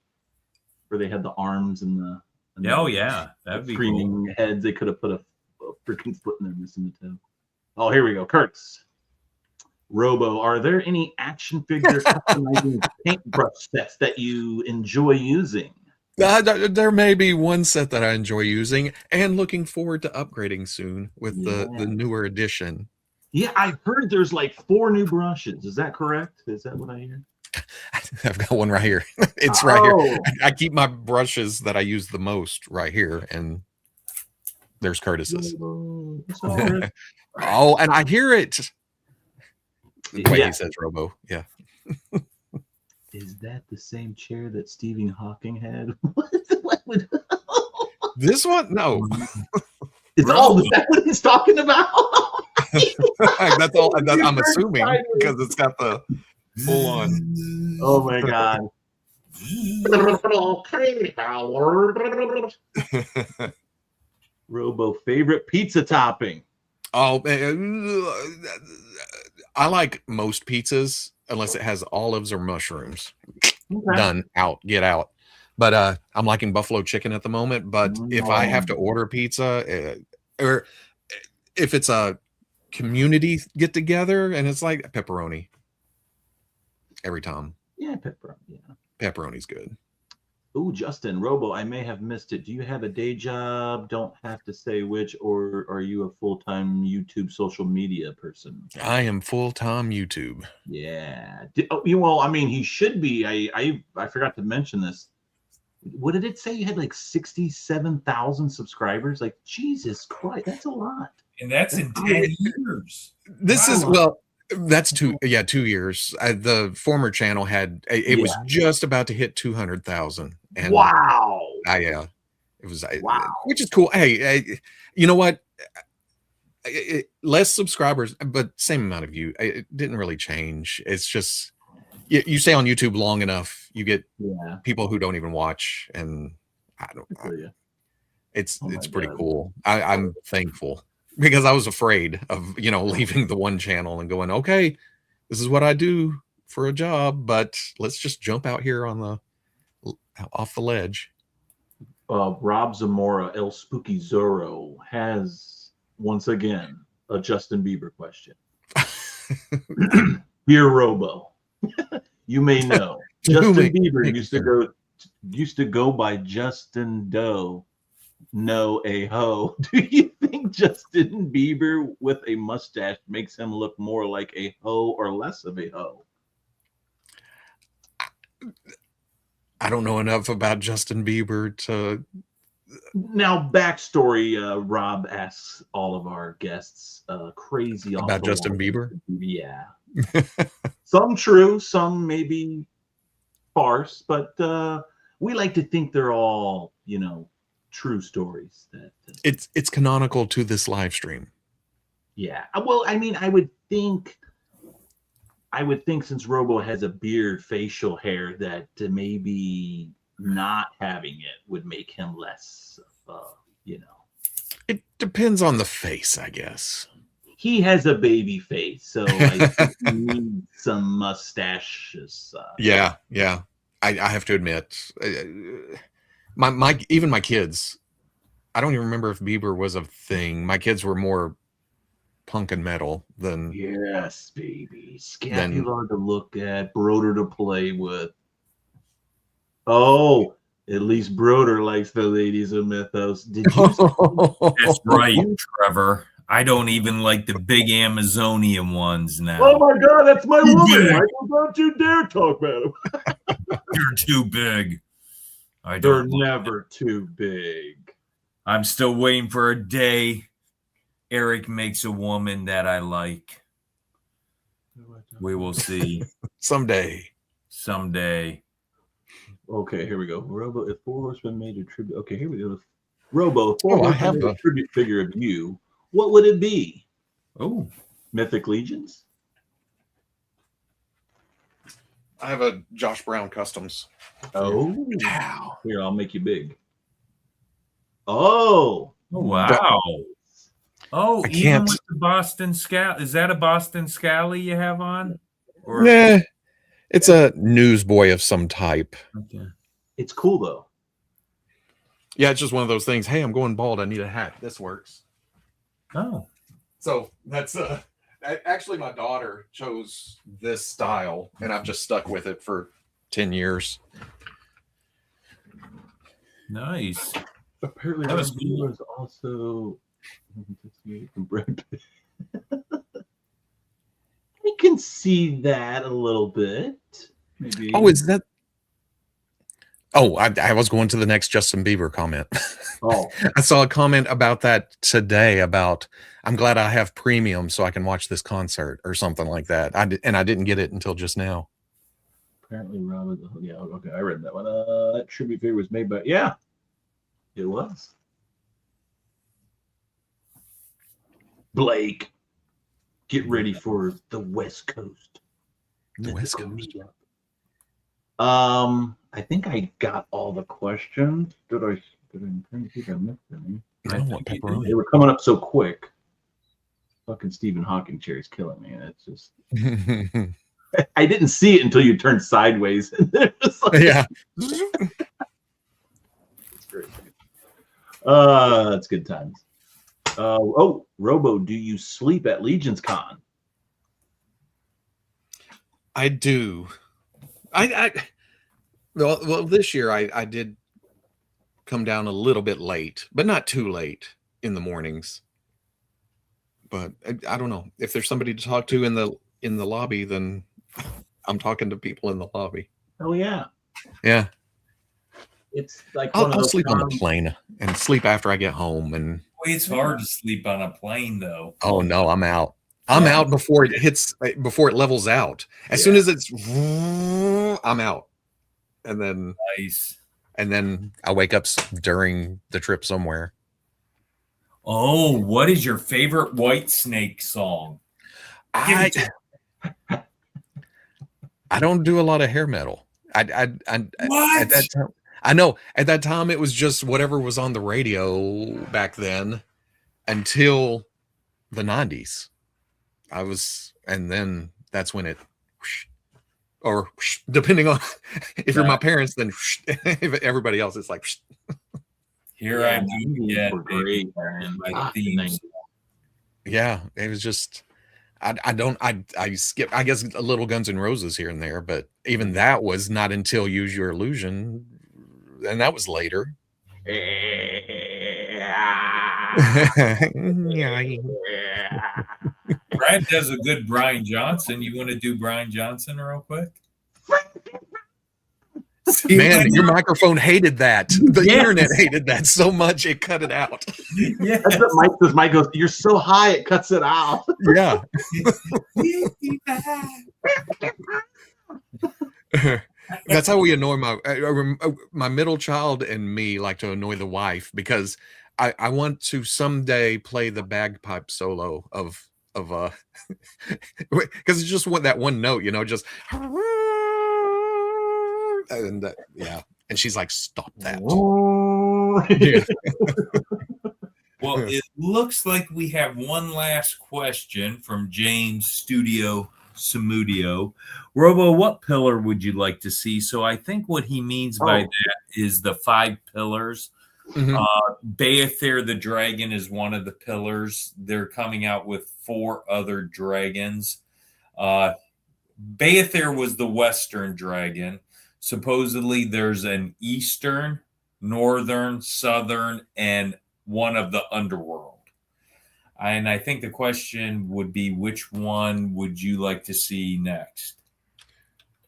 where they had the arms and the that'd be screaming cool. heads. They could have put a freaking foot in there missing the toe. Oh, here we go. Curtis. Robo, are there any action figure customizing paintbrush sets that you enjoy using? There may be one set that I enjoy using and looking forward to upgrading soon with the newer edition. Yeah, I heard there's like 4 new brushes. Is that correct? Is that what I hear? I've got one right here. It's right here. I keep my brushes that I use the most right here, and there's Curtis's. Oh, and I hear it. The way he says Robo. Yeah. Is that the same chair that Stephen Hawking had? This one? No. Is that what he's talking about? That's all. I'm assuming because it's got the full on. Oh my god. Robo favorite pizza topping. Oh, I like most pizzas unless it has olives or mushrooms. Okay. Done. Out. Get out. But I'm liking buffalo chicken at the moment. But if I have to order pizza, or if it's a community get together and it's like pepperoni every time. Yeah, pepperoni. Yeah, pepperoni's good. Ooh, Justin, Robo, I may have missed it. Do you have a day job? Don't have to say which, or are you a full-time YouTube social media person? I am full-time YouTube. Yeah. Well, I mean, he should be. I forgot to mention this. What did it say? You had like 67,000 subscribers? Like, Jesus Christ, that's a lot. And that's in 10 years. This is, that's 2 years. The former channel had, it was just about to hit 200,000. And wow. It was, which is cool. Hey, you know what? Less subscribers, but same amount of views. It didn't really change. It's just, you stay on YouTube long enough, you get people who don't even watch. And I don't know. It's pretty cool. I'm thankful. Because I was afraid of, leaving the one channel and going, okay, this is what I do for a job, but let's just jump out here off the ledge. Rob Zamora, El Spooky Zorro, has once again a Justin Bieber question. Dear Robo, you may know Justin Bieber used to go by Justin Doe. No a ho. Do you think Justin Bieber with a mustache makes him look more like a hoe or less of a hoe? I don't know enough about Justin Bieber to. Now, backstory. Rob asks all of our guests crazy about Justin Bieber. Yeah, some true, some maybe farce, but we like to think they're all true stories. That it's canonical to this live stream. Yeah. Well, I mean, I would think since Robo has a beard, facial hair, that maybe not having it would make him less, you know. It depends on the face, I guess. He has a baby face, so I think he needs some mustaches. Yeah. I have to admit, even my kids. I don't even remember if Bieber was a thing. My kids were more punk and metal than. Yes, baby. Scapular to look at, Broder to play with. Oh, at least Broder likes the ladies of Mythos. Did you? That's right, Trevor. I don't even like the big Amazonian ones now. Oh my God, that's my woman, Michael. Don't you dare talk about him. You're too big. They're never too big. I'm still waiting for a day Eric makes a woman that I like. We will see. Someday. Okay, here we go. Robo, if Four Horsemen made a tribute. Okay, here we go. Robo, if Four Horsemen made a tribute figure of you, what would it be? Oh, Mythic Legions? I have a Josh Brown Customs. Oh, here, I'll make you big. Oh, wow. Oh, I even can't. with the Boston Scout. Is that a Boston Scally you have on? Or Nah, it's a newsboy of some type. okay. It's cool though. Yeah, it's just one of those things. Hey, I'm going bald. I need a hat. This works. Oh, So that's actually my daughter chose this style, and I've just stuck with it for 10 years. nice. Apparently, That was RB cool. was also. I can see that a little bit. Maybe. Oh, is that? Oh, I was going to the next Justin Bieber comment. Oh, I saw a comment about that today about, I'm glad I have premium so I can watch this concert or something like that. I didn't get it until just now. apparently Robert. Yeah, okay, I read that one. That tribute figure was made by. Yeah, it was. Blake, get ready for the West Coast. The West Coast. I think I got all the questions. Did I think I missed any? I don't want pepperoni. They were coming up so quick. Fucking Stephen Hawking chair is killing me. It's just I didn't see it until you turned sideways. It's like, Yeah. it's great. It's good times. Oh, Robo, do you sleep at Legion's Con? I do. Well, this year I did come down a little bit late, but not too late in the mornings. But I don't know if there's somebody to talk to in the lobby, then I'm talking to people in the lobby. Oh yeah, Yeah. it's like I'll sleep on the plane and sleep after I get home. And It's hard to sleep on a plane, though. oh no, I'm out. I'm out before it levels out. As soon as it's, I'm out. And then Nice. And then I wake up during the trip somewhere. Oh, what is your favorite White Snake song? I don't do a lot of hair metal. What? At that time, I know at that time it was just whatever was on the radio back then until the 90s. And then that's when it, or depending on if you're my parents, then if everybody else, it's like. Here I do. Yeah, great. My themes. Yeah, it was just. I skip, I guess, a little Guns N' Roses here and there, but even that was not until Use Your Illusion, and that was later. Brad does a good Brian Johnson. You want to do Brian Johnson real quick? Man, your microphone hated that. The internet hated that so much it cut it out. Yeah, that's what Mike says. Mike goes, "You're so high, it cuts it out." Yeah. That's how we annoy my middle child and me like to annoy the wife, because I want to someday play the bagpipe solo of because it's just that one note, just and yeah. And she's like, stop that. Yeah. Well, it looks like we have one last question from James Studio Samudio. Robo, what pillar would you like to see? So I think what he means by that is the 5 pillars. Beathair the dragon is one of the pillars. They're coming out with 4 other dragons. Beathair was the western dragon. Supposedly there's an eastern, northern, southern, and one of the underworld. And I think the question would be, which one would you like to see next?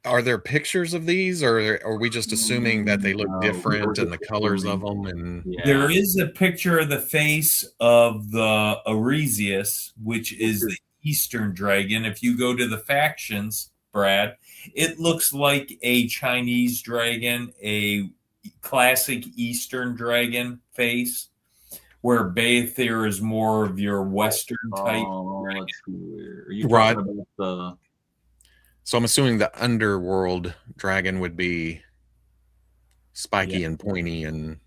Are there pictures of these, or are we just assuming that they look different and the colors of them? And there is a picture of the face of the Aresius, which is the eastern dragon. If you go to the factions, Brad, it looks like a Chinese dragon, a classic eastern dragon face, where Beathair is more of your western type. Let's see. Are you talking about the... So I'm assuming the underworld dragon would be spiky and pointy and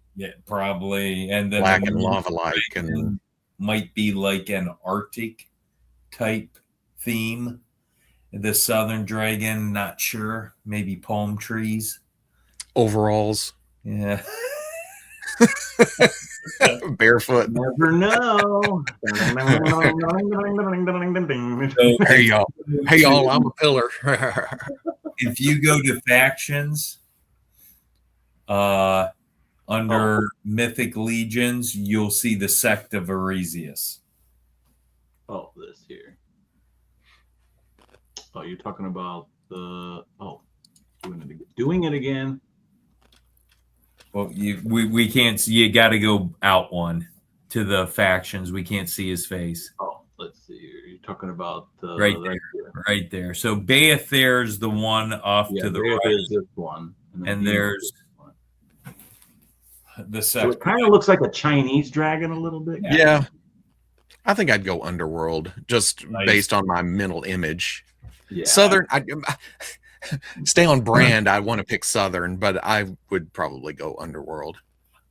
probably, and then black and lava-like, and might be like an Arctic type theme. The southern dragon, not sure. Maybe palm trees, overalls. Yeah. Barefoot. Never know. Hey y'all, I'm a pillar. If you go to factions under Mythic Legions, you'll see the sect of Aresius. Oh, this here. Oh, you're talking about the doing it again. Well, we can't see. You got to go out one to the factions. We can't see his face. Oh, let's see. You're talking about right there. So Beathair's the one off to the right. There's this one, and there's the second. So it kind of looks like a Chinese dragon a little bit. Yeah. I think I'd go underworld just based on my mental image. Yeah. Southern, stay on brand. I want to pick Southern, but I would probably go underworld.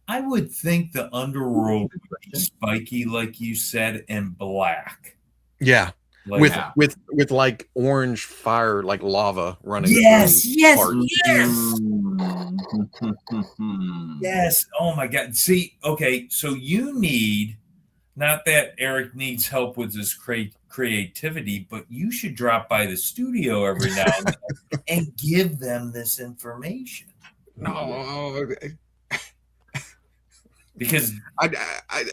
I would think the underworld would be spiky, like you said, and black. Yeah, with like orange fire, like lava running. Yes. Yes. Oh my God. See, okay, so you need, not that Eric needs help with his creativity, but you should drop by the studio every now and then and give them this information. No, because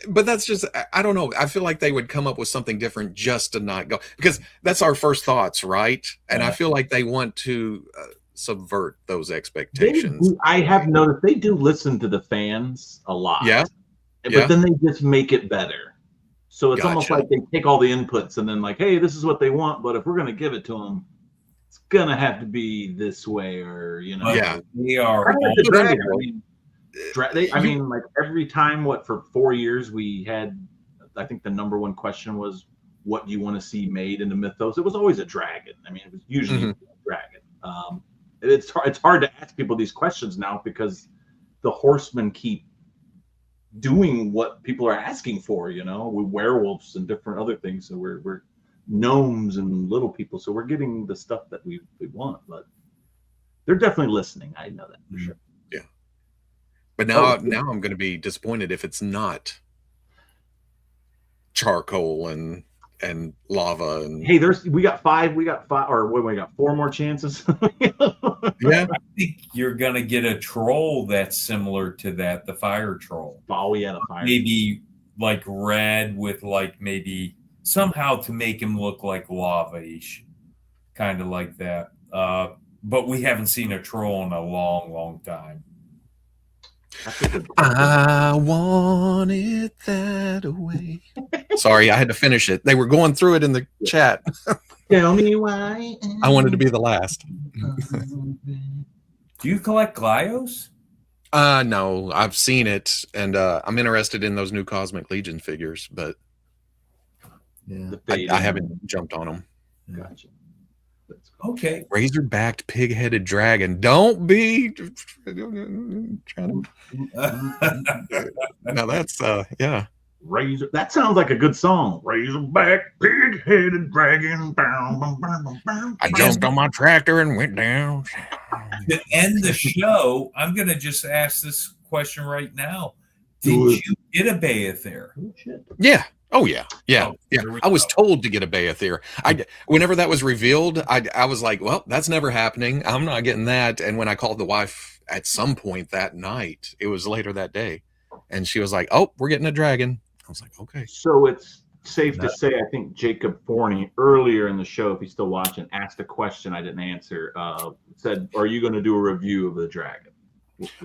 but that's just, I don't know. I feel like they would come up with something different just to not go, because that's our first thoughts, right? And I feel like they want to subvert those expectations. I have noticed they do listen to the fans a lot. Yeah. But then they just make it better. So it's almost like they take all the inputs and then like, hey, this is what they want, but if we're going to give it to them, it's going to have to be this way, or, they are. I mean, like every time, for 4 years we had, I think the number one question was, what do you want to see made in the mythos? It was always a dragon. I mean, it was usually a dragon. It's hard to ask people these questions now because the horsemen keep doing what people are asking for, with werewolves and different other things. So we're gnomes and little people. So we're getting the stuff that we want, but they're definitely listening. I know that for sure. Yeah. But now I'm going to be disappointed if it's not charcoal and lava. And hey, we got 4 more chances. Yeah. I think you're gonna get a troll that's similar to that, the fire troll. Oh yeah, the fire. Maybe like red with like maybe somehow to make him look like lava-ish, kind of like that. But we haven't seen a troll in a long, long time. I want it that way. Sorry, I had to finish it. They were going through it in the chat. Tell me why. I wanted to be the last. Do you collect Glyos? No, I've seen it, and I'm interested in those new Cosmic Legion figures, but I haven't jumped on them. Gotcha. Okay. Razor-backed pig-headed dragon. Don't be trying to. Now that's yeah. Razor. That sounds like a good song. Razorback, pig-headed dragon. I jumped on my tractor and went down. To end the show, I'm going to just ask this question right now. Did you get a Beathair? Oh, shit. Yeah. Oh yeah. Yeah. Yeah. I was told to get a Beathair. Whenever that was revealed, I was like, well, that's never happening. I'm not getting that. And when I called the wife at some point that night, it was later that day, and she was like, oh, we're getting a dragon. I was like, okay. So it's safe to say, I think Jacob Forney earlier in the show, if he's still watching, asked a question I didn't answer. Said, "Are you going to do a review of the dragon?" It's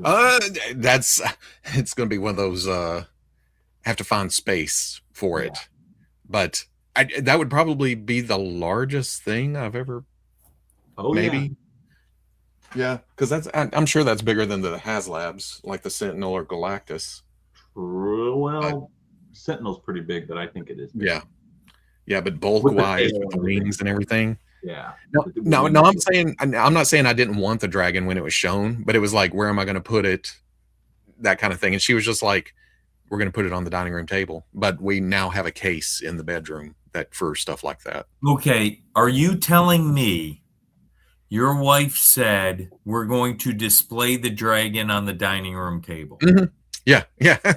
going to be one of those. Have to find space for it, but that would probably be the largest thing I've ever. Oh, maybe. Yeah, because I'm sure that's bigger than the HasLabs, like the Sentinel or Galactus. Well, Sentinel's pretty big, but I think it is big. Yeah, but bulk-wise, with the wings and everything. Yeah. No, I'm not saying I didn't want the dragon when it was shown, but it was like, where am I going to put it? That kind of thing. And she was just like, we're going to put it on the dining room table, but we now have a case in the bedroom for stuff like that. Okay, are you telling me your wife said we're going to display the dragon on the dining room table? Mm-hmm. Yeah.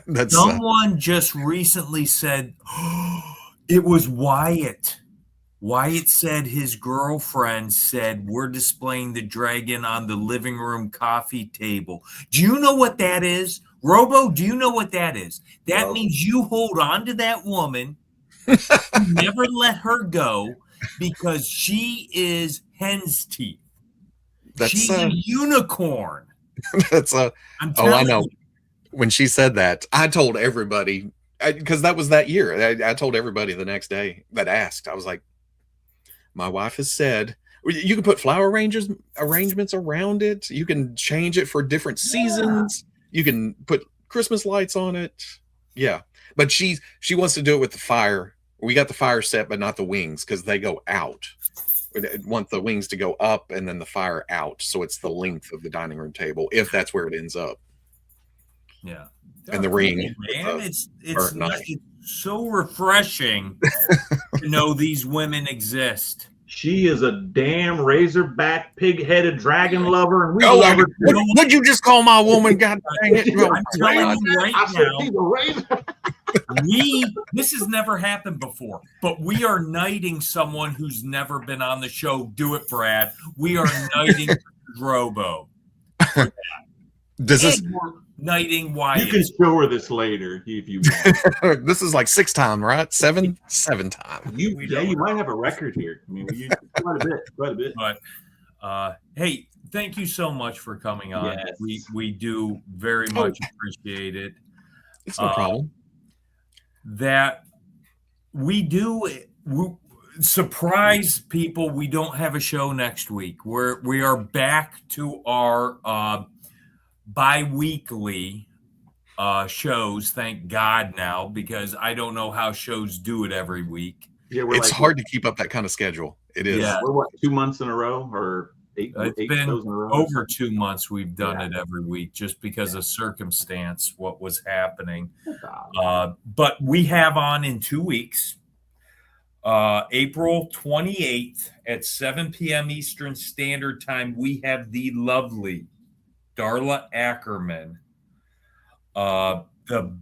That's someone just recently said it was Wyatt. Wyatt said his girlfriend said we're displaying the dragon on the living room coffee table. Do you know what that is? Robo, do you know what that is? That means you hold on to that woman, never let her go, because she is hen's teeth. She's a unicorn. I know. When she said that, I told everybody, because that was that year. I told everybody the next day that asked. I was like, my wife has said, you can put flower arrangements around it. You can change it for different seasons. You can put Christmas lights on it. Yeah. But she wants to do it with the fire. We got the fire set, but not the wings, because they go out. We want the wings to go up and then the fire out. So it's the length of the dining room table, if that's where it ends up. Yeah. And the ring. Man, it's so refreshing to know these women exist. She is a damn razorback, pig-headed dragon lover. And what'd you just call my woman? God dang it. I'm telling you right now, this has never happened before, but we are knighting someone who's never been on the show. Do it, Brad. We are knighting Robo. Knighting Wyatt. You can show her this later if you want. This is like 6 time, right? 7 time. You might have a record here. I mean, quite a bit. But hey, thank you so much for coming on. Yes. We do very much appreciate it. It's no problem. That we surprise people. We don't have a show next week. We are back to our bi-weekly shows, thank God now, because I don't know how shows do it every week. Yeah, it's hard to keep up that kind of schedule. It is. Yeah. We're 2 months in a row, or eight been shows in a row? Over 2 months we've done it every week, just because of circumstance, what was happening. But we have on in 2 weeks, April 28th at 7 p.m. Eastern Standard Time, we have the lovely Darla Ackerman, the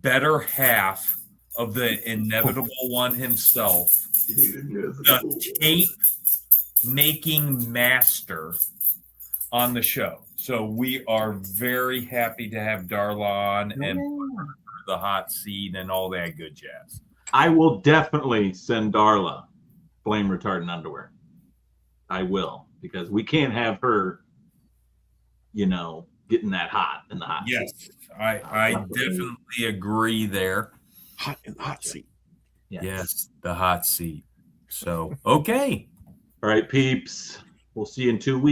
better half of the inevitable one himself, the tape making master, on the show. So we are very happy to have Darla on and the hot seat and all that good jazz. I will definitely send Darla flame retardant underwear. I will, because we can't have her, getting that hot in the hot seat. Yes, I definitely agree there. Hot in the hot seat. Yes, the hot seat. So, okay. All right, peeps. We'll see you in 2 weeks.